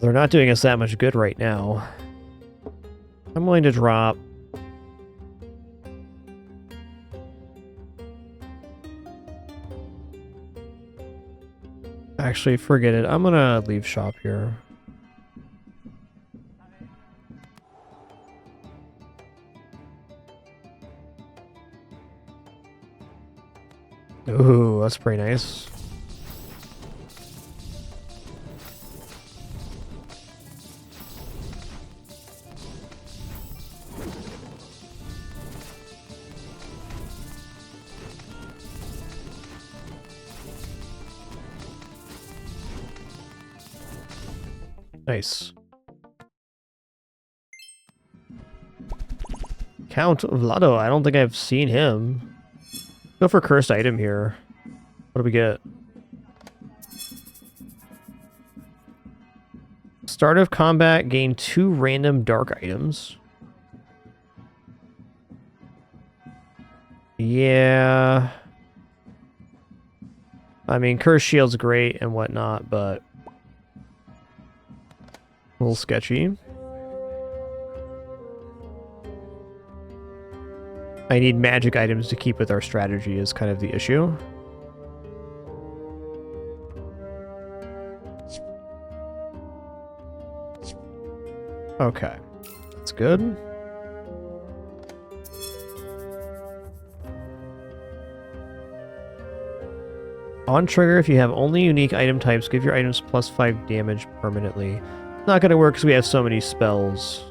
They're not doing us that much good right now. I'm willing to drop. Actually, forget it. I'm gonna leave shop here. Ooh, that's pretty nice. Nice. Count Vlado. I don't think I've seen him. Go for cursed item here. What do we get? Start of combat, gain 2 random dark items. Yeah. I mean, cursed shield's great and whatnot, but a little sketchy. I need magic items to keep with our strategy is kind of the issue. Okay, that's good. On trigger, if you have only unique item types, give your items +5 damage permanently. Not gonna work because we have so many spells.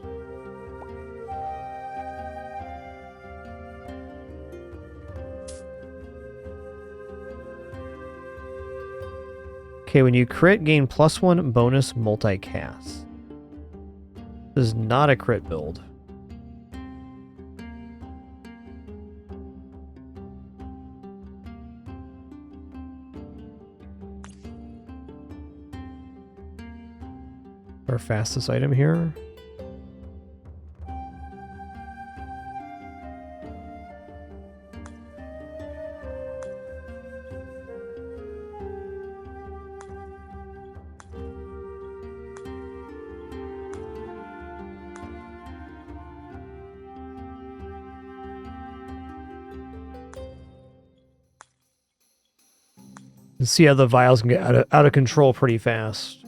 Okay, when you crit, gain +1 bonus multicast. This is not a crit build. Our fastest item here. You see how the vials can get out of control pretty fast.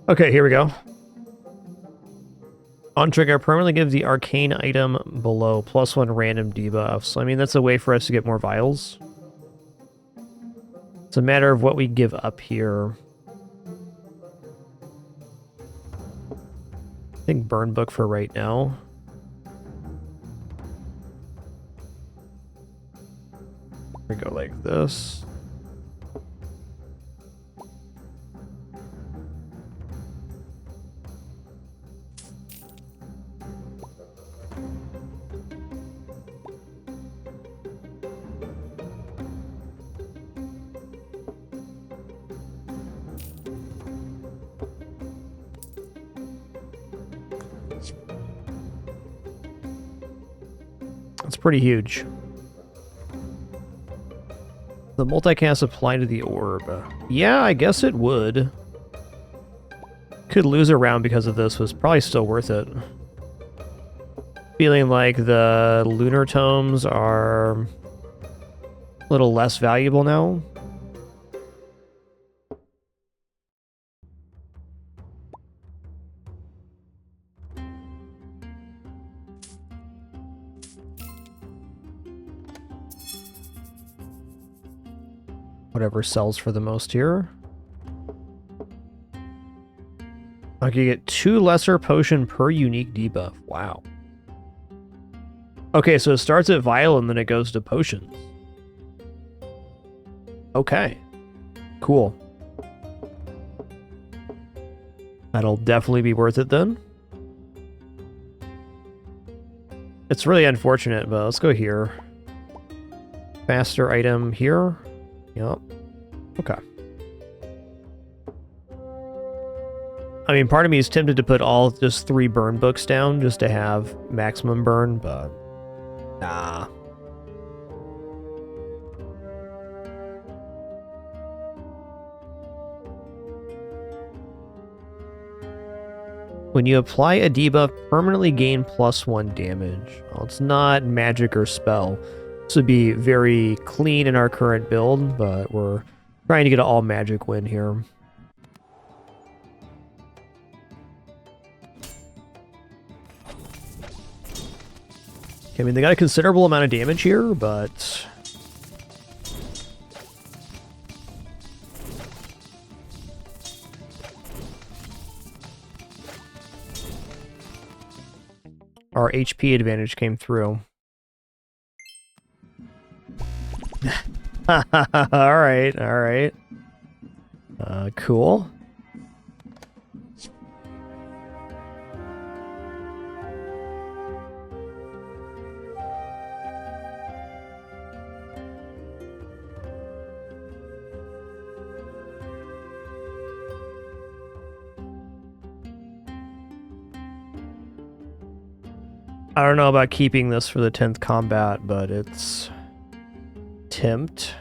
Okay, here we go. On trigger, permanently give the arcane item below +1 random debuff. So, I mean, that's a way for us to get more vials. It's a matter of what we give up here. I think burn book for right now. We go like this. That's pretty huge. The multicast apply to the orb. Yeah, I guess it would. Could lose a round because of this, was probably still worth it. Feeling like the lunar tomes are a little less valuable now. Whatever sells for the most here. Okay, you get 2 lesser potion per unique debuff. Wow. Okay, so it starts at vial and then it goes to potions. Okay. Cool. That'll definitely be worth it then. It's really unfortunate, but let's go here. Faster item here. Yep. Okay. I mean, part of me is tempted to put all just 3 burn books down just to have maximum burn, but nah. When you apply a debuff, permanently gain +1 damage. Well, it's not magic or spell. This would be very clean in our current build, but we're trying to get an all magic win here. I mean, they got a considerable amount of damage here, but our HP advantage came through. Alright, alright. Cool. I don't know about keeping this for the 10th combat, but it's tempt.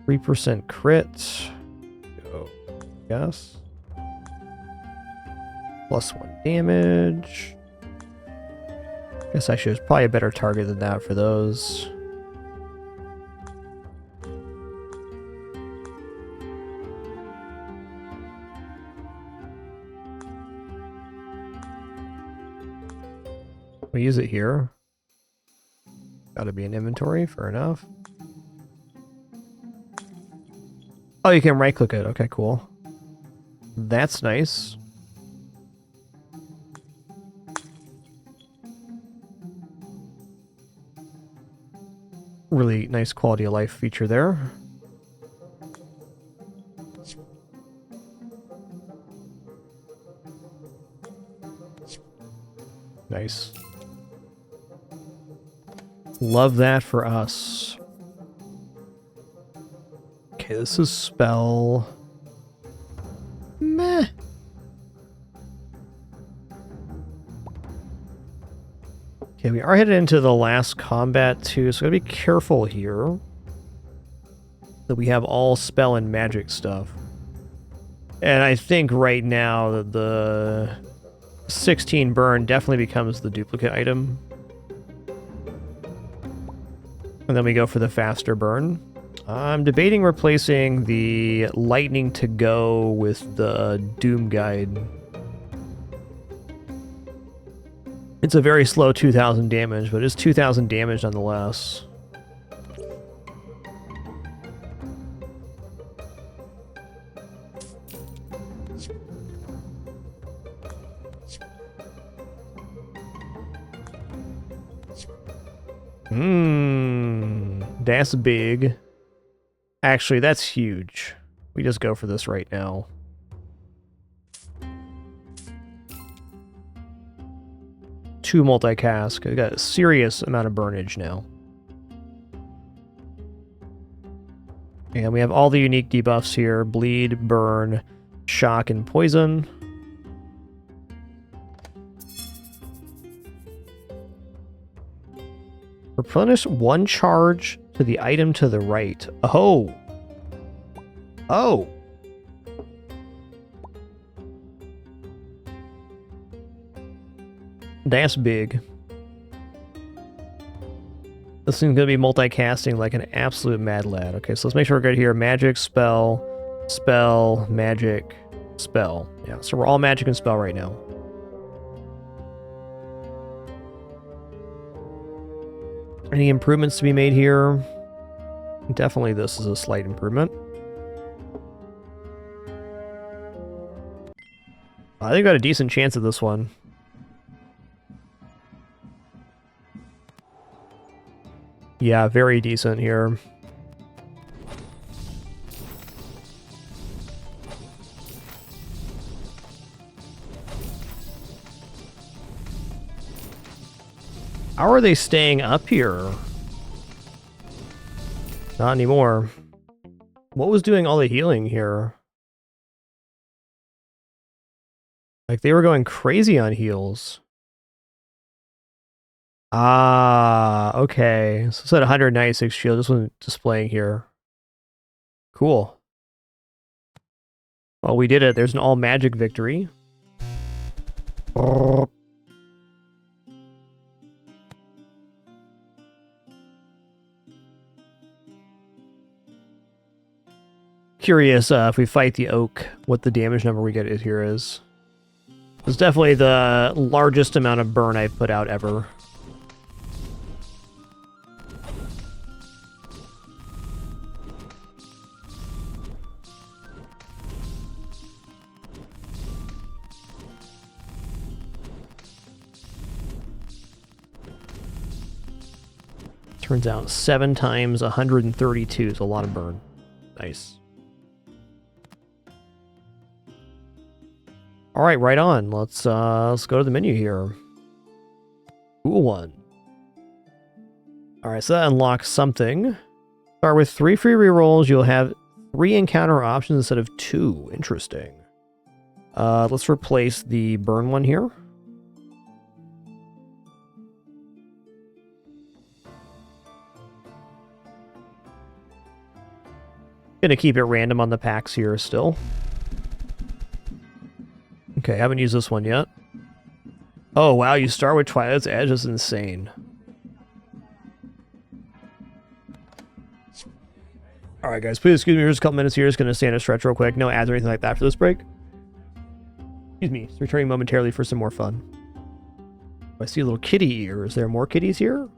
%3 crit. Oh, yes. +1 damage. Guess I should probably a better target than that for those. We use it here. Gotta be in inventory, fair enough. Oh, you can right click it. Okay, cool. That's nice. Really nice quality of life feature there. Nice. Love that for us. Okay, this is spell. Meh. Okay, we are headed into the last combat too, so gotta be careful here that we have all spell and magic stuff. And I think right now that the 16 burn definitely becomes the duplicate item. And then we go for the faster burn. I'm debating replacing the lightning to go with the Doom Guide. It's a very slow 2,000 damage, but it's 2,000 damage nonetheless. That's big. Actually, that's huge. We just go for this right now. Two multicast. I got a serious amount of burnage now. And we have all the unique debuffs here. Bleed, burn, shock, and poison. replenish one charge to the item to the right. Oh. Oh. That's big. This thing's gonna be multicasting like an absolute mad lad. Okay, so let's make sure we're good here. Magic, spell, spell, magic, spell. Yeah, so we're all magic and spell right now. Any improvements to be made here? Definitely this is a slight improvement. I think I got a decent chance at this one. Yeah, very decent here. How are they staying up here? Not anymore. What was doing all the healing here? Like, they were going crazy on heals. Ah, okay. So it's at 196 shield. This one's displaying here. Cool. Well, we did it. There's an all magic victory. Curious if we fight the oak, what the damage number we get here is. It's definitely the largest amount of burn I've put out ever. Turns out 7 times 132 is a lot of burn. Nice. All right, right on. Let's go to the menu here. Cool one. All right, so that unlocks something. Start with 3 free rerolls. You'll have 3 encounter options instead of 2. Interesting. Let's replace the burn one here. Gonna keep it random on the packs here still. Okay, haven't used this one yet. Oh wow, you start with Twilight's Edge, that's insane. Alright guys, please excuse me for just a couple minutes here, just gonna stand a stretch real quick. No ads or anything like that for this break. Excuse me, it's returning momentarily for some more fun. I see a little kitty ear. Is there more kitties here?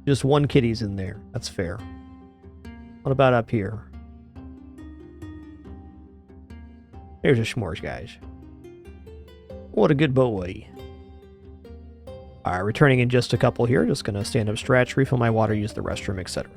Just one kitty's in there. That's fair. What about up here? There's a s'mores, guys. What a good boy. Alright, returning in just a couple here. Just gonna stand up, stretch, refill my water, use the restroom, etc.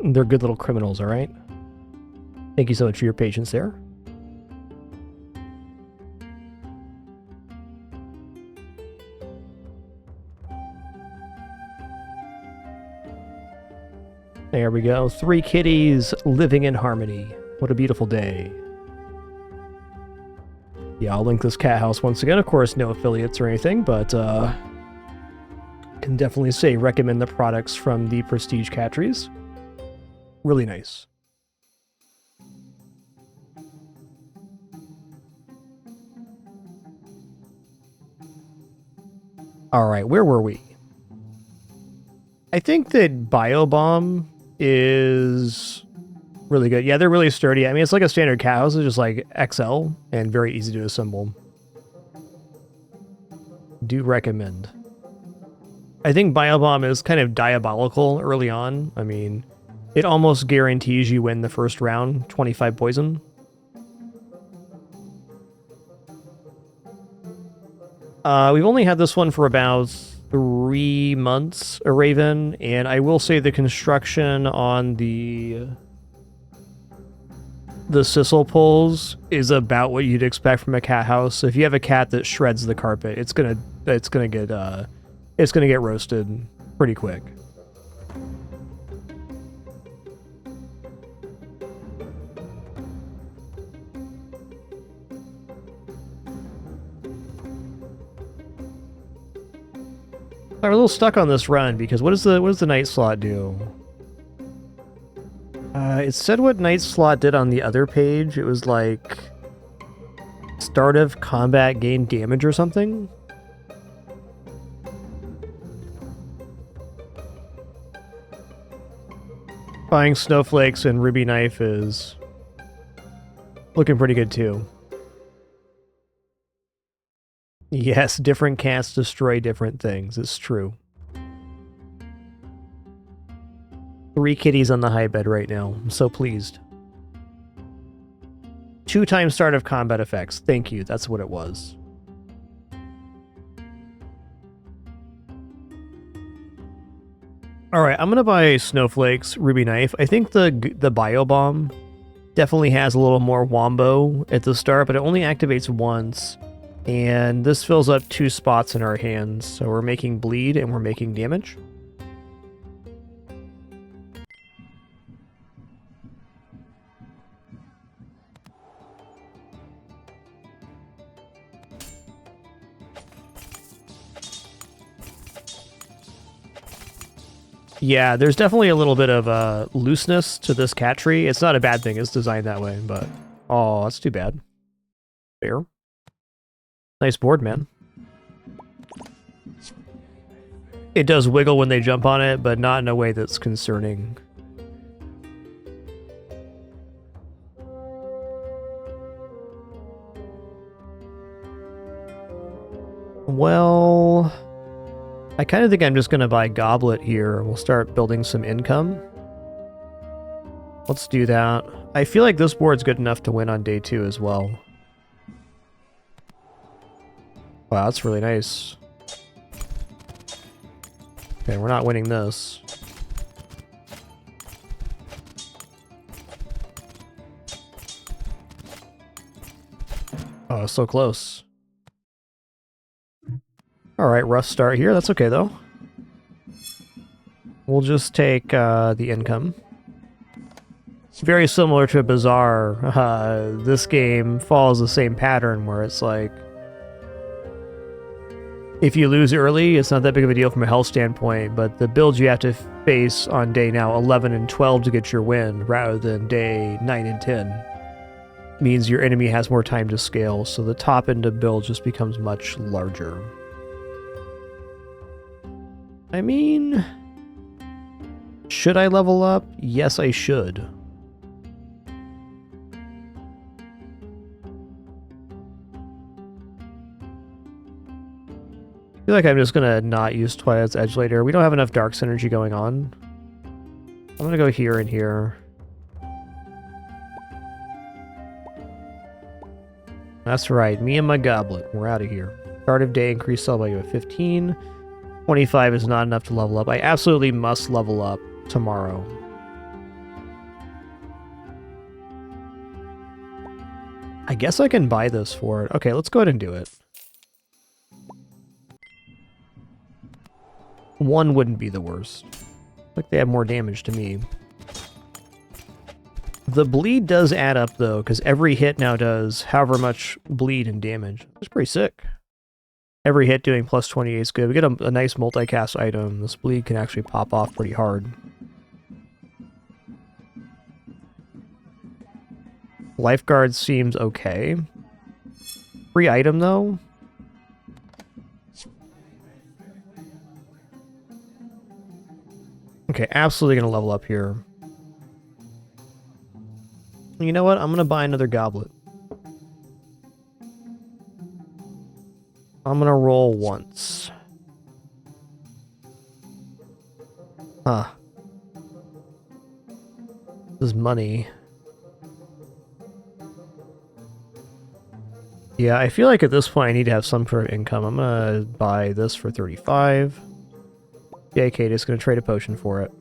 They're good little criminals, all right? Thank you so much for your patience there. There we go. 3 kitties living in harmony. What a beautiful day. Yeah, I'll link this cat house once again. Of course, no affiliates or anything, but can definitely say recommend the products from the Prestige Cat Trees. Really nice. All right, where were we? I think that Biobomb is really good. Yeah, they're really sturdy. I mean, it's like a standard cat house. It's just like XL and very easy to assemble. Do recommend. I think Biobomb is kind of diabolical early on. I mean, it almost guarantees you win the first round, 25 poison. We've only had this one for about 3 months, a Raven, and I will say the construction on the sisal poles is about what you'd expect from a cat house. So if you have a cat that shreds the carpet, it's gonna get roasted pretty quick. I'm a little stuck on this run because what does the night slot do? It said what night slot did on the other page. It was like start of combat gain damage or something. Buying snowflakes and ruby knife is looking pretty good too. Yes, different cats destroy different things. It's true. 3 kitties on the high bed right now. I'm so pleased. 2 times start of combat effects. Thank you. That's what it was. All right, I'm gonna buy snowflakes, ruby knife. I think the Biobomb definitely has a little more wombo at the start, but it only activates once. And this fills up 2 spots in our hands, so we're making bleed and we're making damage. Yeah, there's definitely a little bit of looseness to this cat tree. It's not a bad thing, it's designed that way, but... Oh, that's too bad. Fair. Nice board, man. It does wiggle when they jump on it, but not in a way that's concerning. Well... I kind of think I'm just going to buy Goblet here. We'll start building some income. Let's do that. I feel like this board's good enough to win on day 2 as well. Wow, that's really nice. Okay, we're not winning this. Oh, so close. Alright, rough start here. That's okay, though. We'll just take the income. It's very similar to a Bazaar. This game follows the same pattern where it's like... If you lose early, it's not that big of a deal from a health standpoint, but the builds you have to face on day now 11 and 12 to get your win, rather than day 9 and 10, means your enemy has more time to scale, so the top end of build just becomes much larger. I mean, should I level up? Yes, I should. I feel like I'm just gonna not use Twilight's Edge later. We don't have enough Dark Synergy going on. I'm gonna go here and here. That's right, me and my Goblet. We're out of here. Start of day, increase cell value of 15. 25 is not enough to level up. I absolutely must level up tomorrow. I guess I can buy this for it. Okay, let's go ahead and do it. 1 wouldn't be the worst. Like they have more damage to me. The bleed does add up though, because every hit now does however much bleed and damage. That's pretty sick. Every hit doing plus 28 is good. We get a nice multicast item. This bleed can actually pop off pretty hard. Lifeguard seems okay. Free item though. Okay, absolutely gonna level up here. You know what? I'm gonna buy another goblet. I'm gonna roll once. Huh. This is money. Yeah, I feel like at this point I need to have some sort of income. I'm gonna buy this for 35. Yeah, Kate is gonna trade a potion for it.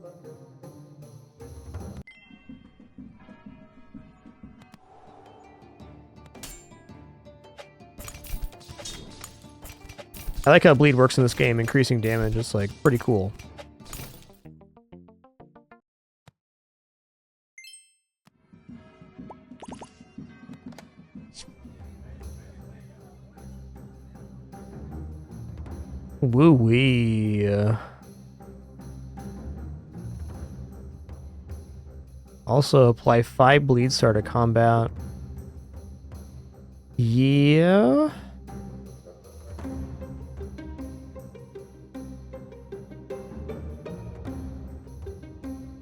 I like how bleed works in this game, increasing damage. It's like pretty cool. Woo-wee. Also, apply 5 bleed start to combat. Yeah.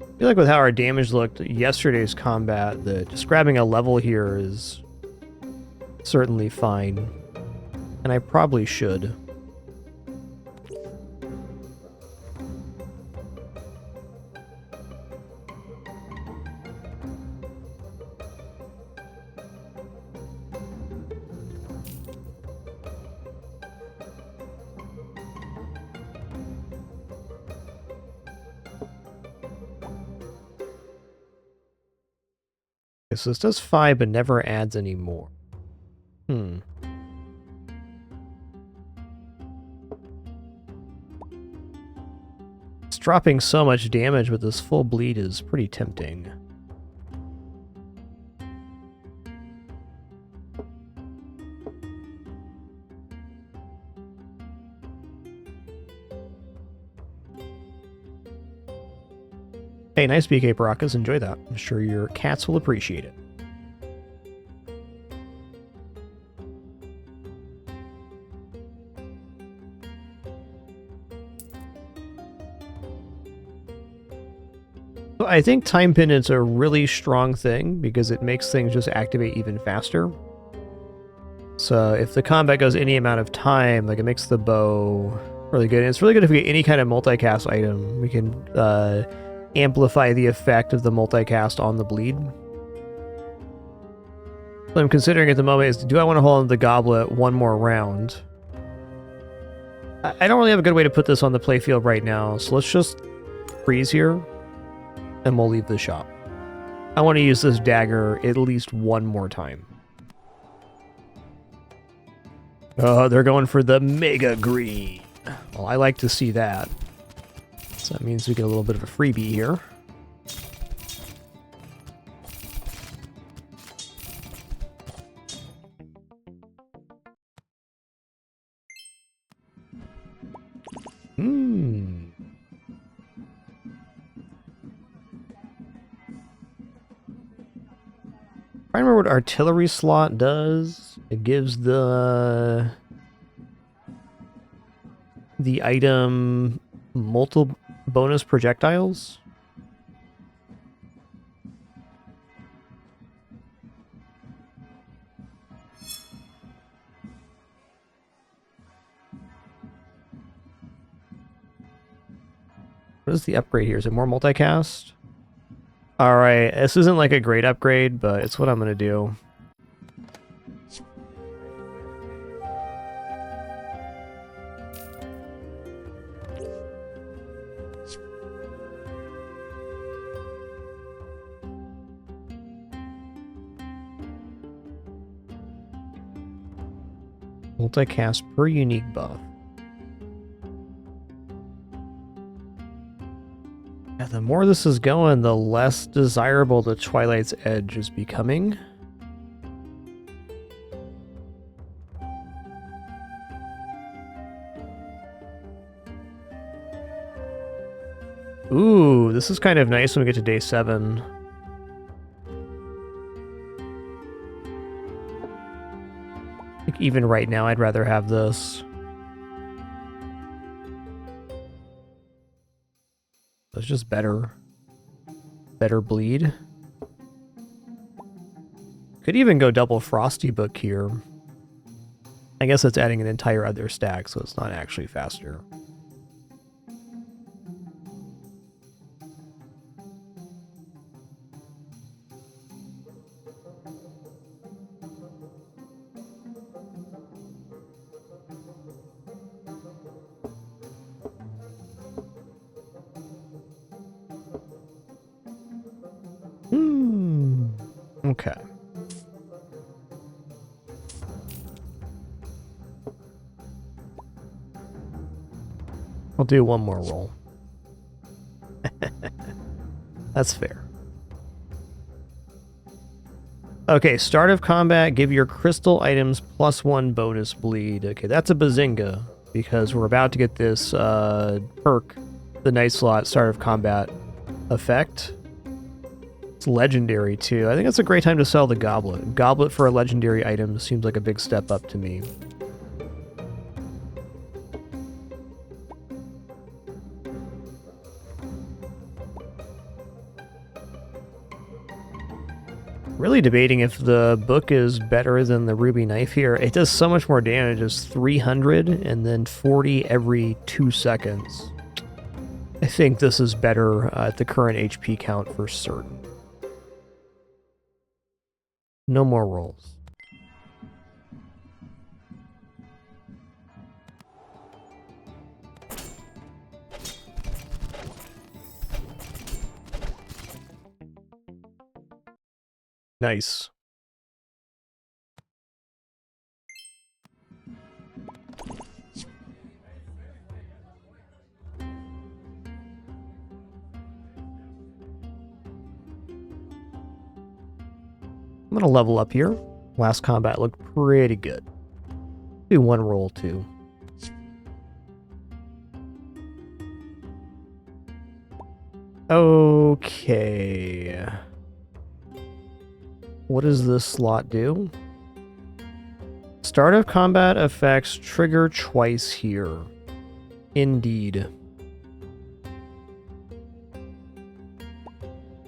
I feel like with how our damage looked yesterday's combat, that just grabbing a level here is certainly fine. And I probably should. Okay, so this does 5 but never adds any more. It's dropping so much damage with this full bleed is pretty tempting. Hey, nice BK Baracas, enjoy that. I'm sure your cats will appreciate it. I think Time Pendant's a really strong thing because it makes things just activate even faster. So if the combat goes any amount of time, like it makes the bow really good. And it's really good if we get any kind of multicast item. We can amplify the effect of the multicast on the bleed. What I'm considering at the moment is, do I want to hold on to the goblet one more round? I don't really have a good way to put this on the playfield right now, so let's just freeze here, and we'll leave the shop. I want to use this dagger at least one more time. Oh, they're going for the Mega Green. Well, I like to see that. So that means we get a little bit of a freebie here. I remember what artillery slot does. It gives the item multiple bonus projectiles. What is the upgrade here? Is it more multicast? Alright, this isn't like a great upgrade, but it's what I'm gonna do. Multicast per unique buff. Yeah, the more this is going, the less desirable the Twilight's Edge is becoming. Ooh, this is kind of nice when we get to day 7. I think even right now, I'd rather have this. It's just better. Better bleed. Could even go double Frosty Book here. I guess it's adding an entire other stack, so it's not actually faster. Okay. I'll do one more roll. That's fair. Okay, start of combat, give your crystal items +1 bonus bleed. Okay, that's a bazinga, because we're about to get this perk, the Night Slot start of combat effect. It's legendary, too. I think it's a great time to sell the Goblet. Goblet for a legendary item seems like a big step up to me. Really debating if the book is better than the Ruby Knife here. It does so much more damage. It's 300 and then 40 every 2 seconds. I think this is better at the current HP count for certain. No more rolls. Nice. I'm gonna level up here. Last combat looked pretty good. Do one roll too. Okay. What does this slot do? Start of combat effects trigger twice here. Indeed.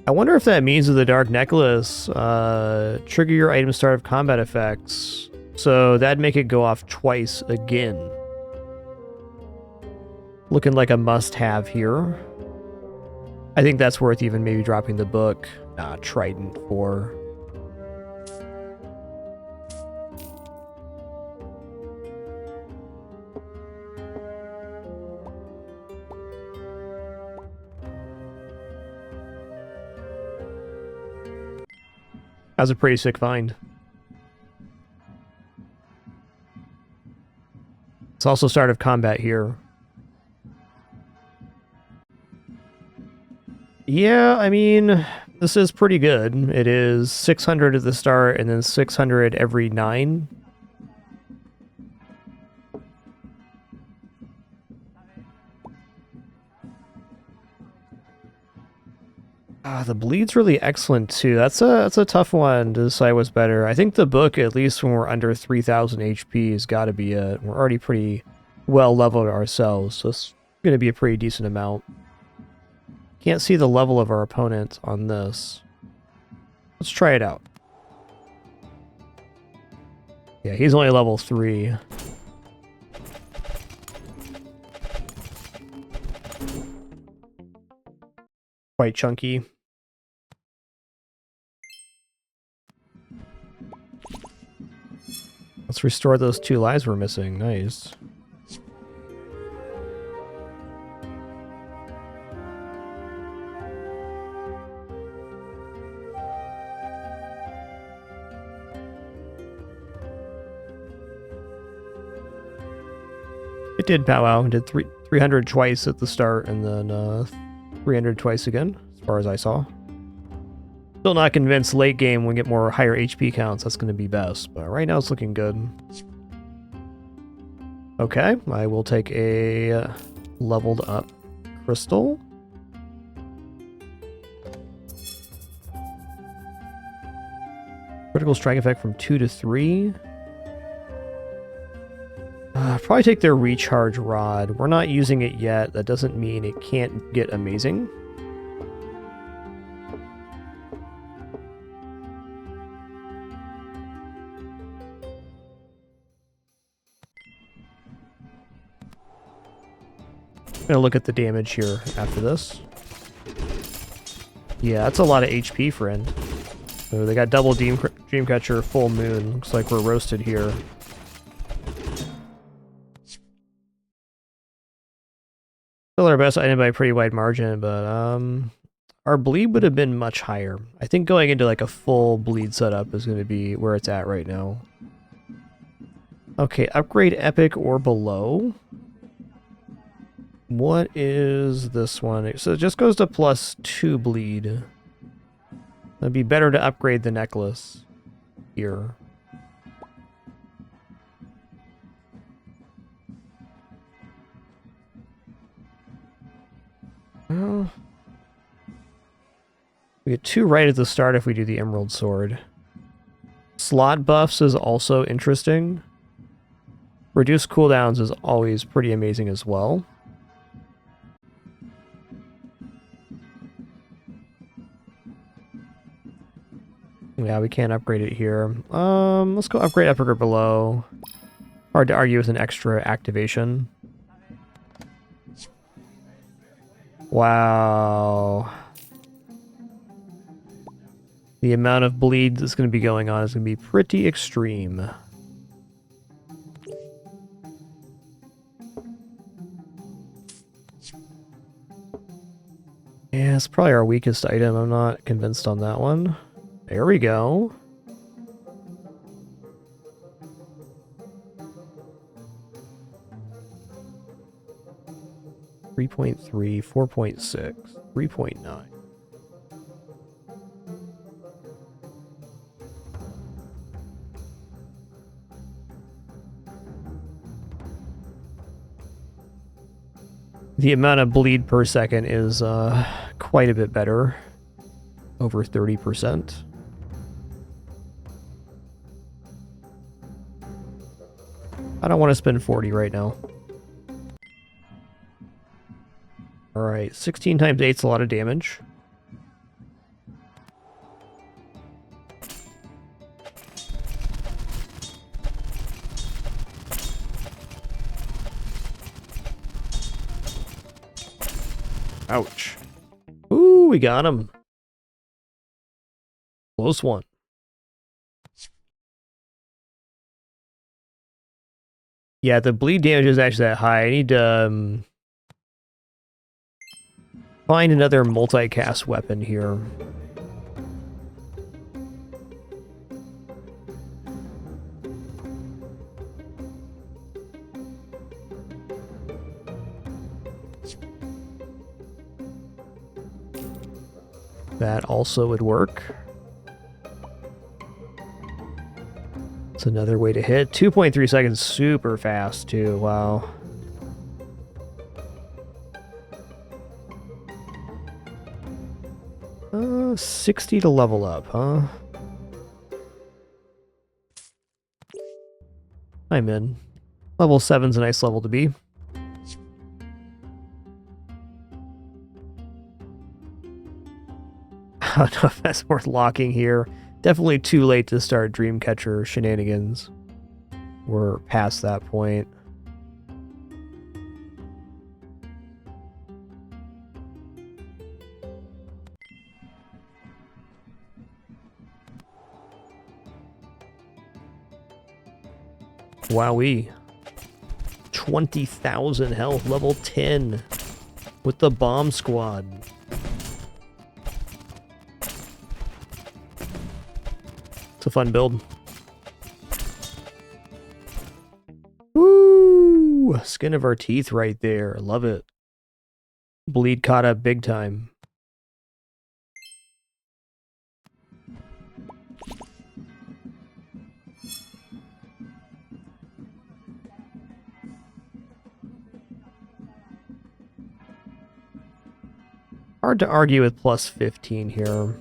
I wonder if that means with the Dark Necklace, trigger your item start of combat effects. So that'd make it go off twice again. Looking like a must-have here. I think that's worth even maybe dropping the book. Trident for... That was a pretty sick find. It's also start of combat here. Yeah, I mean, this is pretty good. It is 600 at the start and then 600 every 9. The bleed's really excellent too. That's a tough one to decide what's better. I think the book, at least when we're under 3,000 HP, has got to be we're already pretty well leveled ourselves, so it's going to be a pretty decent amount. Can't see the level of our opponent on this. Let's try it out. Yeah, he's only level 3. Quite chunky. Let's restore those 2 lives we're missing. Nice. It did pow out. It did 300 twice at the start, and then 300 twice again, as far as I saw. Still not convinced late game when we get more higher HP counts that's going to be best, but right now it's looking good. Okay, I will take a leveled up crystal. Critical strike effect from 2 to 3. Probably take their recharge rod. We're not using it yet. That doesn't mean it can't get amazing. I'm gonna look at the damage here after this. Yeah, that's a lot of HP, friend. So they got double Dreamcatcher, full moon. Looks like we're roasted here. Still our best item by a pretty wide margin, but our bleed would have been much higher. I think going into like a full bleed setup is going to be where it's at right now. Okay, upgrade epic or below. What is this one? So it just goes to +2 bleed. It'd be better to upgrade the necklace here. Well, we get 2 right at the start if we do the Emerald Sword. Slot buffs is also interesting. Reduced cooldowns is always pretty amazing as well. Yeah, we can't upgrade it here. Let's go upgrade epic or below. Hard to argue with an extra activation. Wow. The amount of bleed that's going to be going on is going to be pretty extreme. Yeah, it's probably our weakest item. I'm not convinced on that one. There we go. .3, 4.6, 3.9. The amount of bleed per second is quite a bit better. Over 30%. I don't want to spend 40 right now. Alright, 16 times 8 is a lot of damage. Ouch. Ooh, we got him. Close one. Yeah, the bleed damage is actually that high. I need to find another multicast weapon here. That also would work. It's another way to hit. 2.3 seconds, super fast too. Wow. Uh, 60 to level up, huh? I'm in. Level 7's a nice level to be. I don't know if that's worth locking here. Definitely too late to start Dreamcatcher shenanigans. We're past that point. Wowee. 20,000 health, level 10. With the bomb squad. It's a fun build. Woo! Ooh, skin of our teeth right there. Love it. Bleed caught up big time. Hard to argue with plus 15 here.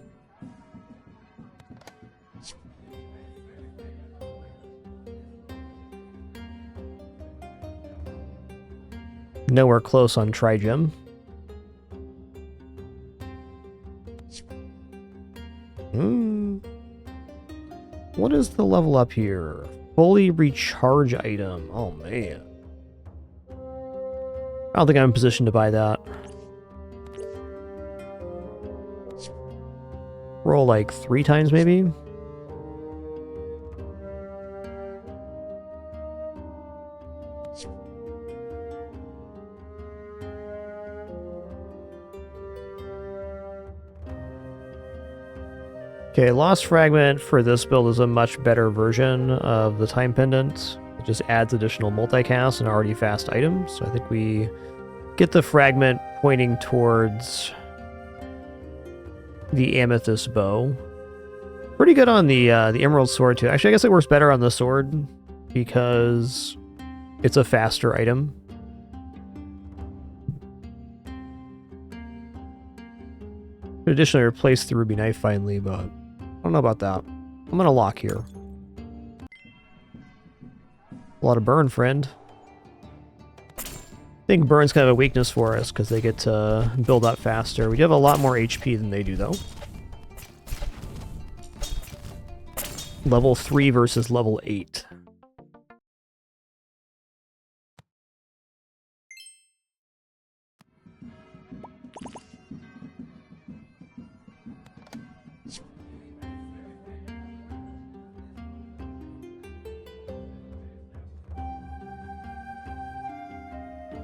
Nowhere close on Trigem. What is the level up here? Fully recharge item. Oh, man. I don't think I'm in position to buy that. Roll like 3 times, maybe? Okay, Lost Fragment for this build is a much better version of the Time Pendant. It just adds additional multicast and already fast items. So I think we get the Fragment pointing towards the Amethyst Bow. Pretty good on the Emerald Sword too. Actually, I guess it works better on the sword because it's a faster item. Additionally, replace the Ruby Knife finally, but I don't know about that. I'm gonna lock here. A lot of burn, friend. I think burn's kind of a weakness for us because they get to build up faster. We do have a lot more HP than they do, though. Level 3 versus level 8.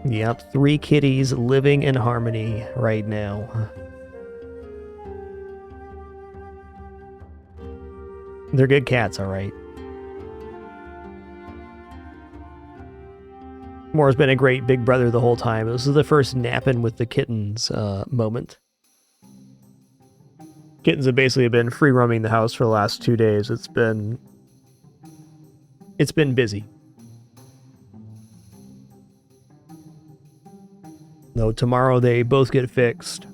Yep, 3 kitties living in harmony right now. They're good cats, alright. Moore's been a great big brother the whole time. This is the first napping with the kittens moment. Kittens have basically been free roaming the house for the last 2 days. It's been busy. Though tomorrow they both get fixed.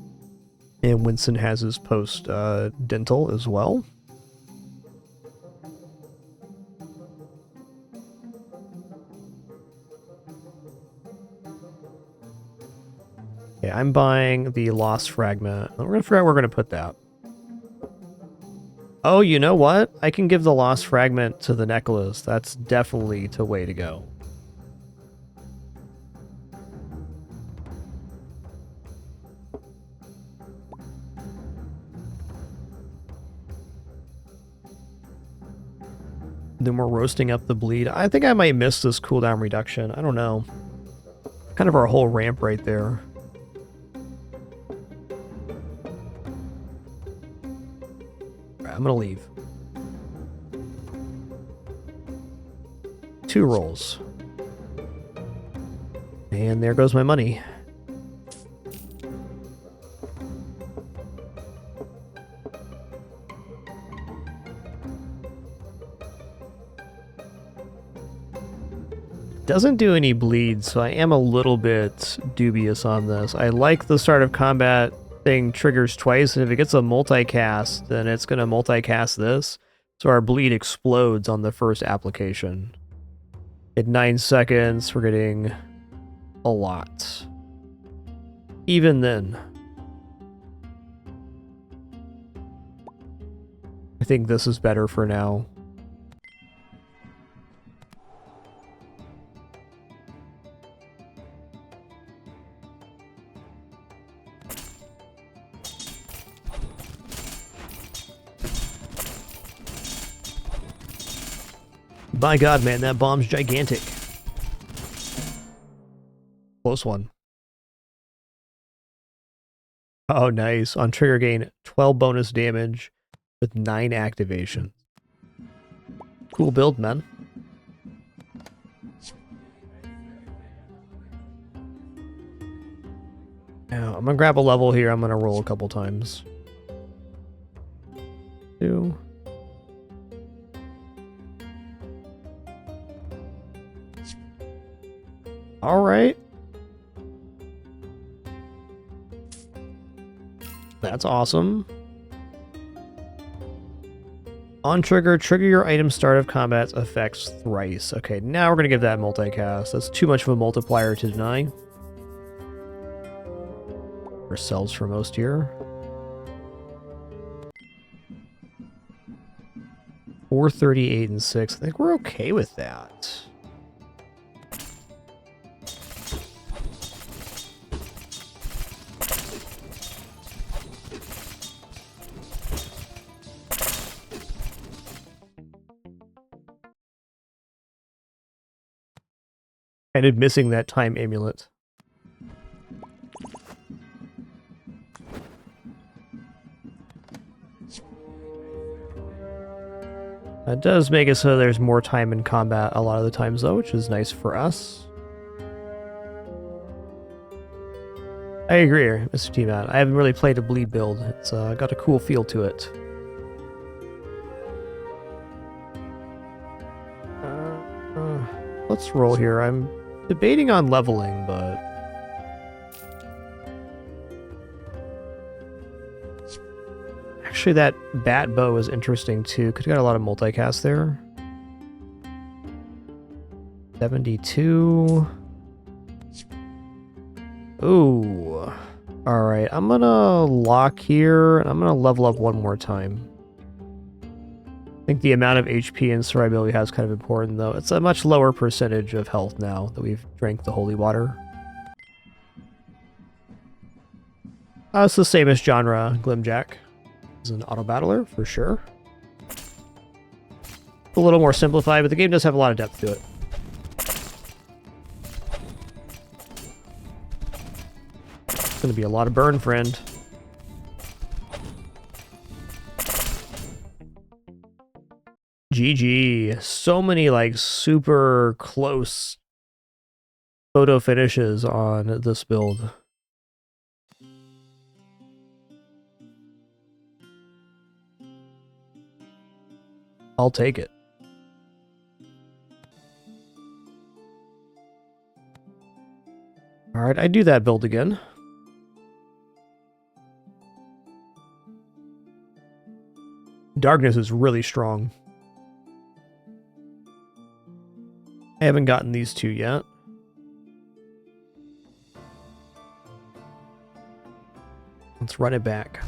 And Winston has his post dental as well. Okay, I'm buying the Lost Fragment. We're going to figure out where we're going to put that. Oh, you know what? I can give the Lost Fragment to the necklace. That's definitely the way to go. Then we're roasting up the bleed. I think I might miss this cooldown reduction. I don't know. Kind of our whole ramp right there. Right, I'm gonna leave. 2 rolls. And there goes my money. Doesn't do any bleed, so I am a little bit dubious on this. I like the start of combat thing triggers twice, and if it gets a multicast, then it's going to multicast this. So our bleed explodes on the first application. At 9 seconds, we're getting a lot. Even then, I think this is better for now. By God, man, that bomb's gigantic. Close one. Oh, nice. On trigger gain, 12 bonus damage with 9 activation. Cool build, man. I'm gonna grab a level here. I'm gonna roll a couple times. 2. All right. That's awesome. On trigger, trigger your item start of combat effects thrice. Okay, now we're going to give that multicast. That's too much of a multiplier to deny. Ourselves for most here. 438 and 6. I think we're okay with that. Kind of missing that time amulet. That does make it so there's more time in combat a lot of the times though, which is nice for us. I agree, Mr. T-Man. I haven't really played a bleed build. It's got a cool feel to it. Let's roll here. I'm debating on leveling, but actually that bat bow is interesting too. Could have got a lot of multicast there. 72. Ooh. Alright, I'm gonna lock here, and I'm gonna level up one more time. I think the amount of HP and survivability has kind of important, though. It's a much lower percentage of health now that we've drank the holy water. It's the same as genre, Glimjack. It's an auto-battler, for sure. A little more simplified, but the game does have a lot of depth to it. It's going to be a lot of burn, friend. GG. So many, like, super close photo finishes on this build. I'll take it. Alright, I do that build again. Darkness is really strong. I haven't gotten these two yet. Let's run it back.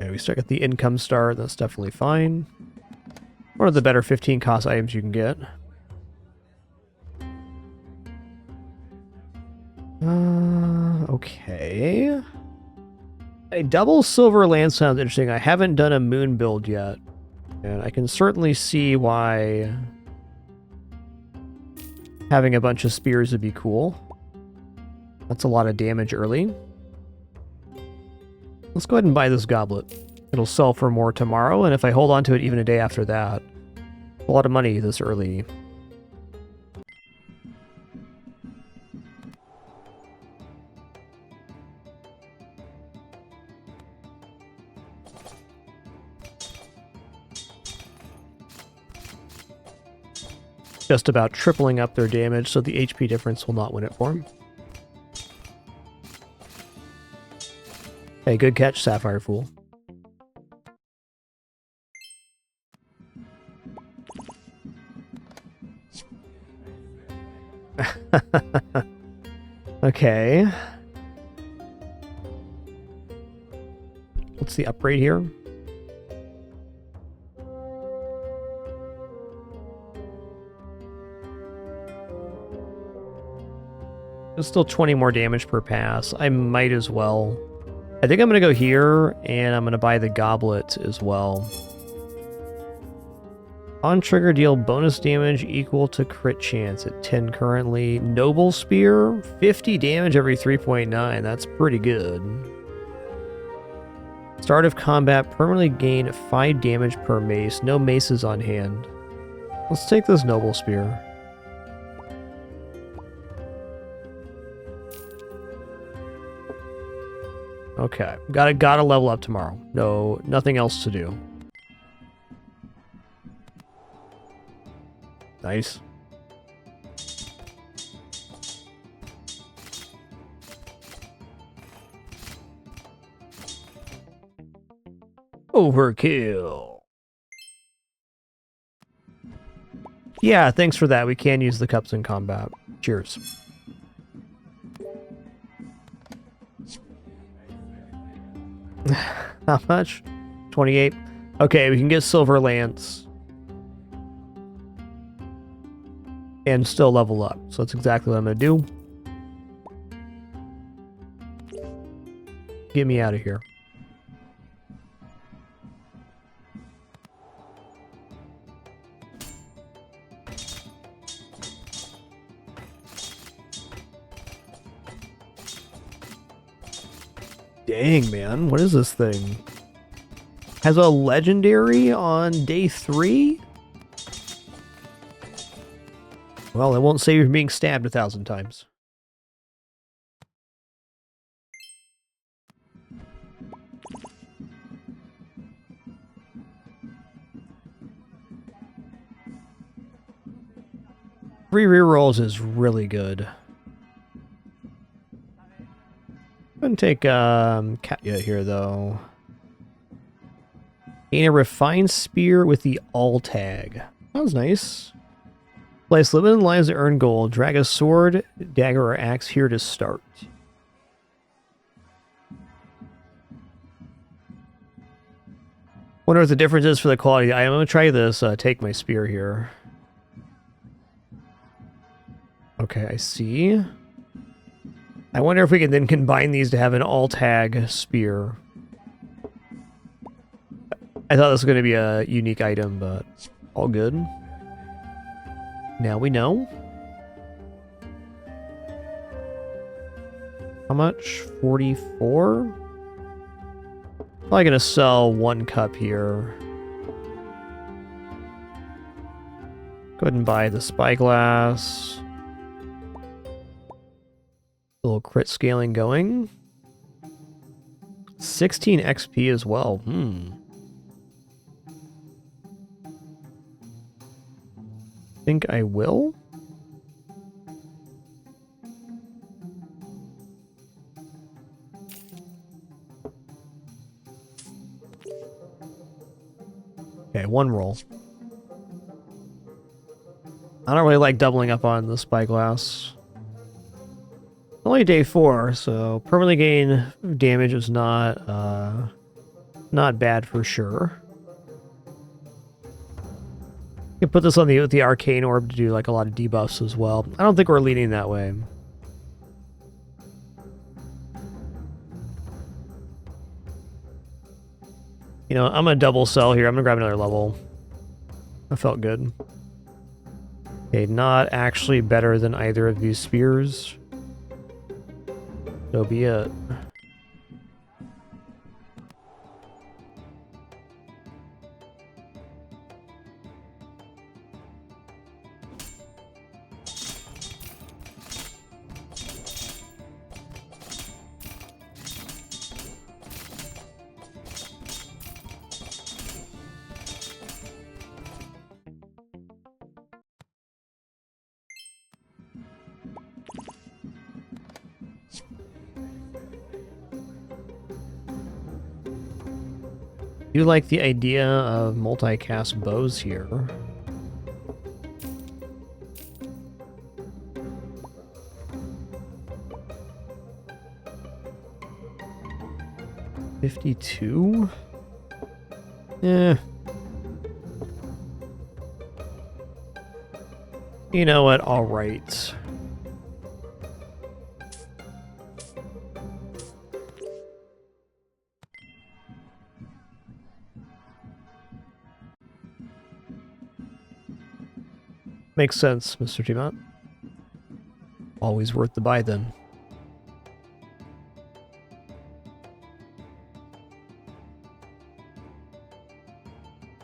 Okay, we start at the income star. That's definitely fine. One of the better 15 cost items you can get. Okay. A double silver lance sounds interesting. I haven't done a moon build yet. And I can certainly see why having a bunch of spears would be cool. That's a lot of damage early. Let's go ahead and buy this goblet. It'll sell for more tomorrow, and if I hold on to it even a day after that, a lot of money this early. Just about tripling up their damage, so the HP difference will not win it for him. Hey, good catch, Sapphire Fool. Okay. What's the upgrade here? There's still 20 more damage per pass. I might as well. I think I'm going to go here, and I'm going to buy the goblet as well. On trigger, deal bonus damage equal to crit chance at 10 currently. Noble Spear, 50 damage every 3.9. That's pretty good. Start of combat, permanently gain 5 damage per mace. No maces on hand. Let's take this Noble Spear. Okay. Gotta level up tomorrow. No, nothing else to do. Nice. Overkill. Yeah, thanks for that. We can use the cups in combat. Cheers. How much? 28. Okay, we can get Silver Lance. And still level up. So that's exactly what I'm going to do. Get me out of here. Dang, man. What is this thing? Has a legendary on day 3? Well, it won't save you from being stabbed 1,000 times. Three rerolls is really good. I'm gonna take Katya here though. Gain a refined spear with the all tag. That was nice. Place limited lives to earn gold. Drag a sword, dagger, or axe here to start. Wonder what the difference is for the quality. I'm gonna try this. Take my spear here. Okay, I see. I wonder if we can then combine these to have an all-tag spear. I thought this was going to be a unique item, but all good. Now we know. How much? 44? Probably going to sell 1 cup here. Go ahead and buy the spyglass. A little crit scaling going. 16 XP as well. Think I will? Okay, 1 roll. I don't really like doubling up on the spyglass. Only day 4, so permanently gain damage is not bad for sure. You can put this on the arcane orb to do like a lot of debuffs as well. I don't think we're leaning that way. You know, I'm gonna double sell here. I'm gonna grab another level. That felt good. Okay, not actually better than either of these spears. So be it. I do like the idea of multicast bows here. $52? Eh. You know what? All right. Makes sense, Mr. Timot. Always worth the buy then.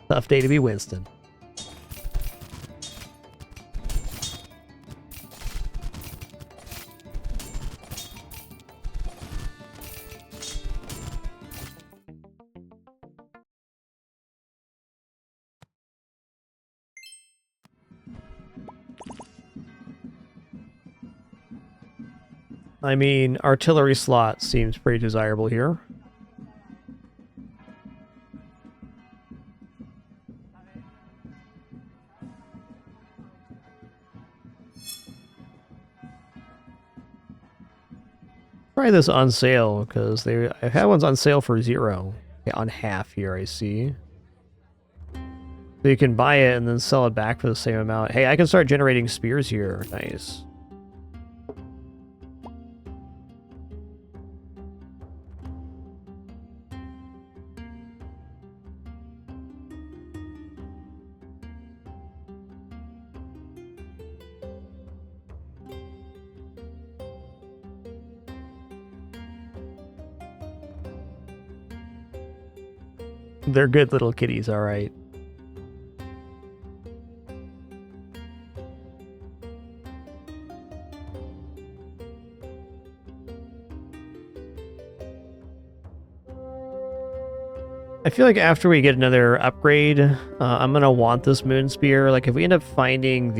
Tough day to be Winston. I mean, artillery slot seems pretty desirable here. Try this on sale, because I've had ones on sale for 0. Yeah, on half here, I see. So you can buy it and then sell it back for the same amount. Hey, I can start generating spears here. Nice. They're good little kitties, alright. I feel like after we get another upgrade, I'm gonna want this moon spear. Like, if we end up finding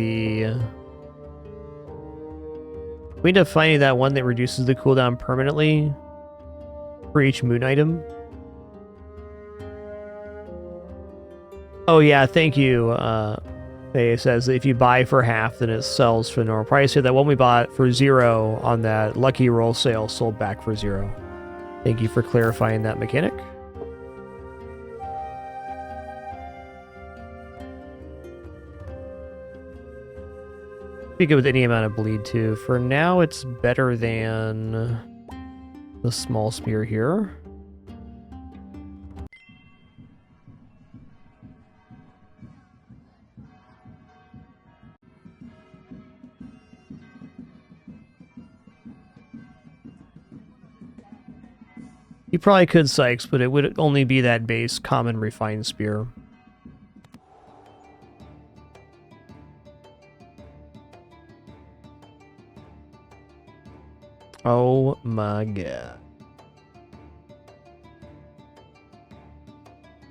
that one that reduces the cooldown permanently for each moon item. Oh yeah, thank you. It says if you buy for half, then it sells for the normal price. So that one we bought for 0 on that lucky roll sale sold back for 0. Thank you for clarifying that mechanic. Be good with any amount of bleed too. For now, it's better than the small spear here. You probably could Sykes, but it would only be that base common refined spear. Oh my god.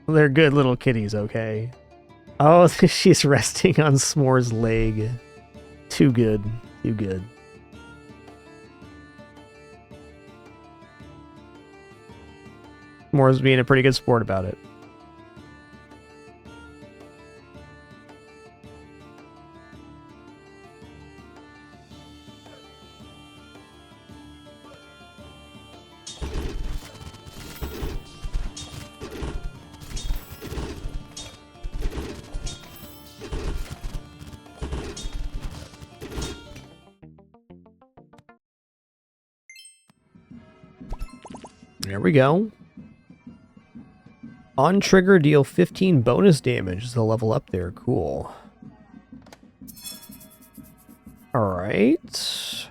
They're good little kitties, okay? Oh, she's resting on S'more's leg. Too good. Too good. S'more's being a pretty good sport about it. There we go. On trigger, deal 15 bonus damage is the level up there. Cool. Alright.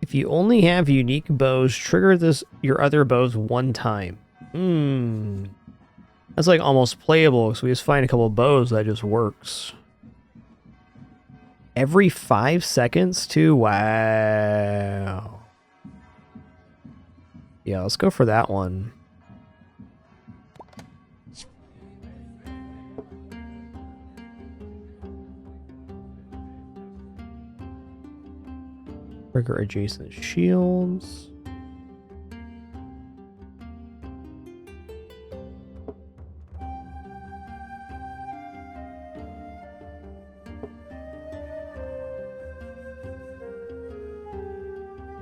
If you only have unique bows, trigger your other bows 1 time. That's like almost playable, so we just find a couple of bows that just works. Every 5 seconds too? Wow. Yeah, let's go for that one. Trigger adjacent shields.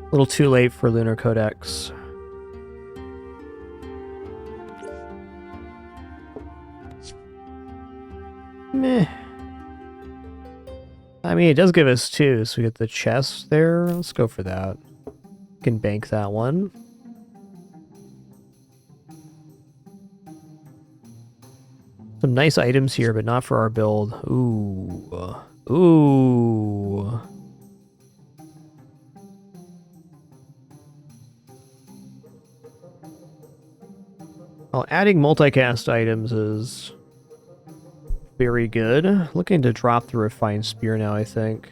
A little too late for Lunar Codex. Meh. I mean, it does give us 2, so we get the chest there. Let's go for that. Can bank that one. Some nice items here, but not for our build. Ooh. Ooh. Well, adding multicast items is very good. Looking to drop the refined spear now, I think.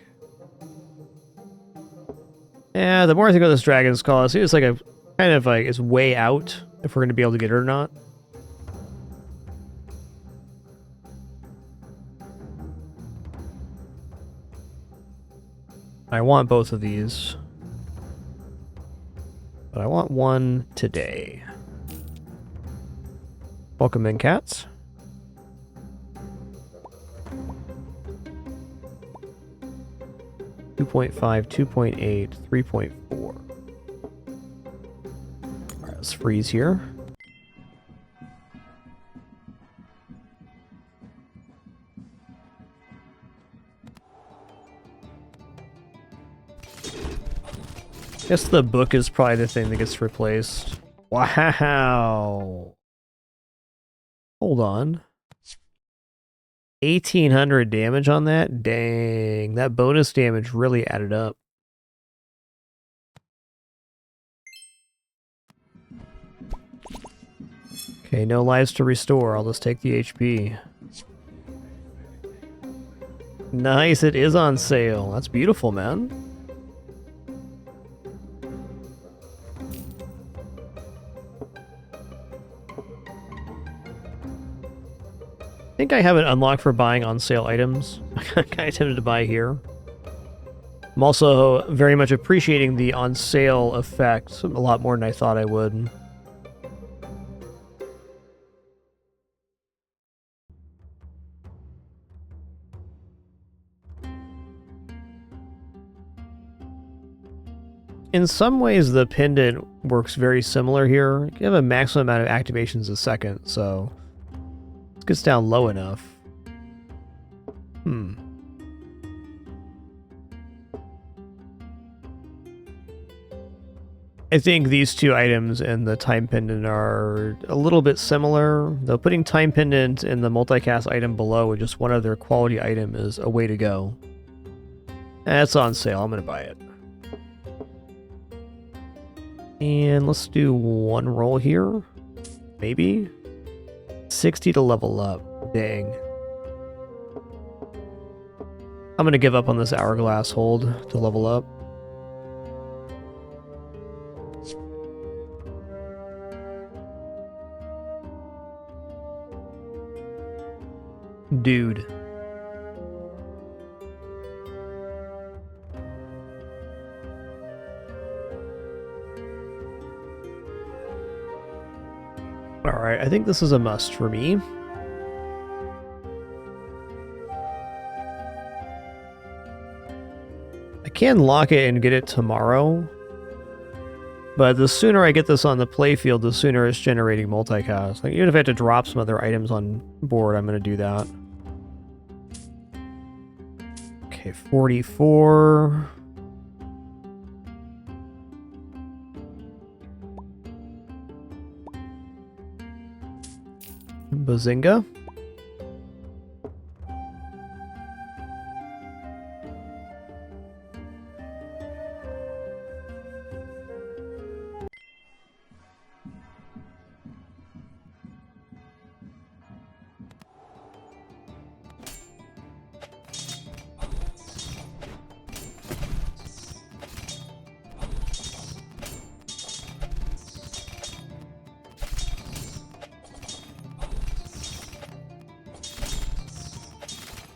Yeah, the more I think about this Dragon's Call, it seems like a kind of like it's way out if we're going to be able to get it or not. I want both of these. but I want one today. Welcome in, cats. .5, 2.8, 3.4. All right, let's freeze here. Guess the book is probably the thing that gets replaced. Wow. Hold on. 1,800 damage on that? Dang, that bonus damage really added up. Okay, no lives to restore. I'll just take the HP. Nice, it is on sale. That's beautiful, man. I think I have it unlocked for buying on sale items. I'm kind of tempted to buy here. I'm also very much appreciating the on sale effect a lot more than I thought I would. In some ways, the pendant works very similar here. You have a maximum amount of activations a second, so it gets down low enough. I think these two items and the time pendant are a little bit similar, though putting time pendant in the multicast item below with just one other quality item is a way to go. That's on sale. I'm going to buy it. And let's do one roll here. Maybe. 60 to level up. Dang. I'm going to give up on this hourglass hold to level up. Dude. Alright, I think this is a must for me. I can lock it and get it tomorrow, but the sooner I get this on the playfield, the sooner it's generating multicast. Like, even if I have to drop some other items on board, I'm going to do that. Okay, 44. Bazinga.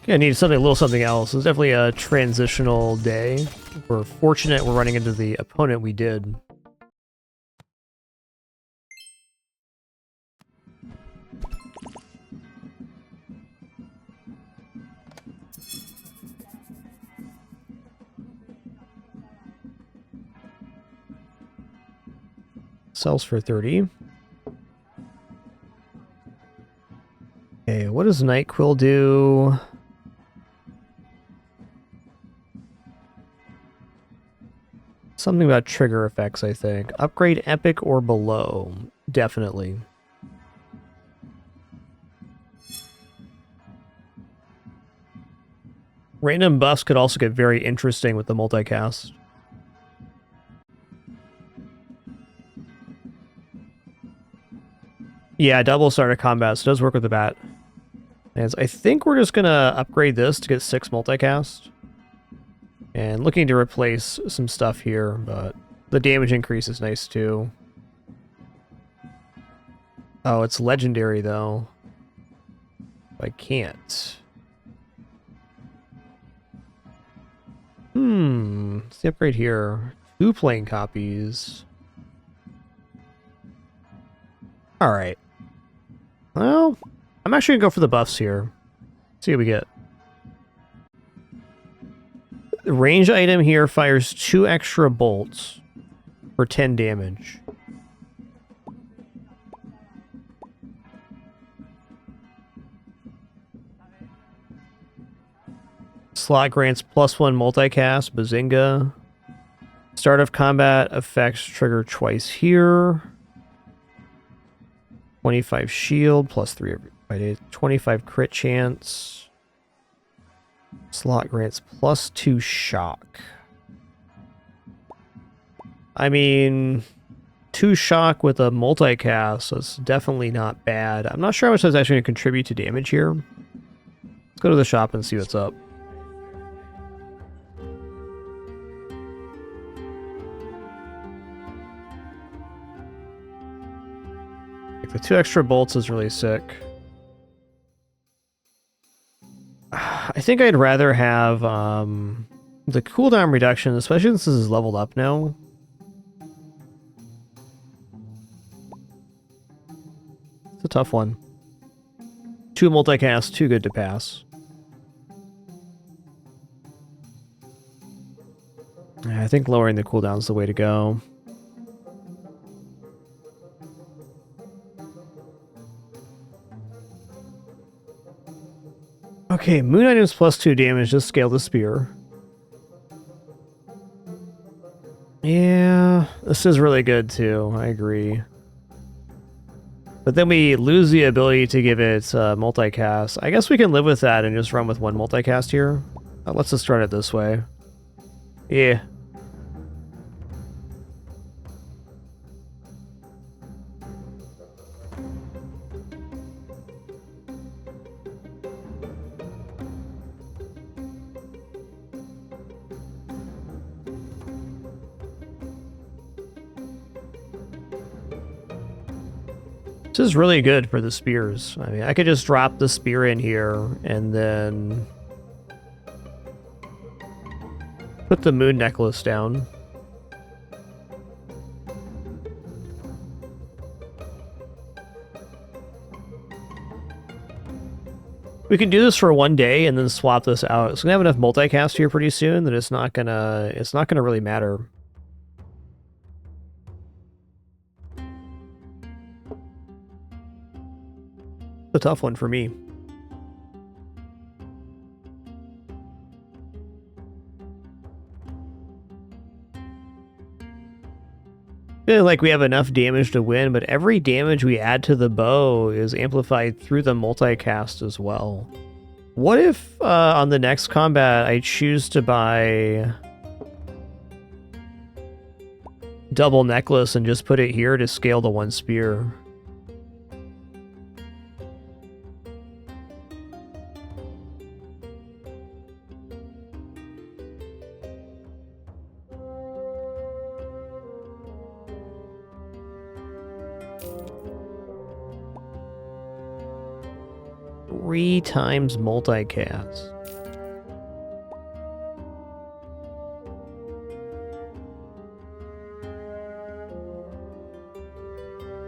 Yeah, I need something, a little something else. It's definitely a transitional day. We're fortunate we're running into the opponent we did. Sells for 30. Okay, what does Nightquill do? Something about trigger effects, I think. Upgrade epic or below. Definitely. Random buffs could also get very interesting with the multicast. Yeah, double starter combat, so it does work with the bat. And I think we're just gonna upgrade this to get 6 multicast. And looking to replace some stuff here, but the damage increase is nice too. Oh, it's legendary though. I can't. Let's upgrade here. 2 playing copies. Alright. Well, I'm actually gonna go for the buffs here. See what we get. The range item here fires 2 extra bolts for 10 damage. Slot grants +1 multicast, Bazinga. Start of combat effects trigger twice here. 25 shield, +3 every 25 crit chance. Slot grants +2 shock. I mean, 2 shock with a multicast, so it's definitely not bad. I'm not sure how much that's actually going to contribute to damage here. Let's go to the shop and see what's up. The 2 extra bolts is really sick. I think I'd rather have the cooldown reduction, especially since this is leveled up now. It's a tough one. 2 multicast, too good to pass. I think lowering the cooldown is the way to go. Okay, moon items +2 damage, just scale the spear. Yeah, this is really good too, I agree. But then we lose the ability to give it multicast. I guess we can live with that and just run with 1 multicast here. Let's just run it this way. Yeah. This is really good for the spears. I mean, I could just drop the spear in here and then put the moon necklace down. We can do this for 1 day and then swap this out. So we have enough multicast here pretty soon that it's not gonna really matter. A tough one for me. I feel like we have enough damage to win, but every damage we add to the bow is amplified through the multicast as well. What if on the next combat I choose to buy double necklace and just put it here to scale the 1 spear? Three times multicast.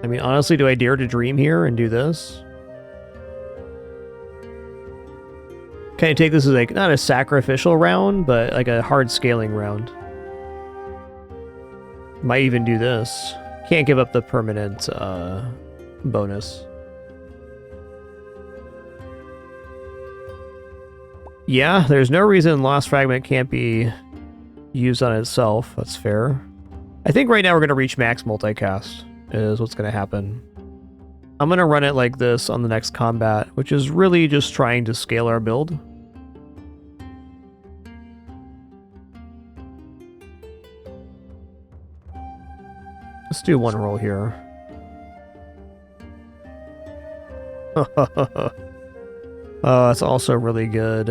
I mean, honestly, do I dare to dream here and do this? Can I take this as like, not a sacrificial round, but like a hard scaling round? Might even do this. Can't give up the permanent bonus. Yeah, there's no reason Lost Fragment can't be used on itself. That's fair. I think right now we're going to reach max multicast, is what's going to happen. I'm going to run it like this on the next combat, which is really just trying to scale our build. Let's do 1 roll here. Oh, that's also really good.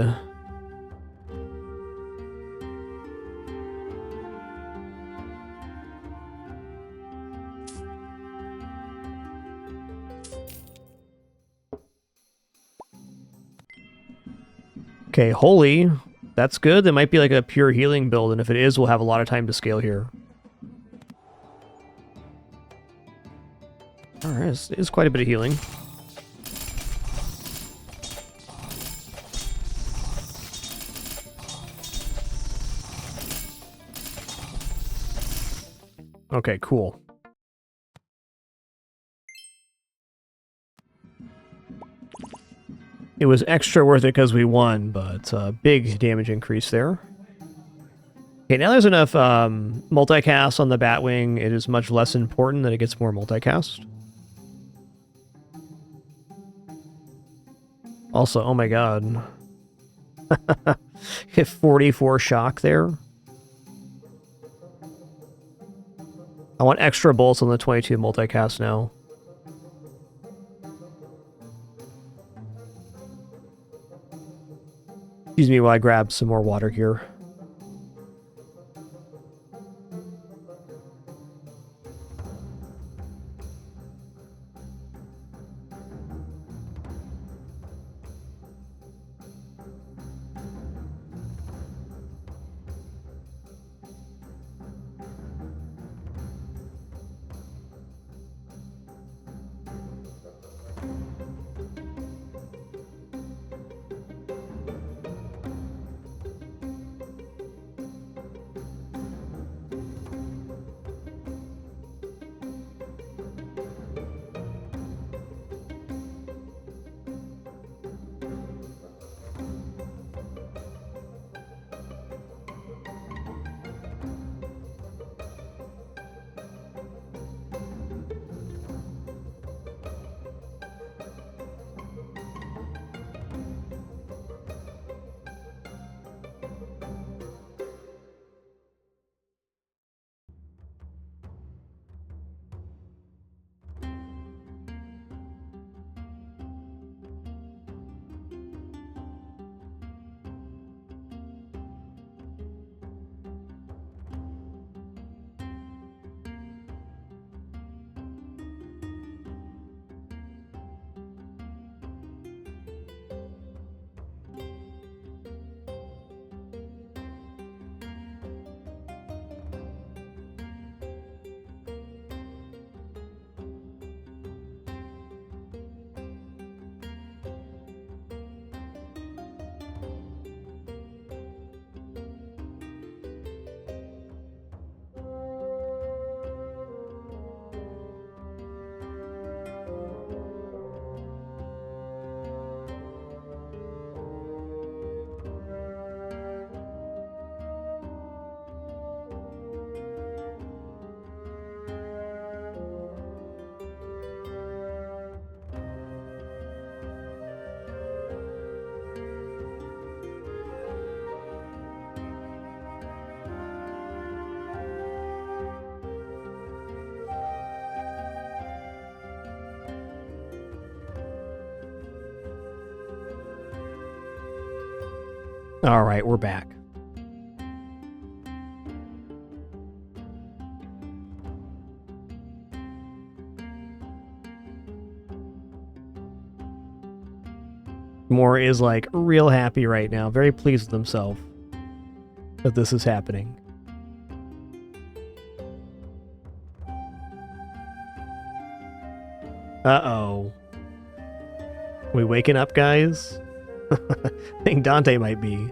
Okay, holy. That's good. That might be like a pure healing build, and if it is, we'll have a lot of time to scale here. Alright, is quite a bit of healing. Okay, cool. It was extra worth it because we won, but big damage increase there. Okay, now there's enough multicast on the Batwing. It is much less important that it gets more multicast. Also, oh my god. Hit 44 shock there. I want extra bolts on the 22 multicast now. Excuse me while I grab some more water here. All right, we're back. Moore is like real happy right now, very pleased with himself that this is happening. Uh-oh. We waking up, guys? I think Dante might be.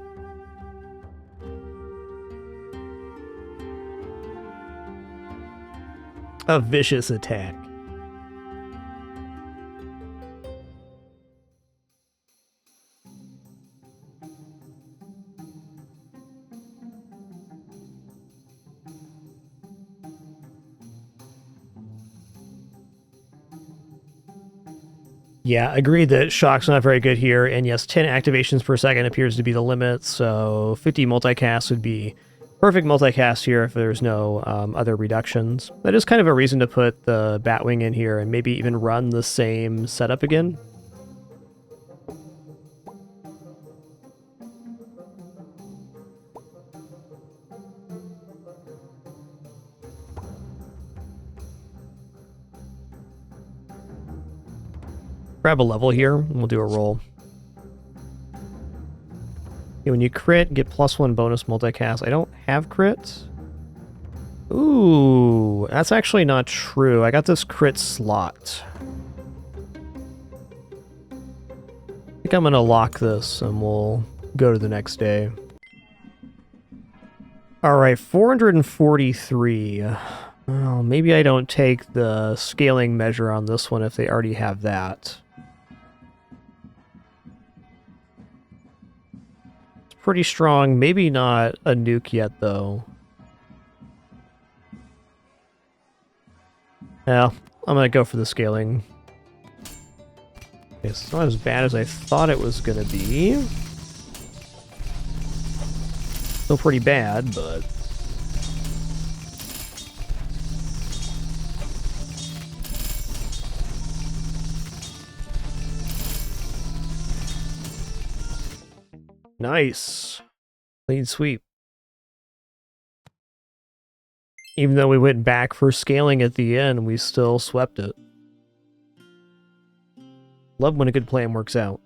A vicious attack. Yeah, agreed that shock's not very good here, and yes, 10 activations per second appears to be the limit, so 50 multicasts would be perfect multicast here if there's no other reductions. That is kind of a reason to put the Batwing in here and maybe even run the same setup again. Grab a level here, and we'll do a roll. Okay, when you crit, get +1 bonus multicast. I don't have crit. Ooh, that's actually not true. I got this crit slot. I think I'm gonna lock this and we'll go to the next day. Alright, 443. Well, maybe I don't take the scaling measure on this one if they already have that. It's pretty strong. Maybe not a nuke yet, though. Yeah, I'm gonna go for the scaling. It's not as bad as I thought it was gonna be. Still pretty bad, but... Nice. Clean sweep. Even though we went back for scaling at the end, we still swept it. Love when a good plan works out.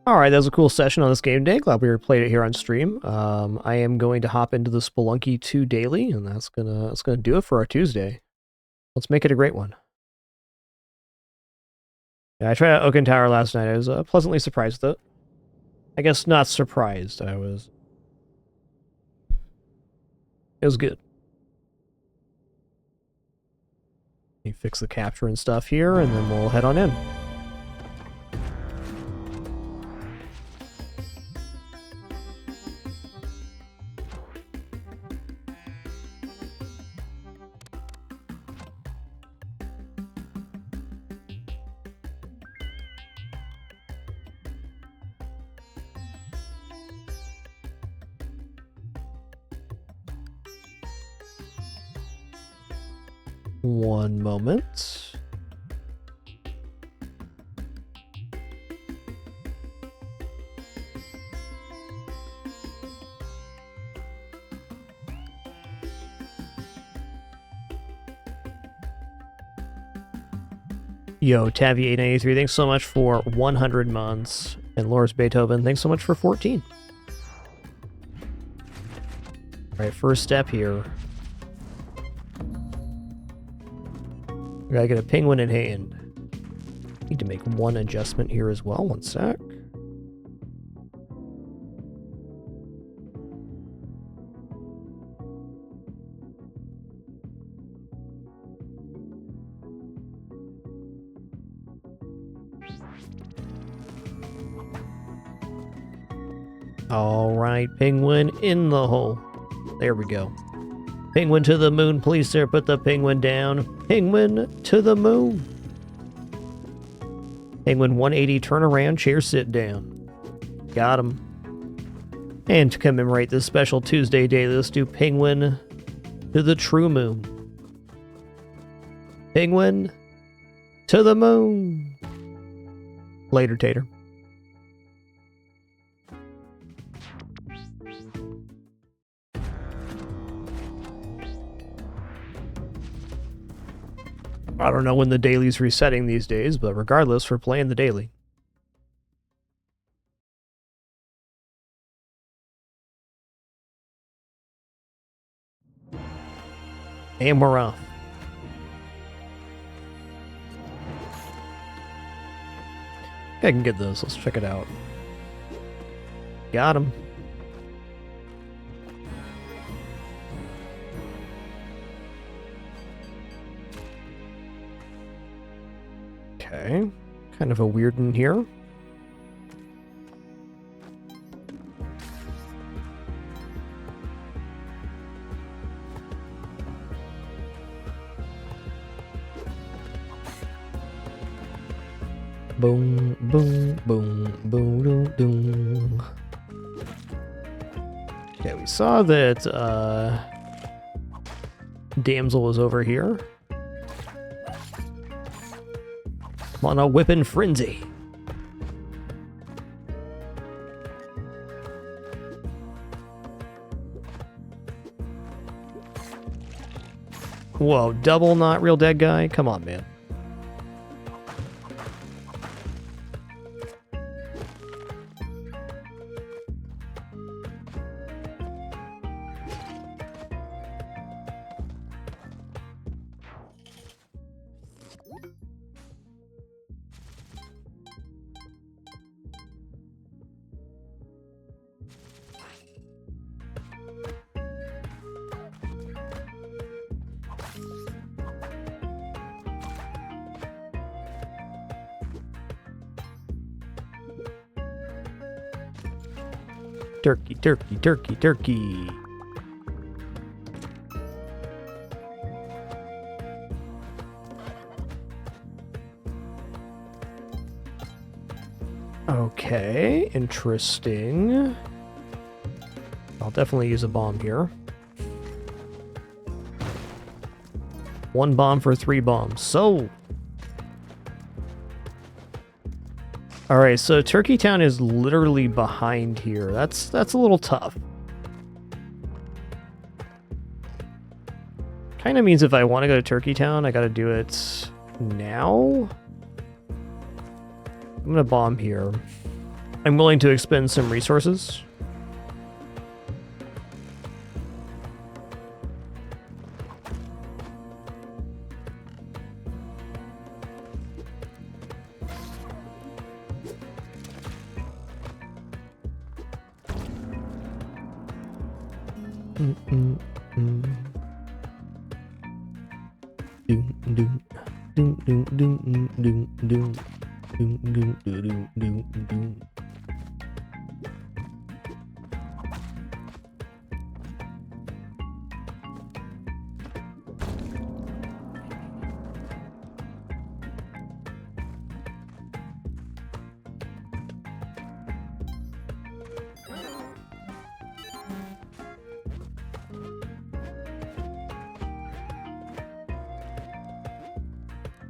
Alright, that was a cool session on this game day. Glad we played it here on stream. I am going to hop into the Spelunky 2 daily, and that's gonna do it for our Tuesday. Let's make it a great one. Yeah, I tried out Oaken Tower last night. I was pleasantly surprised with it. I guess not surprised. It was good. Let me fix the capture and stuff here, and then we'll head on in. One moment. Yo, Tavi893, thanks so much for 100 months. And Loris Beethoven, thanks so much for 14. Alright, first step here. We gotta get a penguin in hand. Need to make one adjustment here as well. One sec. Alright, penguin in the hole. There we go. Penguin to the moon, please, sir. Put the penguin down. Penguin to the moon. Penguin 180, turn around, chair sit down. Got him. And to commemorate this special Tuesday day, let's do penguin to the true moon. Penguin to the moon. Later, Tater. I don't know when the daily's resetting these days, but regardless, we're playing the daily. And we're off. I can get this. Let's check it out. Got him. Okay, kind of a weird one here. Boom, boom, boom, boom, boom, boom. Okay, we saw that Damsel was over here. I'm on a whipping frenzy. Whoa, double not real dead guy? Come on, man. Turkey, turkey, turkey, turkey. Okay, interesting. I'll definitely use a bomb here. 1 bomb for 3 bombs. So... Alright, so Turkey Town is literally behind here. That's a little tough. Kind of means if I want to go to Turkey Town, I gotta do it now. I'm gonna bomb here. I'm willing to expend some resources.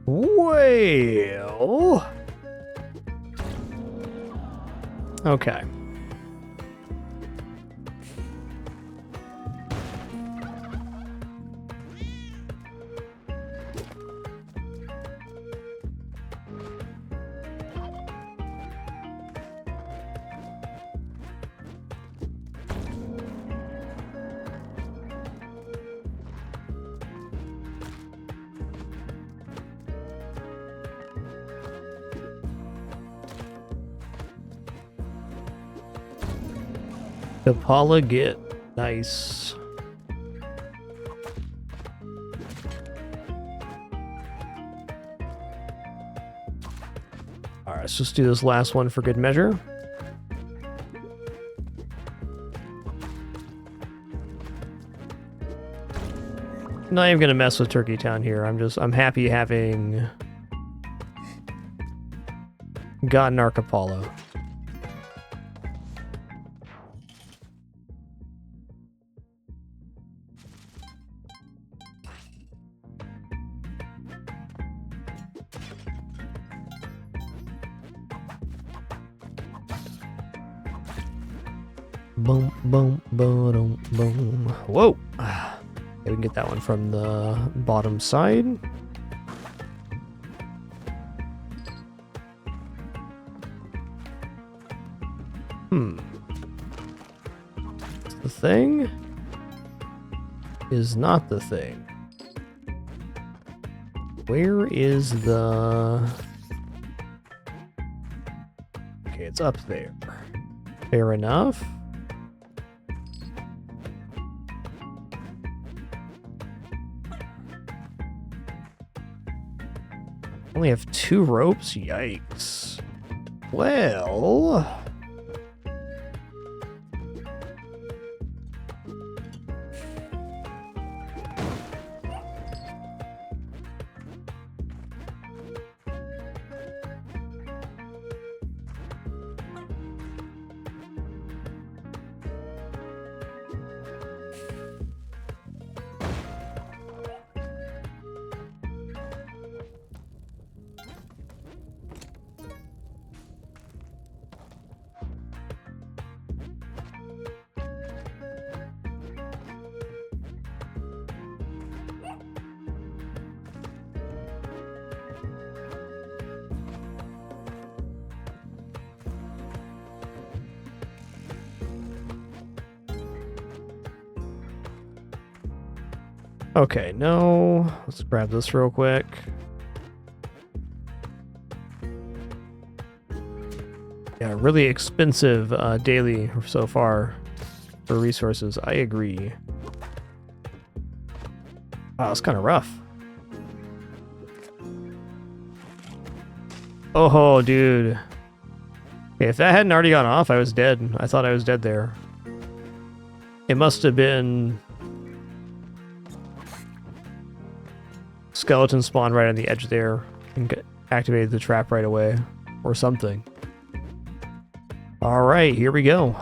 Well... Okay. Kapala get. Nice. Alright, let's just do this last one for good measure. Not even gonna mess with Turkey Town here. I'm happy having gotten our Kapala. Boom, boom, boom, boom. Whoa! Okay, we can get that one from the bottom side. The thing is not the thing. Where is the... Okay, it's up there. Fair enough. Only have 2 ropes? Yikes. Well... Okay, no. Let's grab this real quick. Yeah, really expensive daily so far for resources. I agree. Wow, it's kind of rough. Oh, dude. Okay, if that hadn't already gone off, I was dead. I thought I was dead there. It must have been... skeleton spawned right on the edge there and activated the trap right away. Or something. Alright, here we go.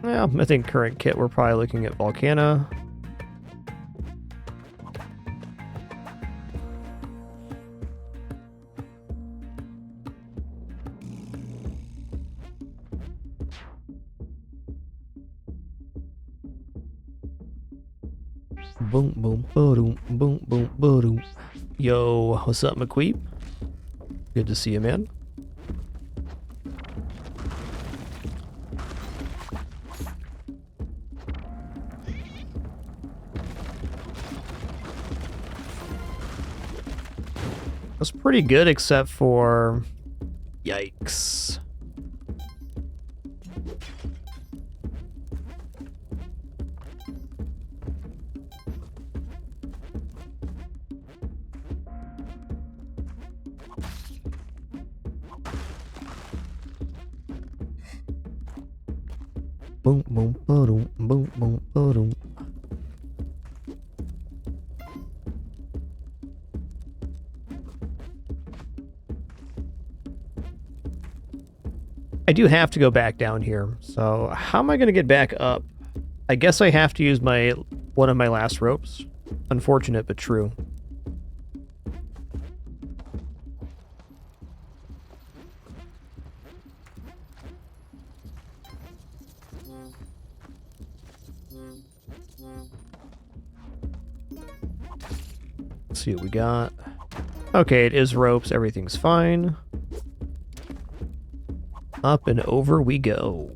Yeah, I think current kit, we're probably looking at Volcana. Boom, boom, boom, boom, boom, boom. Yo, what's up, McQueep? Good to see you, man. That's pretty good, except for... yikes. Boom, boom, boom, boom, boom, boom. I do have to go back down here, so how am I going to get back up? I guess I have to use one of my last ropes. Unfortunate, but true. Let's see what we got. Okay, it is ropes. Everything's fine. Up and over we go.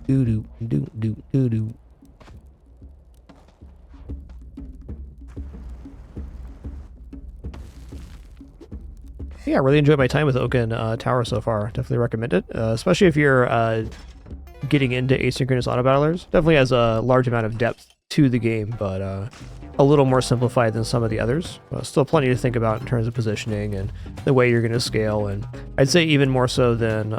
Do do do do do do. Yeah, I really enjoyed my time with Oaken Tower so far. Definitely recommend it, especially if you're getting into asynchronous auto battlers. Definitely has a large amount of depth to the game, but a little more simplified than some of the others. Still plenty to think about in terms of positioning and the way you're going to scale, and I'd say even more so than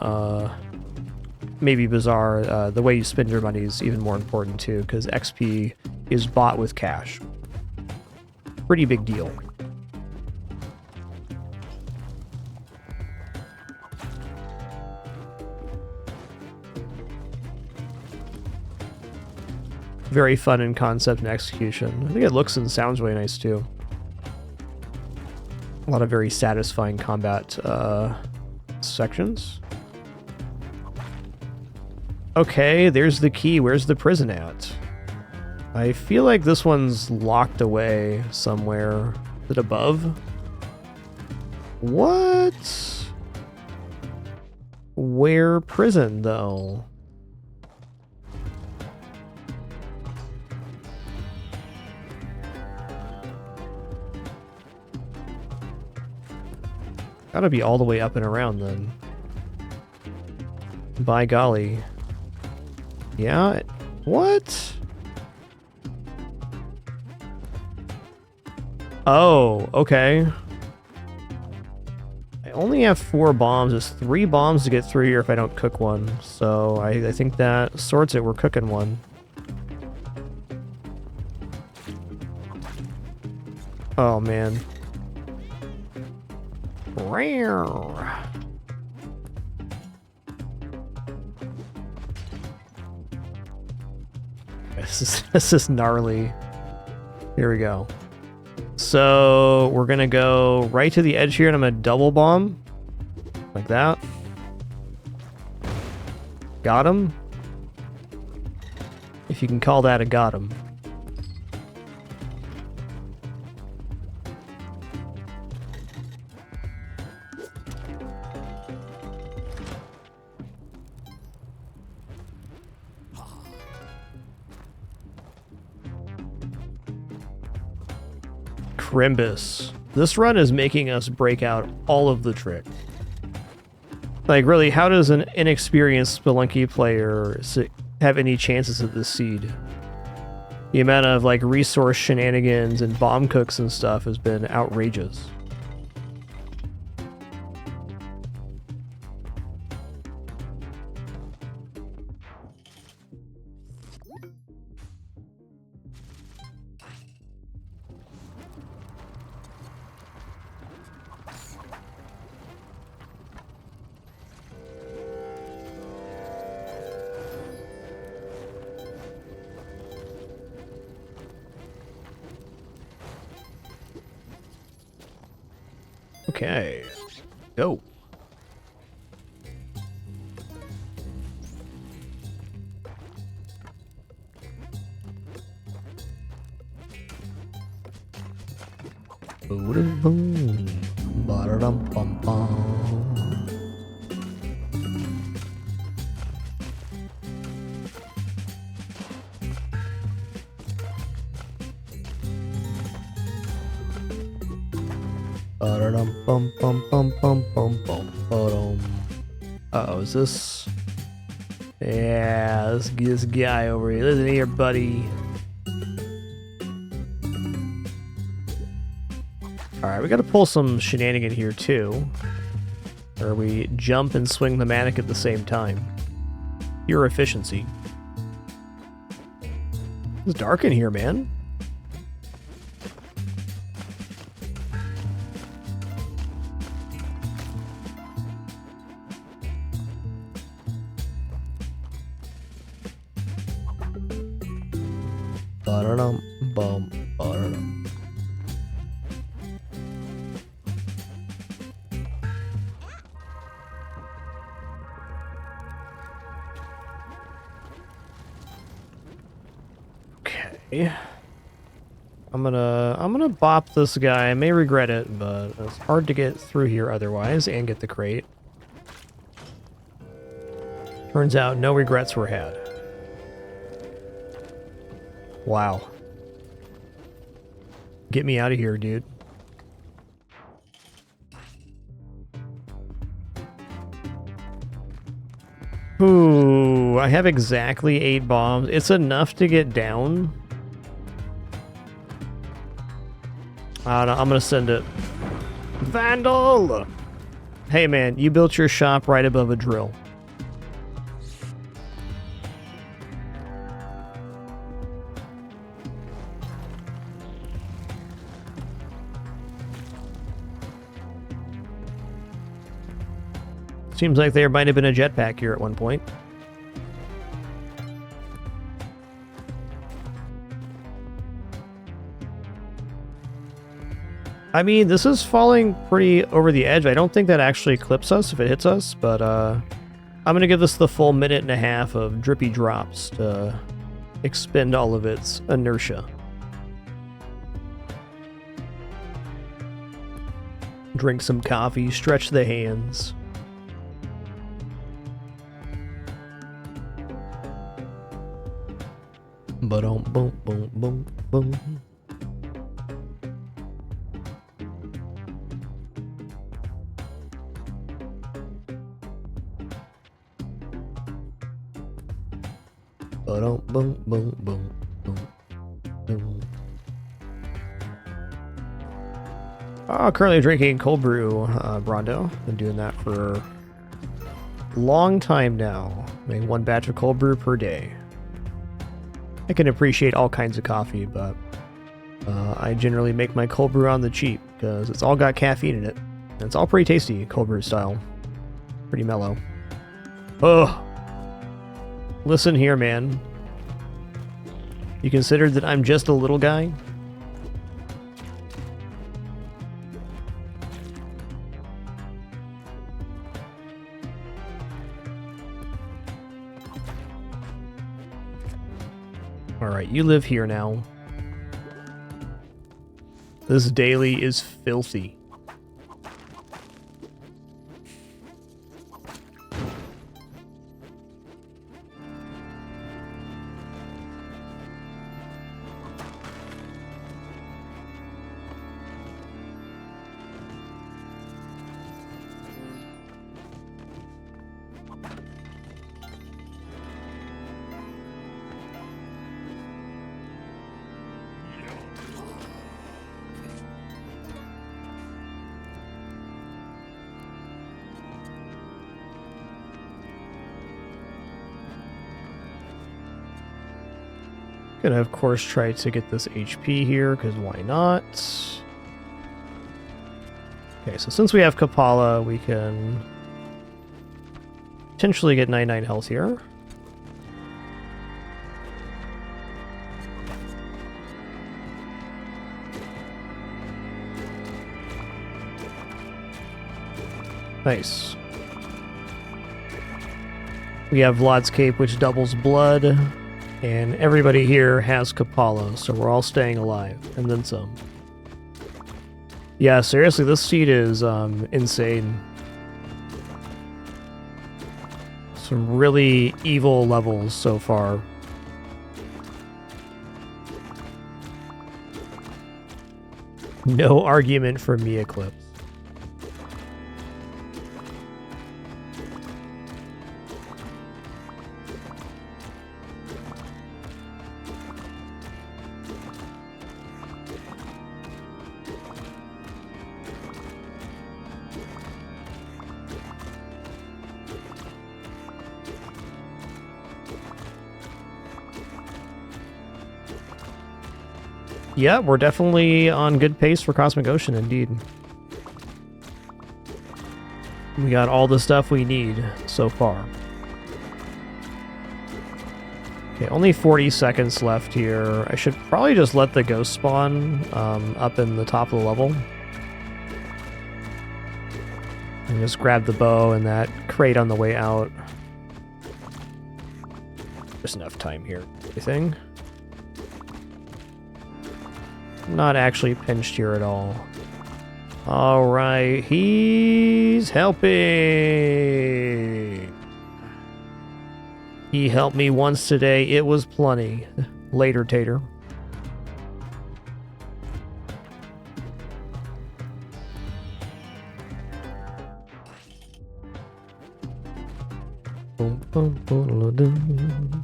maybe Bazaar, the way you spend your money is even more important too, because XP is bought with cash. Pretty big deal. Very fun in concept and execution. I think it looks and sounds really nice too. A lot of very satisfying combat sections. Okay, there's the key. Where's the prison at? I feel like this one's locked away somewhere. Is it above? What? Where prison, though? Gotta be all the way up and around, then. By golly. Yeah? What? Oh, okay. I only have 4 bombs. There's 3 bombs to get through here if I don't cook one. So I think that sorts it. We're cooking one. Oh, man. This is gnarly. Here we go. So we're gonna go right to the edge here, and I'm gonna double bomb like that. Got him. If you can call that a got him. Crimbus. This run is making us break out all of the tricks. Like, really, how does an inexperienced Spelunky player have any chances at this seed? The amount of, like, resource shenanigans and bomb cooks and stuff has been outrageous. Okay, go. Boom, boom, ba-da-dum, bum, bum. Uh-oh, is this... Yeah, this guy over here. Listen here, buddy. Alright, we gotta pull some shenanigan here, too. Where we jump and swing the manic at the same time. Pure efficiency. It's dark in here, man. Bum, ba-da-dum. Okay. I'm gonna bop this guy. I may regret it, but it's hard to get through here otherwise and get the crate. Turns out no regrets were had. Wow. Get me out of here, dude. Ooh, I have exactly 8 bombs. It's enough to get down. I don't know, I'm gonna send it. Vandal! Hey man, you built your shop right above a drill. Seems like there might have been a jetpack here at one point. I mean, this is falling pretty over the edge. I don't think that actually clips us if it hits us, but I'm going to give this the full minute and a half of drippy drops to expend all of its inertia. Drink some coffee, stretch the hands. Boom, boom, boom, boom, boom. Boom, boom, boom, boom, boom, boom. Currently drinking cold brew, Brondo. Been doing that for a long time now. Making 1 batch of cold brew per day. I can appreciate all kinds of coffee, but I generally make my cold brew on the cheap because it's all got caffeine in it. It's all pretty tasty, cold brew style. Pretty mellow. Oh! Listen here, man. You consider that I'm just a little guy? Alright, you live here now. This daily is filthy. Gonna, of course, try to get this HP here, because why not? Okay, so since we have Kapala, we can potentially get 99 health here. Nice. We have Vlad's Cape, which doubles blood. And everybody here has Kapala, so we're all staying alive, and then some. Yeah, seriously, this seed is insane. Some really evil levels so far. No argument for me, Eclipse. Yeah, we're definitely on good pace for Cosmic Ocean, indeed. We got all the stuff we need so far. Okay, only 40 seconds left here. I should probably just let the ghost spawn up in the top of the level. And just grab the bow and that crate on the way out. Just enough time here, I think. Not actually pinched here at all. Alright, he's helping. He helped me once today. It was plenty. Later, Tater. Boom, boom, boom, boom.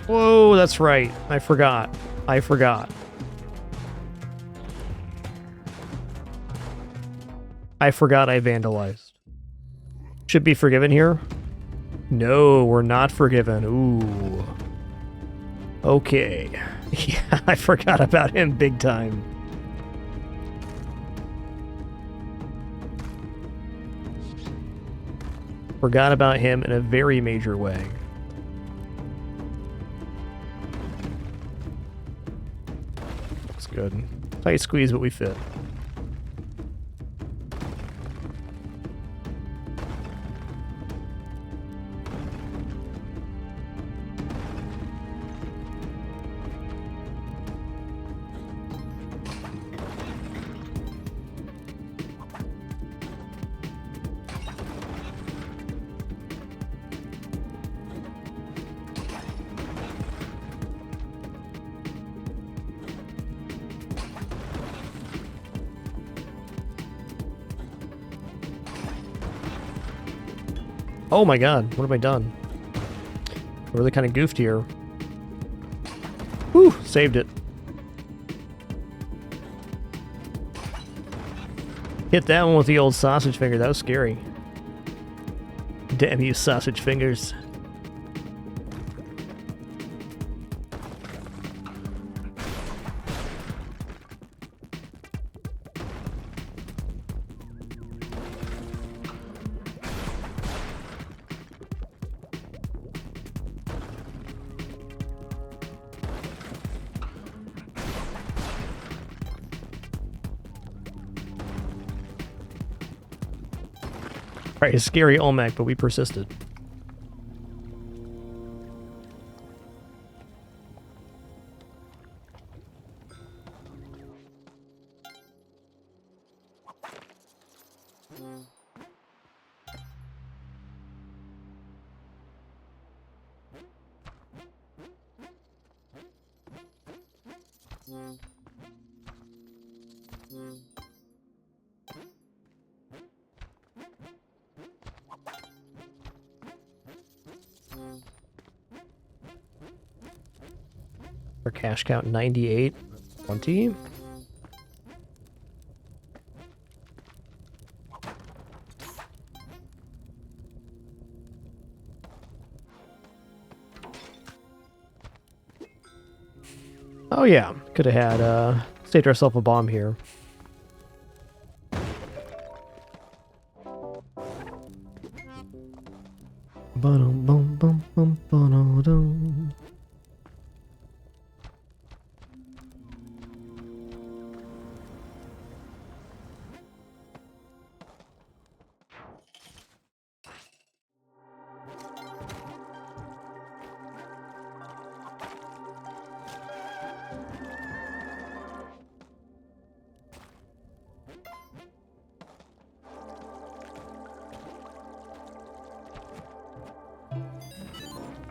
Whoa, that's right. I forgot. I forgot I vandalized. Should be forgiven here? No, we're not forgiven. Ooh. Okay. Yeah, I forgot about him big time. Forgot about him in a very major way. Good. Tight squeeze, but we fit. Oh my god, what have I done? I really kind of goofed here. Whew, saved it. Hit that one with the old sausage finger. That was scary. Damn you, sausage fingers. Right, a scary Olmec, but we persisted. Our cash count 98, 20. Oh yeah, could have had saved ourselves a bomb here. Bum bum bum bum bum dum.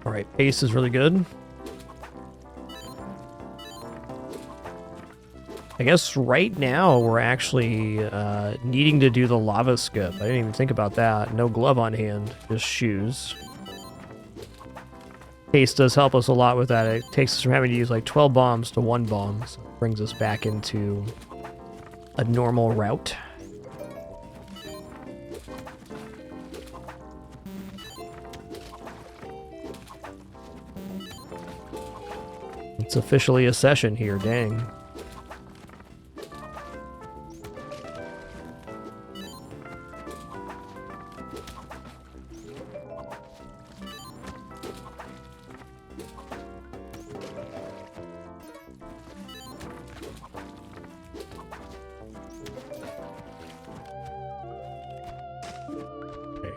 Alright, pace is really good. I guess right now we're actually needing to do the lava skip. I didn't even think about that. No glove on hand, just shoes. Pace does help us a lot with that. It takes us from having to use like 12 bombs to 1 bomb. So it brings us back into a normal route. It's officially a session here, dang. Okay.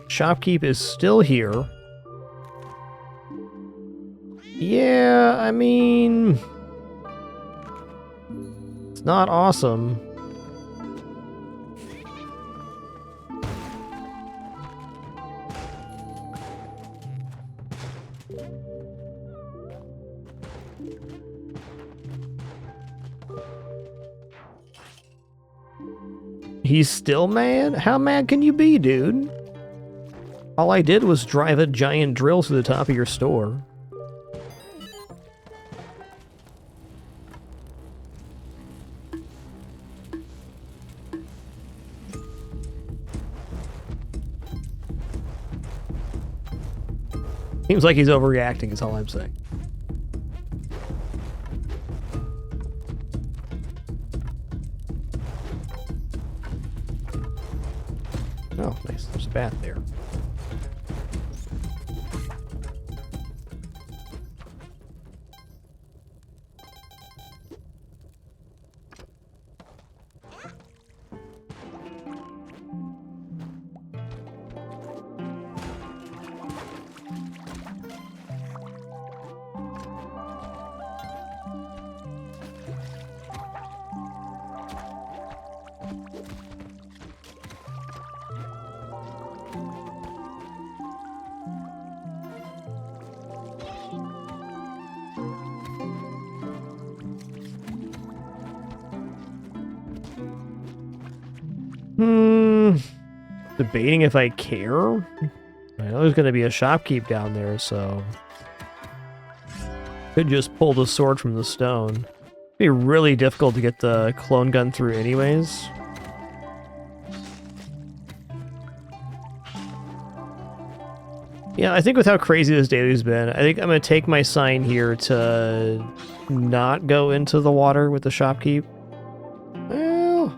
Shopkeep is still here. Yeah, I mean, it's not awesome. He's still mad? How mad can you be, dude? All I did was drive a giant drill through the top of your store. Seems like he's overreacting is all I'm saying. Oh, nice. There's a bat there. Debating if I care. I know there's going to be a shopkeep down there, so could just pull the sword from the stone. It'd be really difficult to get the clone gun through anyways. Yeah, I think with how crazy this daily's been, I think I'm going to take my sign here to not go into the water with the shopkeep. Well...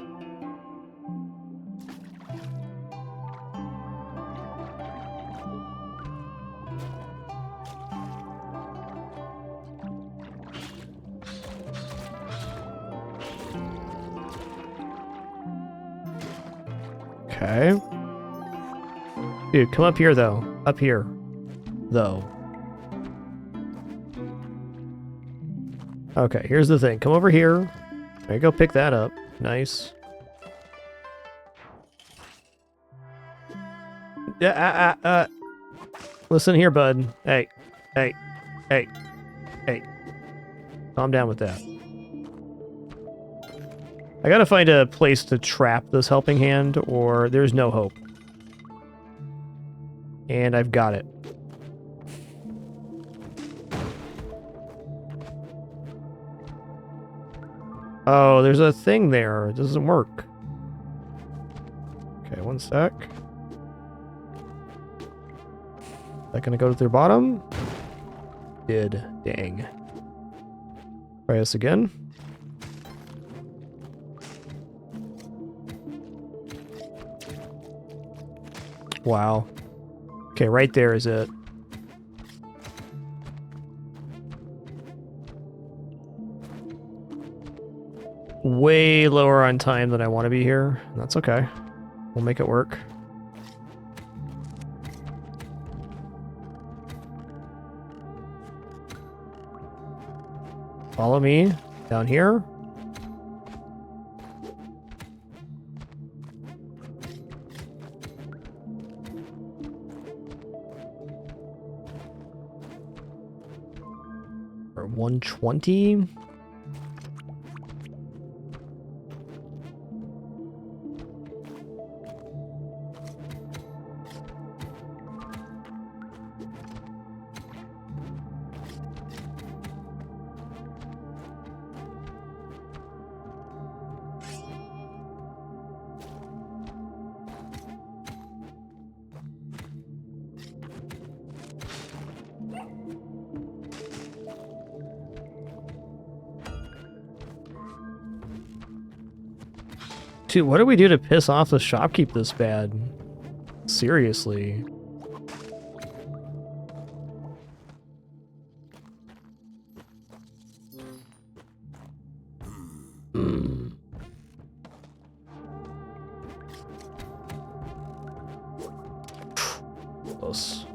Okay. Dude, come up here, though. Up here. Though. Okay, here's the thing. Come over here. There you go, pick that up. Nice. Yeah, listen here, bud. Hey. Hey. Hey. Hey. Calm down with that. I gotta find a place to trap this helping hand, or there's no hope. And I've got it. Oh, there's a thing there. It doesn't work. Okay, one sec. Is that gonna go to their bottom? Did. Dang. Try this again. Wow. Okay, right there is it. Way lower on time than I want to be here. That's okay. We'll make it work. Follow me down here. Or 120. Dude, what do we do to piss off the shopkeep this bad? Seriously. Close.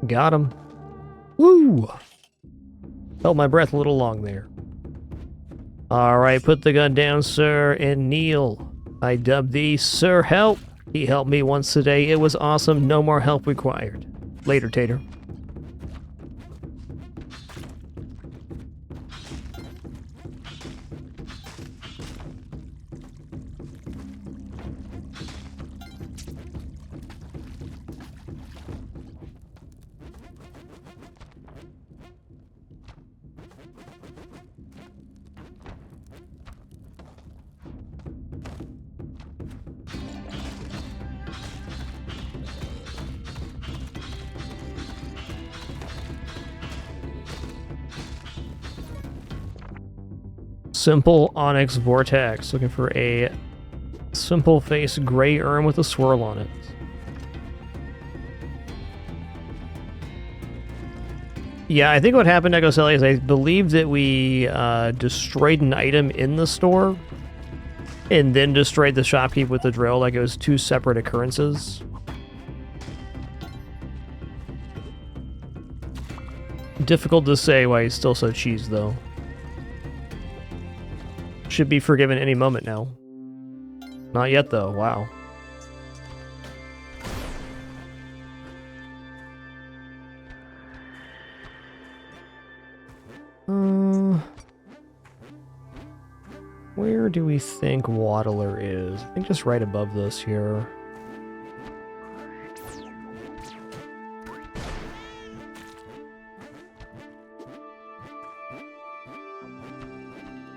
Got him. Woo! Held my breath a little long there. Alright, put the gun down, sir, and kneel. I dub thee Sir Help. He helped me once today. It was awesome. No more help required. Later, Tater. Simple Onyx Vortex. Looking for a simple face gray urn with a swirl on it. Yeah, I think what happened, Echoselli, is I believe that we destroyed an item in the store and then destroyed the shopkeep with the drill, like it was two separate occurrences. Difficult to say why he's still so cheesed, though. Should be forgiven any moment now. Not yet, though. Wow. Where do we think Waddler is? I think just right above this here.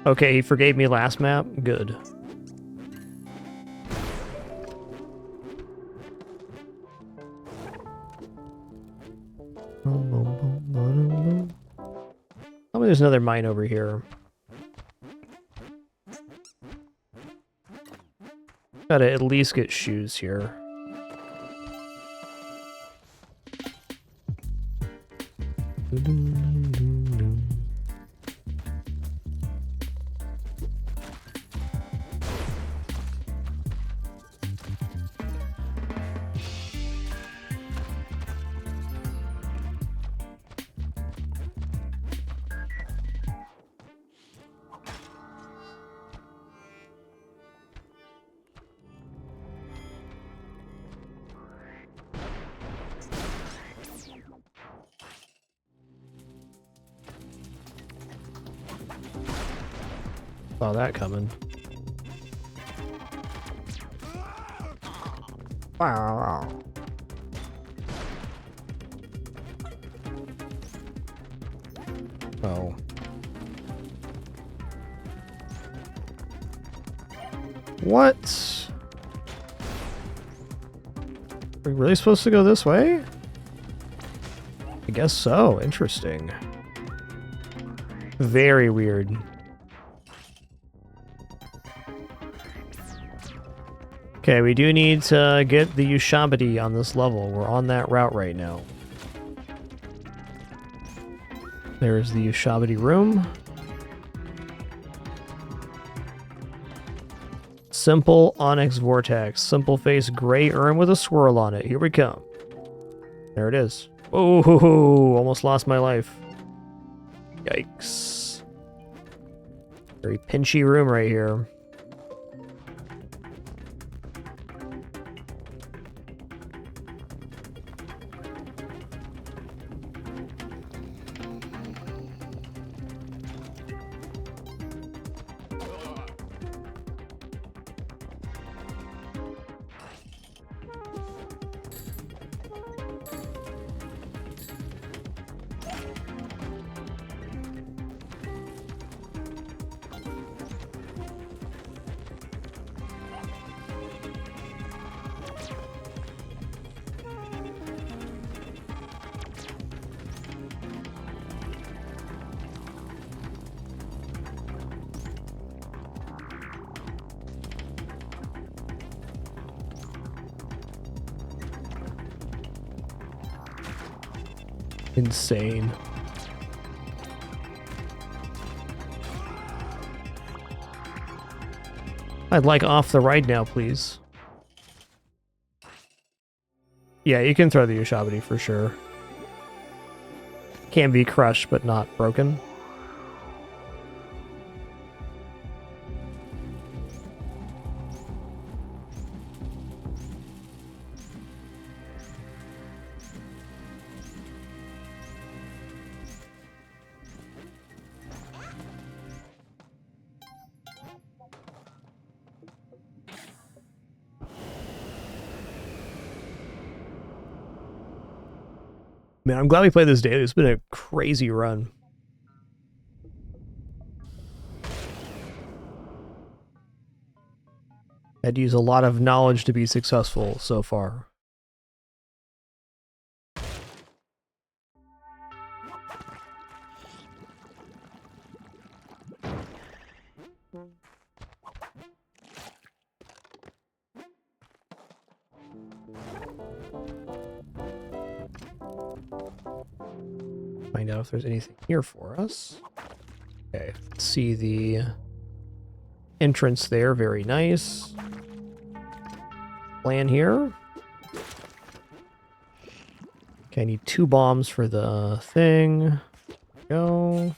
Okay, he forgave me last map. Good. Oh, there's another mine over here. Gotta at least get shoes here. Saw that coming. Wow. Oh. What? Are we really supposed to go this way? I guess so. Interesting. Very weird. Okay, we do need to get the Ushabti on this level. We're on that route right now. There's the Ushabti room. Simple Onyx Vortex. Simple face gray urn with a swirl on it. Here we come. There it is. Oh, almost lost my life. Yikes. Very pinchy room right here. Insane. I'd like off the ride now, please. Yeah, you can throw the Ushabti for sure. Can be crushed, but not broken. Man, I'm glad we played this daily. It's been a crazy run. Had to use a lot of knowledge to be successful so far. Find out if there's anything here for us. Okay, let's see the entrance there. Very nice. Plan here. Okay, I need 2 bombs for the thing. Go.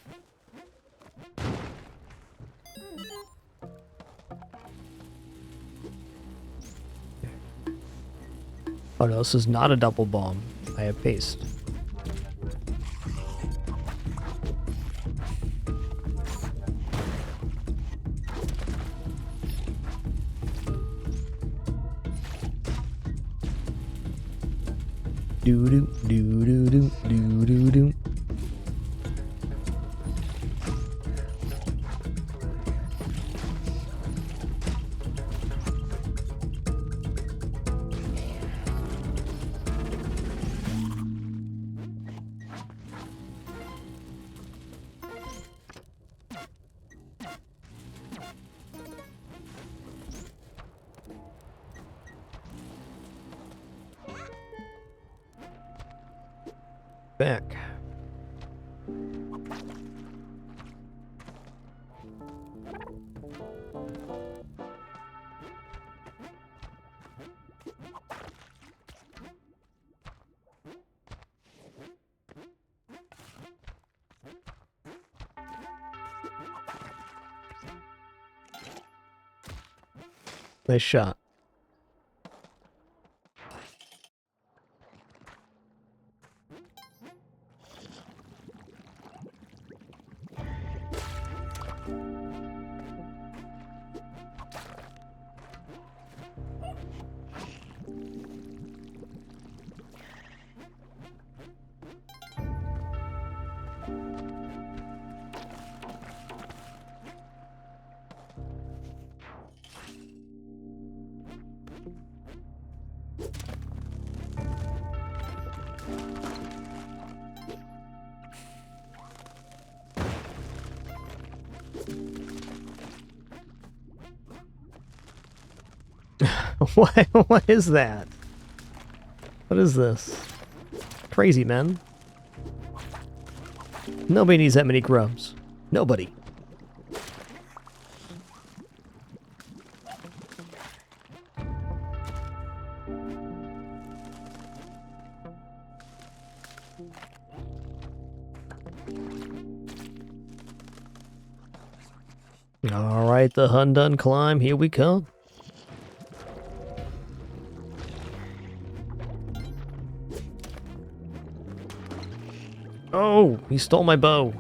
Oh no, this is not a double bomb. I have paste. Do do do do do do do do. Back. Nice shot. What is that? What is this? Crazy, man. Nobody needs that many grubs. Nobody. All right, the Hundun climb. Here we come. Oh, he stole my bow.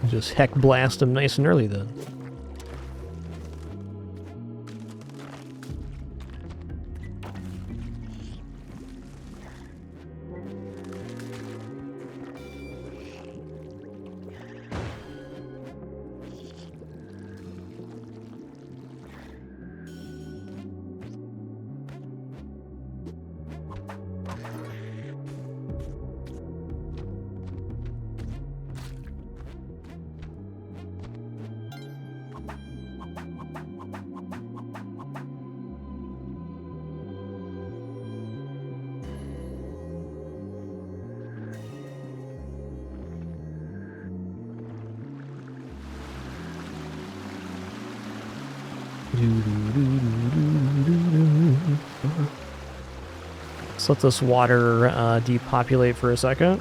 Just heck blast him nice and early then. Let's let this water depopulate for a second.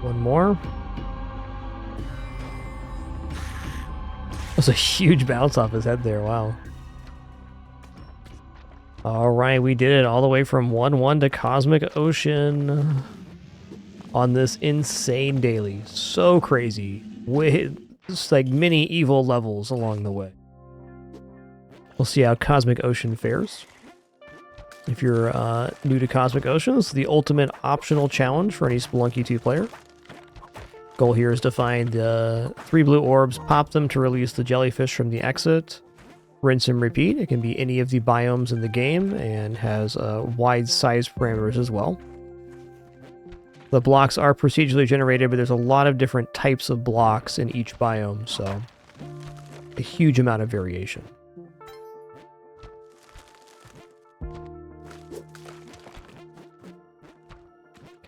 One more. That was a huge bounce off his head there, wow. Alright, we did it all the way from 1-1 to Cosmic Ocean on this insane daily. So crazy. With just like mini evil levels along the way. We'll see how Cosmic Ocean fares. If you're new to Cosmic Ocean, this is the ultimate optional challenge for any Spelunky 2 player. Goal here is to find the 3 blue orbs, pop them to release the jellyfish from the exit. Rinse and repeat. It can be any of the biomes in the game and has wide size parameters as well. The blocks are procedurally generated, but there's a lot of different types of blocks in each biome, so a huge amount of variation.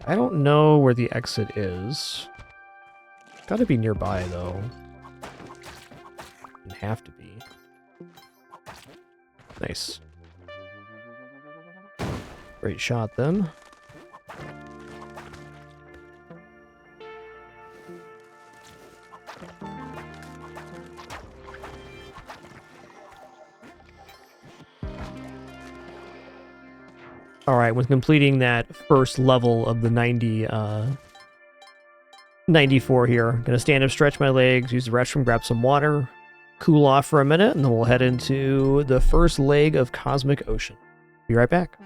I don't know where the exit is. Gotta be nearby, though. Doesn't have to be. Nice. Great shot then. Alright, with completing that first level of the 94 here, I'm gonna stand up, stretch my legs, use the restroom, grab some water, cool off for a minute, and then we'll head into the first leg of Cosmic Ocean. Be right back.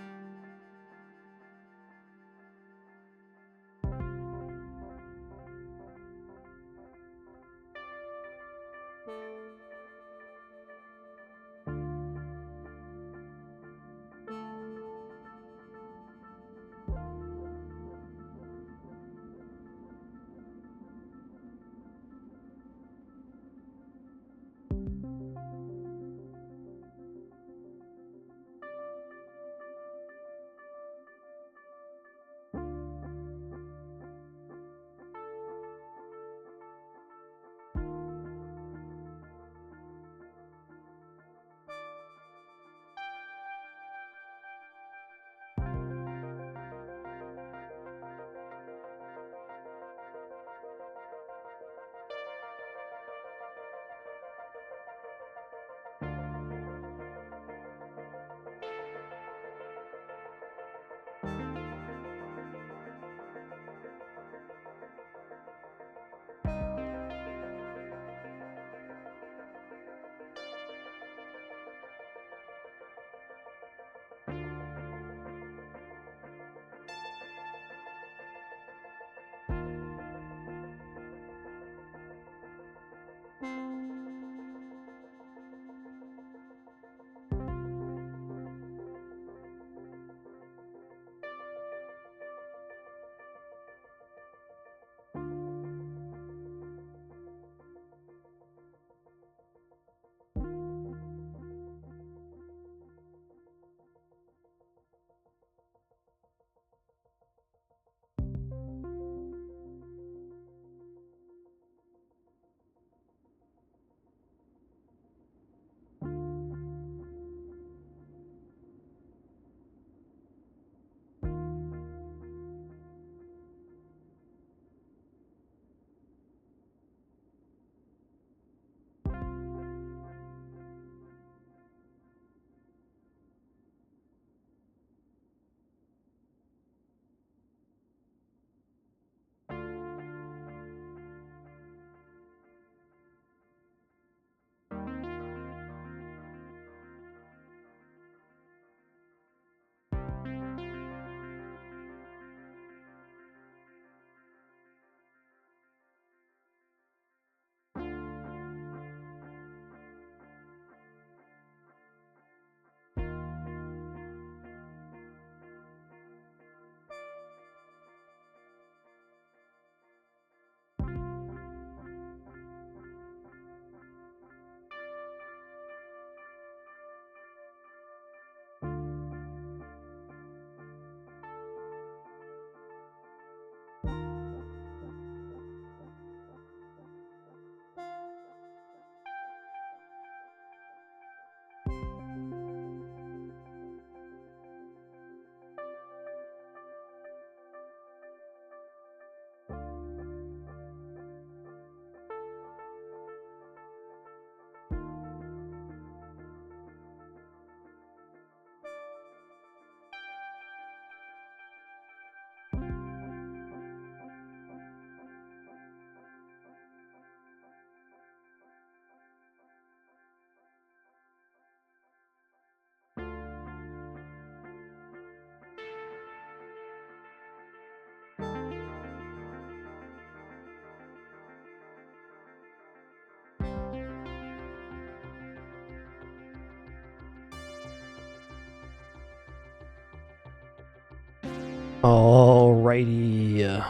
Alrighty.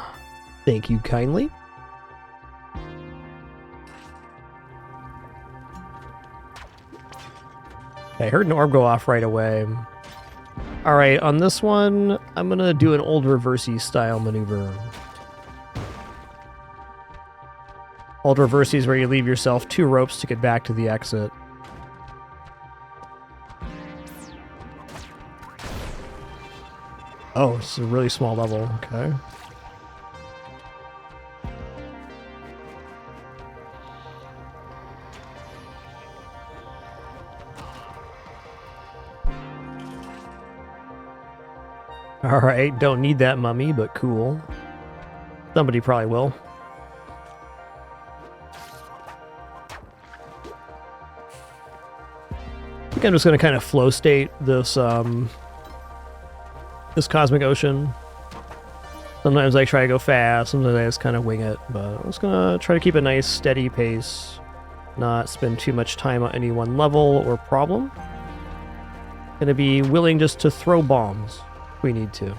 Thank you kindly. I heard an orb go off right away. Alright, on this one, I'm gonna do an old reversey style maneuver. Old reversey is where you leave yourself 2 ropes to get back to the exit. Oh, it's a really small level. Okay. Alright, don't need that mummy, but cool. Somebody probably will. I think I'm just going to kind of flow state this, this cosmic ocean. Sometimes I try to go fast, sometimes I just kind of wing it, but I'm just going to try to keep a nice steady pace, not spend too much time on any one level or problem. Going to be willing just to throw bombs if we need to.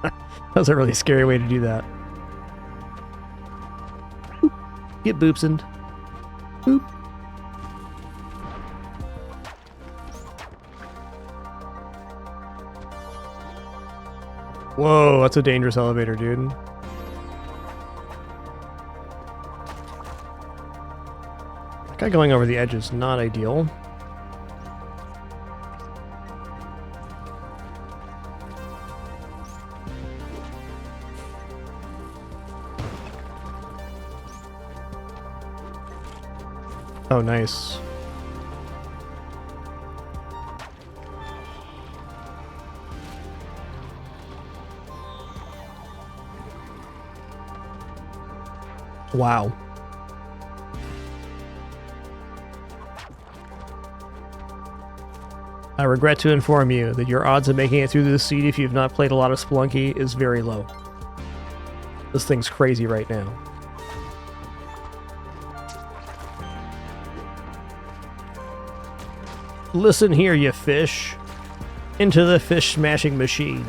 That was a really scary way to do that. Boop. Get boopsoned. Boop. Whoa, that's a dangerous elevator, dude. That guy going over the edge is not ideal. Oh, nice. Wow. I regret to inform you that your odds of making it through this seed if you've not played a lot of Spelunky is very low. This thing's crazy right now. Listen here, you fish. Into the fish smashing machine.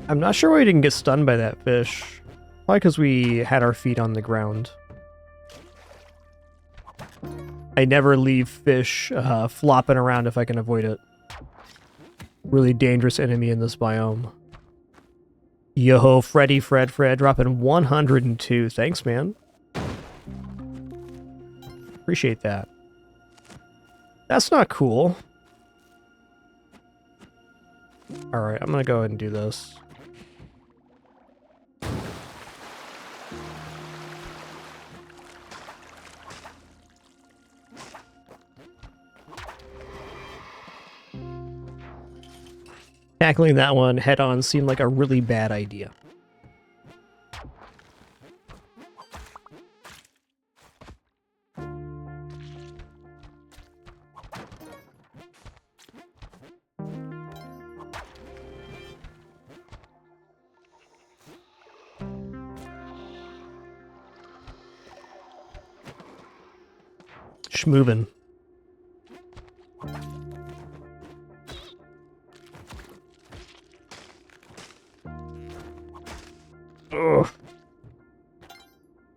I'm not sure why we didn't get stunned by that fish. Probably because we had our feet on the ground. I never leave fish flopping around if I can avoid it. Really dangerous enemy in this biome. Yo, Fred, dropping 102. Thanks, man. Appreciate that. That's not cool. Alright, I'm gonna go ahead and do this. Tackling that one head on seemed like a really bad idea. Schmoovin'. Ugh.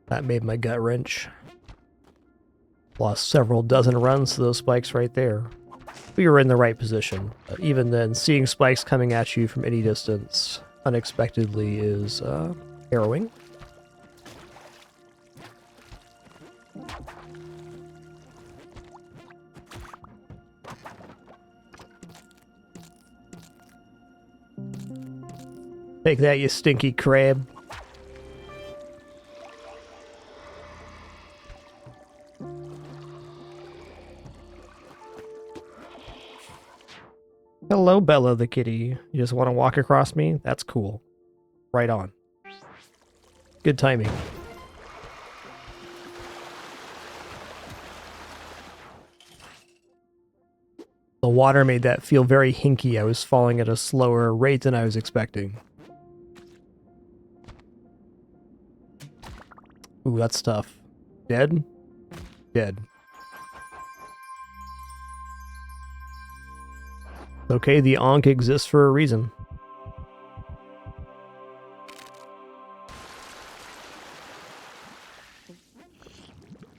That made my gut wrench. Lost several dozen runs to those spikes right there. We were in the right position. Even then, seeing spikes coming at you from any distance unexpectedly is harrowing. Take that, you stinky crab. Hello, Bella the kitty. You just want to walk across me? That's cool. Right on. Good timing. The water made that feel very hinky. I was falling at a slower rate than I was expecting. Ooh, that's tough. Dead? Dead. Okay, the Ankh exists for a reason.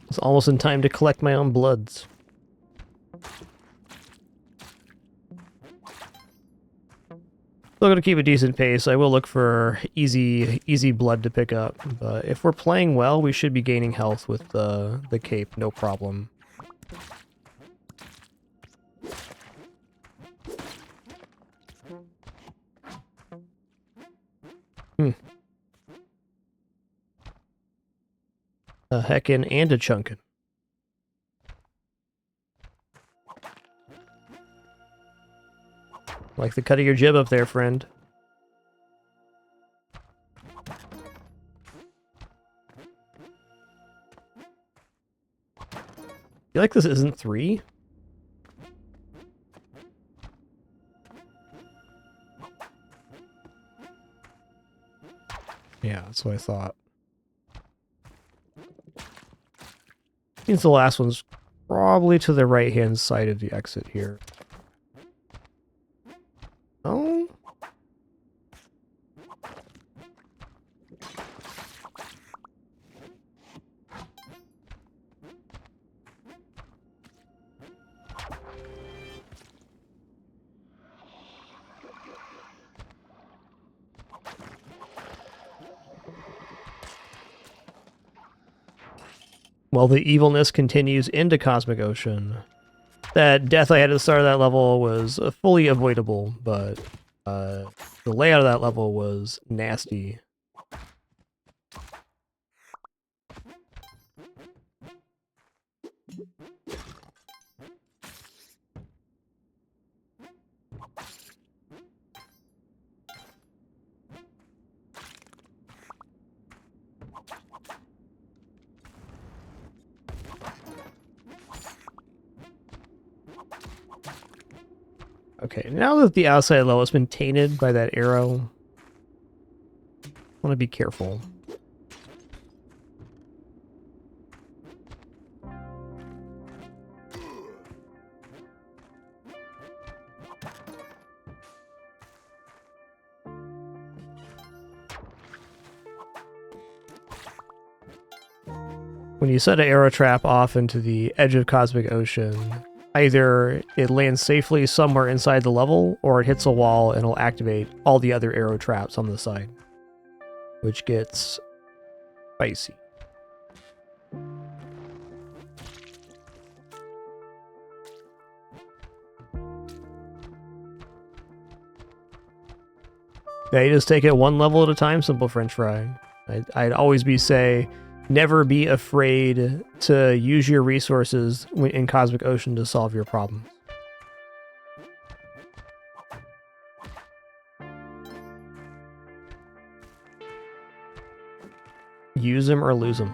It's almost in time to collect my own bloods. Still gonna keep a decent pace. I will look for easy blood to pick up. But if we're playing well, we should be gaining health with the cape, no problem. A heckin' and a chunkin'. Like the cut of your jib up there, friend. You like this isn't 3? Yeah, that's what I thought. Means the last one's probably to the right-hand side of the exit here. Oh? Well, the evilness continues into Cosmic Ocean. That death I had at the start of that level was fully avoidable, but the layout of that level was nasty. Okay, now that the outside level has been tainted by that arrow, I want to be careful. When you set an arrow trap off into the edge of Cosmic Ocean, either it lands safely somewhere inside the level, or it hits a wall and it'll activate all the other arrow traps on the side, which gets spicy. Yeah, you just take it one level at a time, simple French fry. I'd always say, never be afraid to use your resources in Cosmic Ocean to solve your problems. Use them or lose them.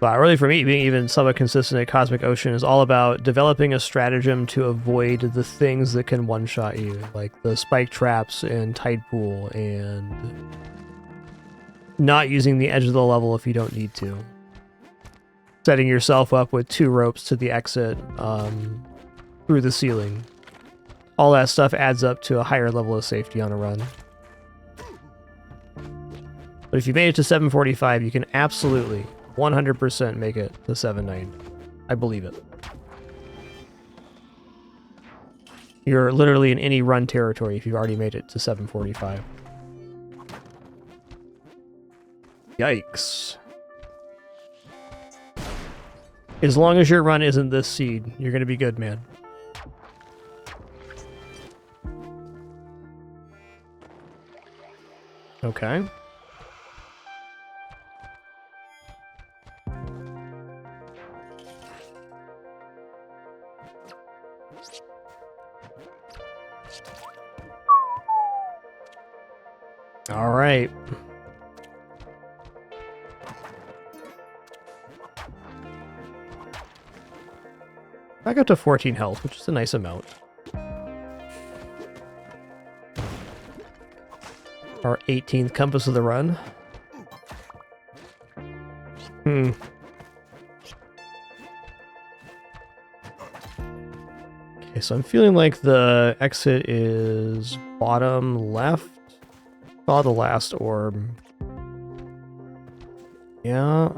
But really, for me, being even somewhat consistent at Cosmic Ocean is all about developing a stratagem to avoid the things that can one-shot you, like the spike traps and tide pool, and not using the edge of the level if you don't need to. Setting yourself up with 2 ropes to the exit through the ceiling. All that stuff adds up to a higher level of safety on a run. But if you made it to 745, you can absolutely 100% make it to 790. I believe it. You're literally in any run territory if you've already made it to 745. Yikes. As long as your run isn't this seed, you're gonna be good, man. Okay. All right. Back up to 14 health, which is a nice amount. Our 18th compass of the run. Okay, so I'm feeling like the exit is bottom left. Saw the last orb. Yeah.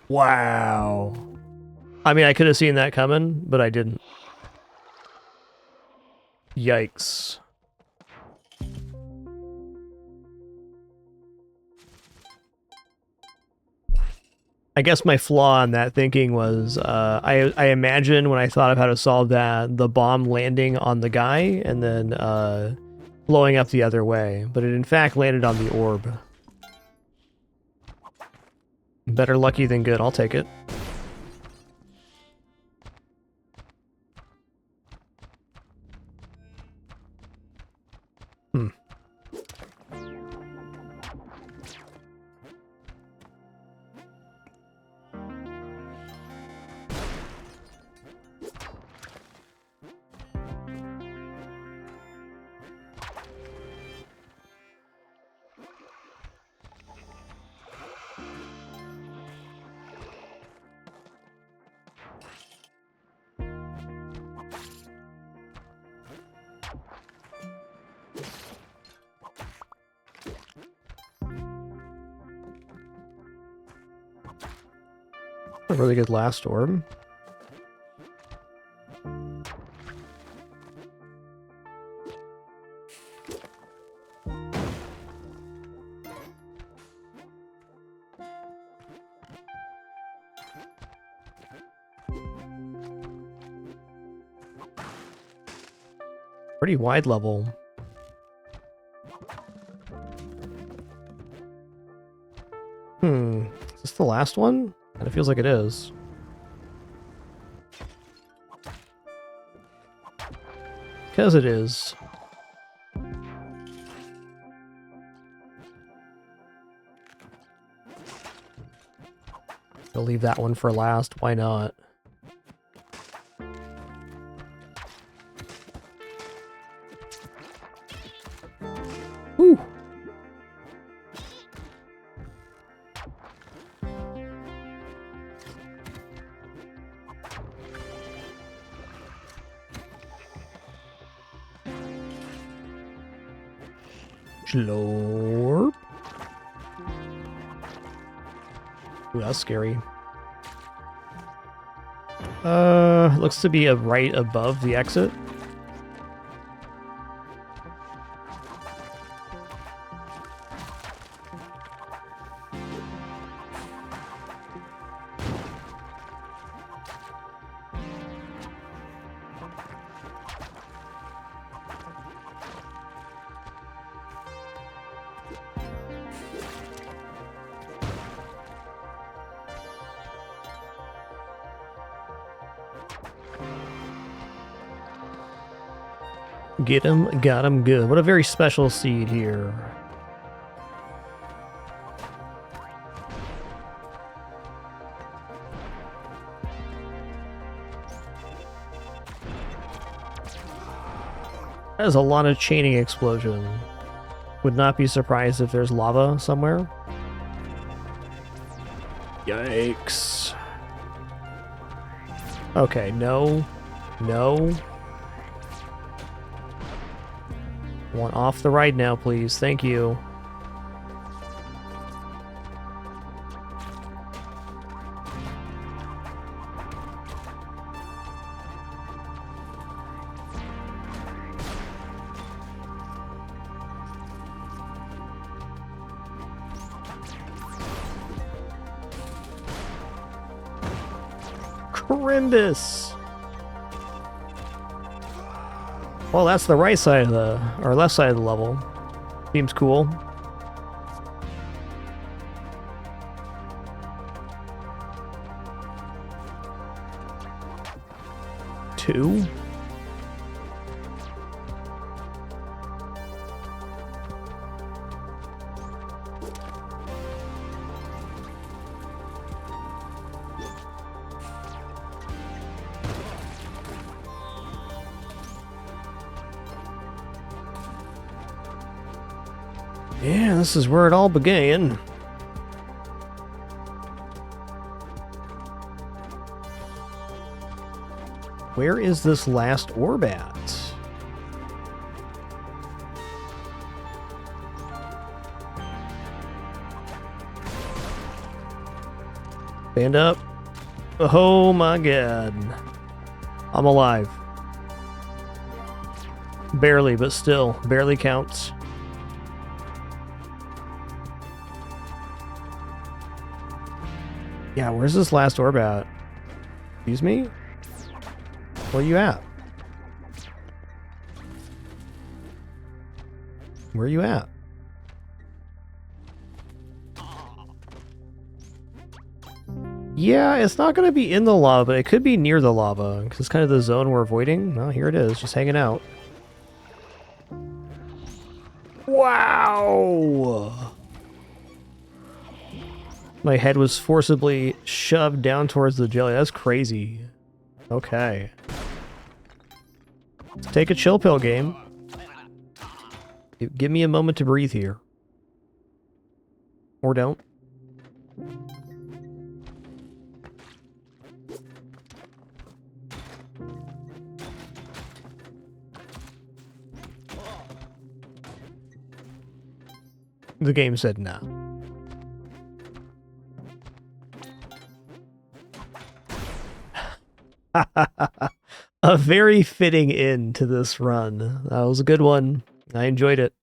Wow. I mean, I could have seen that coming, but I didn't. Yikes. I guess my flaw in that thinking was I imagined when I thought of how to solve that, the bomb landing on the guy and then blowing up the other way, but it in fact landed on the orb. Better lucky than good, I'll take it. A really good last orb. Pretty wide level. Is this the last one? It feels like it is. Because it is. I'll leave that one for last. Why not? Whew. Slurp. Ooh, that's scary. Looks to be right above the exit. Get him, got him good. What a very special seed here. That is a lot of chaining explosion. Would not be surprised if there's lava somewhere. Yikes. Okay, no. No. Want off the ride now, please. Thank you. Horrendous. Well, that's the right side of the, or left side of the level. Seems cool. Two. Yeah, this is where it all began. Where is this last orb at? Stand up. Oh my god. I'm alive. Barely, but still. Barely counts. Yeah, where's this last orb at? Excuse me? Where you at? Where are you at? Yeah, it's not going to be in the lava, but it could be near the lava, because it's kind of the zone we're avoiding. Well, here it is, just hanging out. Wow! My head was forcibly shoved down towards the jelly. That's crazy. Okay. Let's take a chill pill, game. Give me a moment to breathe here. Or don't. The game said no. A very fitting end to this run. That was a good one. I enjoyed it.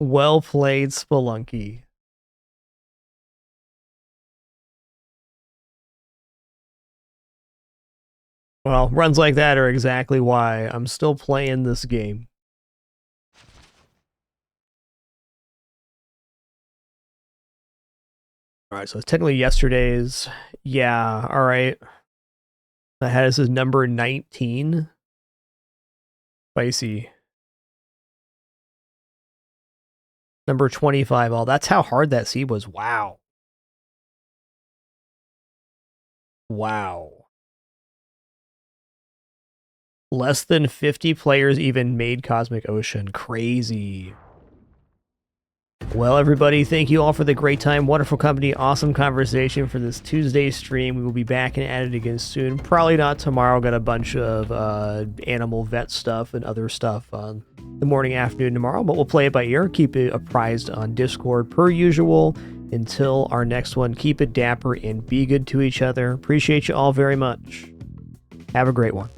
Well played, Spelunky. Well, runs like that are exactly why I'm still playing this game. Alright, so it's technically yesterday's. Yeah, alright. I had this as number 19. Spicy. Number 25. Oh, that's how hard that seed was. Wow. Wow. Less than 50 players even made Cosmic Ocean. Crazy. Well, everybody, thank you all for the great time, wonderful company, awesome conversation for this Tuesday stream. We will be back and at it again soon. Probably not tomorrow. Got a bunch of animal vet stuff and other stuff on the morning, afternoon tomorrow, but we'll play it by ear. Keep it apprised on Discord per usual. Until our next one, keep it dapper and be good to each other. Appreciate you all very much. Have a great one.